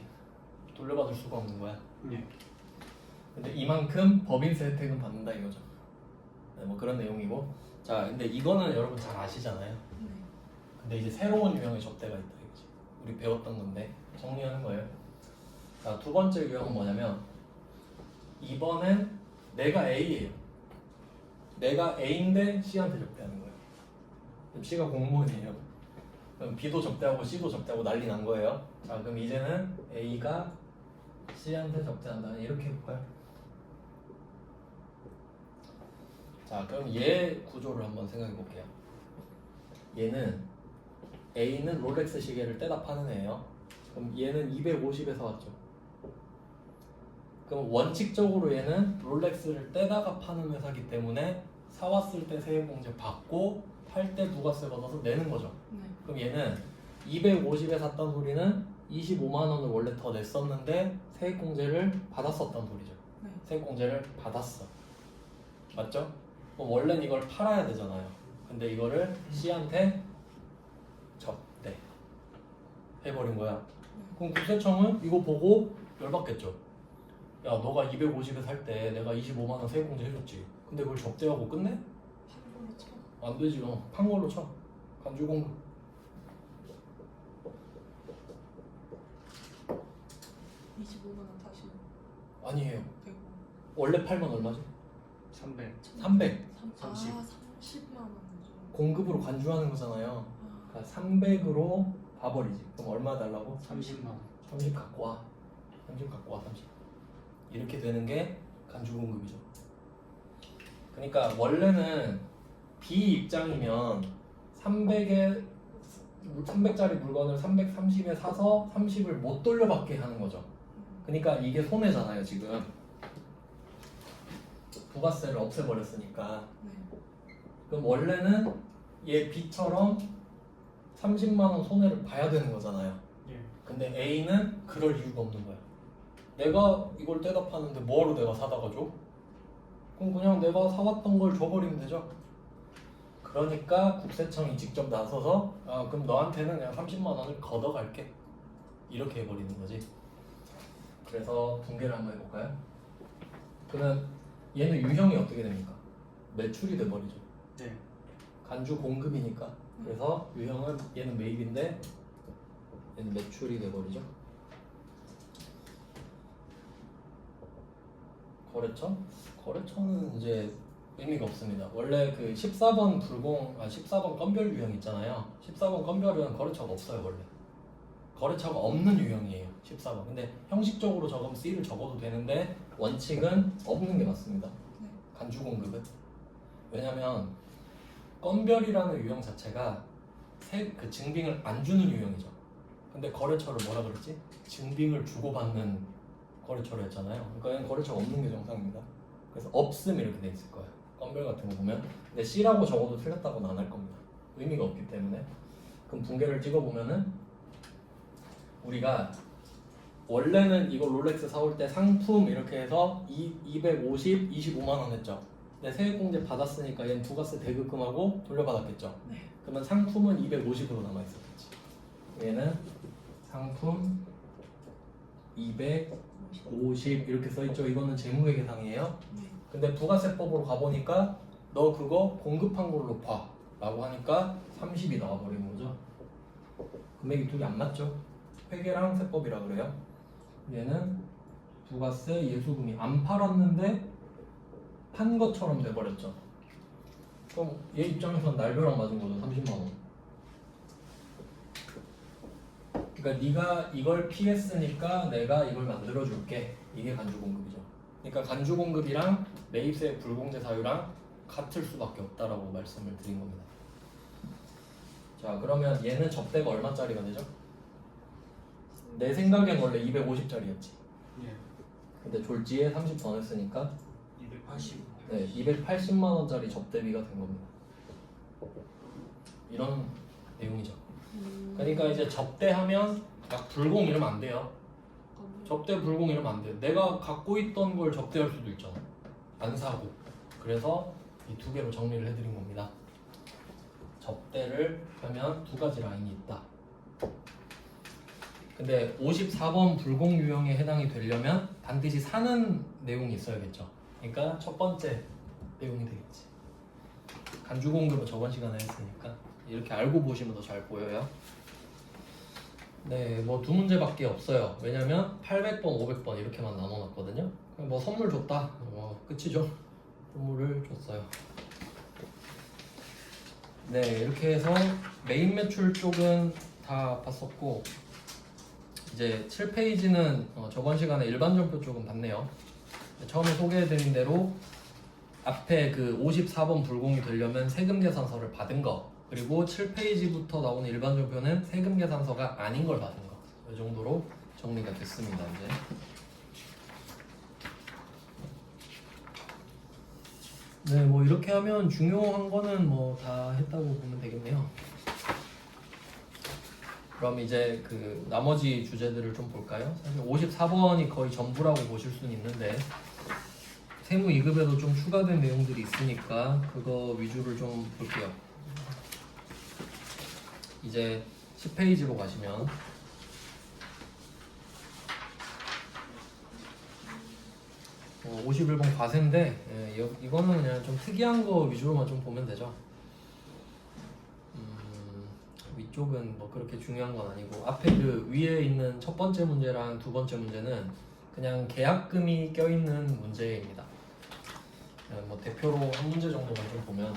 돌려받을 수가 없는 거야. 네. 근데 이만큼 법인세 혜택은 받는다 이거죠. 네, 뭐 그런 내용이고. 자, 근데 이거는 여러분 잘 아시잖아요. 네. 근데 이제 새로운 유형의 접대가 있다 이거지. 우리 배웠던 건데 정리하는 거예요. 자, 두 번째 유형은 뭐냐면 이번엔 내가 A예요. 내가 A인데 C한테 접대하는 거예요. 그럼 C가 공무원이에요. 그럼 B도 접대하고 C도 접대하고 난리 난 거예요. 자, 그럼 이제는 A가 C한테 접대한다. 이렇게 해볼까요? 자, 그럼 얘 구조를 한번 생각해 볼게요. 얘는 A는 롤렉스 시계를 떼다 파는 애예요. 그럼 얘는 250에 사왔죠. 그럼 원칙적으로 얘는 롤렉스를 떼다가 파는 회사기 때문에 사왔을 때 세액공제 받고 팔 때 부가세 받아서 내는 거죠. 네. 그럼 얘는 250에 샀던 소리는 25만 원을 원래 더 냈었는데 세액공제를 받았었던 소리죠. 네. 세액공제를 받았어. 맞죠? 그럼 원래는 이걸 팔아야 되잖아요. 근데 이거를 C한테 접대 해버린 거야. 그럼 국세청은 이거 보고 열받겠죠. 야, 너가 250에 살 때 내가 25만 원 세액공제 해줬지. 근데 그걸 접대하고 끝내? 판으로 쳐. 안 되지. 판 걸로 쳐. 간주공급. 25만 원 다시 아니에요. 되고 원래 팔면 얼마지? 300. 300. 30. 30만 원 정도. 공급으로 간주하는 거잖아요. 아, 그러니까 300으로 봐버리지. 그럼 얼마 달라고? 30만 원. 30 갖고 와. 30 갖고 와. 30. 이렇게 되는 게 간주 공급이죠. 그러니까 원래는 B 입장이면 300짜리 물건을 330에 사서 30을 못 돌려받게 하는 거죠. 그러니까 이게 손해잖아요, 지금. 부가세를 없애버렸으니까. 네. 그럼 원래는 얘 B처럼 30만 원 손해를 봐야 되는 거잖아요. 예. 근데 A는 그럴 이유가 없는 거야. 내가 이걸 떼다 파는데 뭐하러 내가 사다가 줘? 그럼 그냥 내가 사왔던 걸 줘버리면 되죠. 그러니까 국세청이 직접 나서서 그럼 너한테는 그냥 30만 원을 걷어갈게. 이렇게 해버리는 거지. 그래서 분개를 한번 해볼까요? 그러면 얘는 유형이 어떻게 됩니까? 매출이 돼버리죠. 네. 간주 공급이니까. 그래서 유형은 얘는 매입인데 얘는 매출이 돼버리죠. 거래처? 거래처는 이제 의미가 없습니다. 원래 그 14번 건별 유형 있잖아요. 14번 건별은 거래처가 없어요, 원래. 거래처가 없는 유형이에요, 14번. 근데 형식적으로 적으면 C를 적어도 되는데 원칙은 없는 게 맞습니다. 네. 간주 공급은. 왜냐면 건별이라는 유형 자체가 그 증빙을 안 주는 유형이죠. 근데 거래처를 뭐라 그랬지? 증빙을 주고받는 거래처로 했잖아요. 그러니까 얘는 거래처가 없는 게 정상입니다. 그래서 없음 이렇게 돼 있을 거예요. 건별 같은 거 보면. 근데 C라고 적어도 틀렸다고는 안 할 겁니다. 의미가 없기 때문에. 그럼 분개를 찍어보면은 우리가 원래는 이거 롤렉스 사올 때 상품 이렇게 해서 250, 25만 원 했죠. 근데 세액공제 받았으니까 얘는 부가세 대급금하고 돌려받았겠죠. 네. 그러면 상품은 250으로 남아있었겠지. 얘는 상품 250 이렇게 써있죠. 이거는 재무회 계상이에요. 네. 근데 부가세법으로 가보니까 너 그거 공급한 걸로 봐 라고 하니까 30이 나와버리는 거죠. 금액이 둘이 안 맞죠. 회계랑 세법이라 그래요. 얘는 부가세 예수금이 안 팔았는데 판 것처럼 돼버렸죠. 그럼 얘 입장에서는 날벼락 맞은 거죠. 30만 원. 그러니까 네가 이걸 피했으니까 내가 이걸 만들어줄게. 이게 간주공급이죠. 그러니까 간주공급이랑 매입세 불공제 사유랑 같을 수밖에 없다라고 말씀을 드린 겁니다. 자, 그러면 얘는 접대가 얼마짜리가 되죠? 내 생각엔 원래 250짜리였지. 예. 근데 졸지에 30 더 냈으니까 280. 네, 280만 원짜리 접대비가 된 겁니다. 이런 내용이죠. 그러니까 이제 접대하면 막 불공 이러면 안 돼요. 접대 불공 이러면 안 돼요. 내가 갖고 있던 걸 접대할 수도 있잖아. 안 사고. 그래서 이 두 개로 정리를 해드린 겁니다. 접대를 하면 두 가지 라인이 있다. 근데 54번 불공 유형에 해당이 되려면 반드시 사는 내용이 있어야겠죠. 그러니까 첫 번째 내용이 되겠지. 간주 공급은 저번 시간에 했으니까 이렇게 알고 보시면 더 잘 보여요. 네, 뭐 두 문제밖에 없어요. 왜냐면 800번, 500번 이렇게만 나눠놨거든요. 뭐 선물 줬다, 뭐 끝이죠. 선물을 줬어요. 네, 이렇게 해서 메인 매출 쪽은 다 봤었고 이제 7페이지는 저번 시간에 일반 전표 쪽은 봤네요. 처음에 소개해드린 대로 앞에 그 54번 불공이 되려면 세금 계산서를 받은 거, 그리고 7페이지부터 나오는 일반 전표는 세금 계산서가 아닌 걸 받은 거, 이 정도로 정리가 됐습니다. 이제 네, 뭐 이렇게 하면 중요한 거는 뭐 다 했다고 보면 되겠네요. 그럼 이제 그 나머지 주제들을 좀 볼까요? 사실 54번이 거의 전부라고 보실 수는 있는데 세무 2급에도 좀 추가된 내용들이 있으니까 그거 위주를 좀 볼게요. 이제 10페이지로 가시면 51번 과세인데 이거는 그냥 좀 특이한 거 위주로만 좀 보면 되죠. 위쪽은 뭐 그렇게 중요한 건 아니고 앞에 그 위에 있는 첫 번째 문제랑 두 번째 문제는 그냥 계약금이 껴있는 문제입니다. 뭐 대표로 한 문제 정도만 좀 보면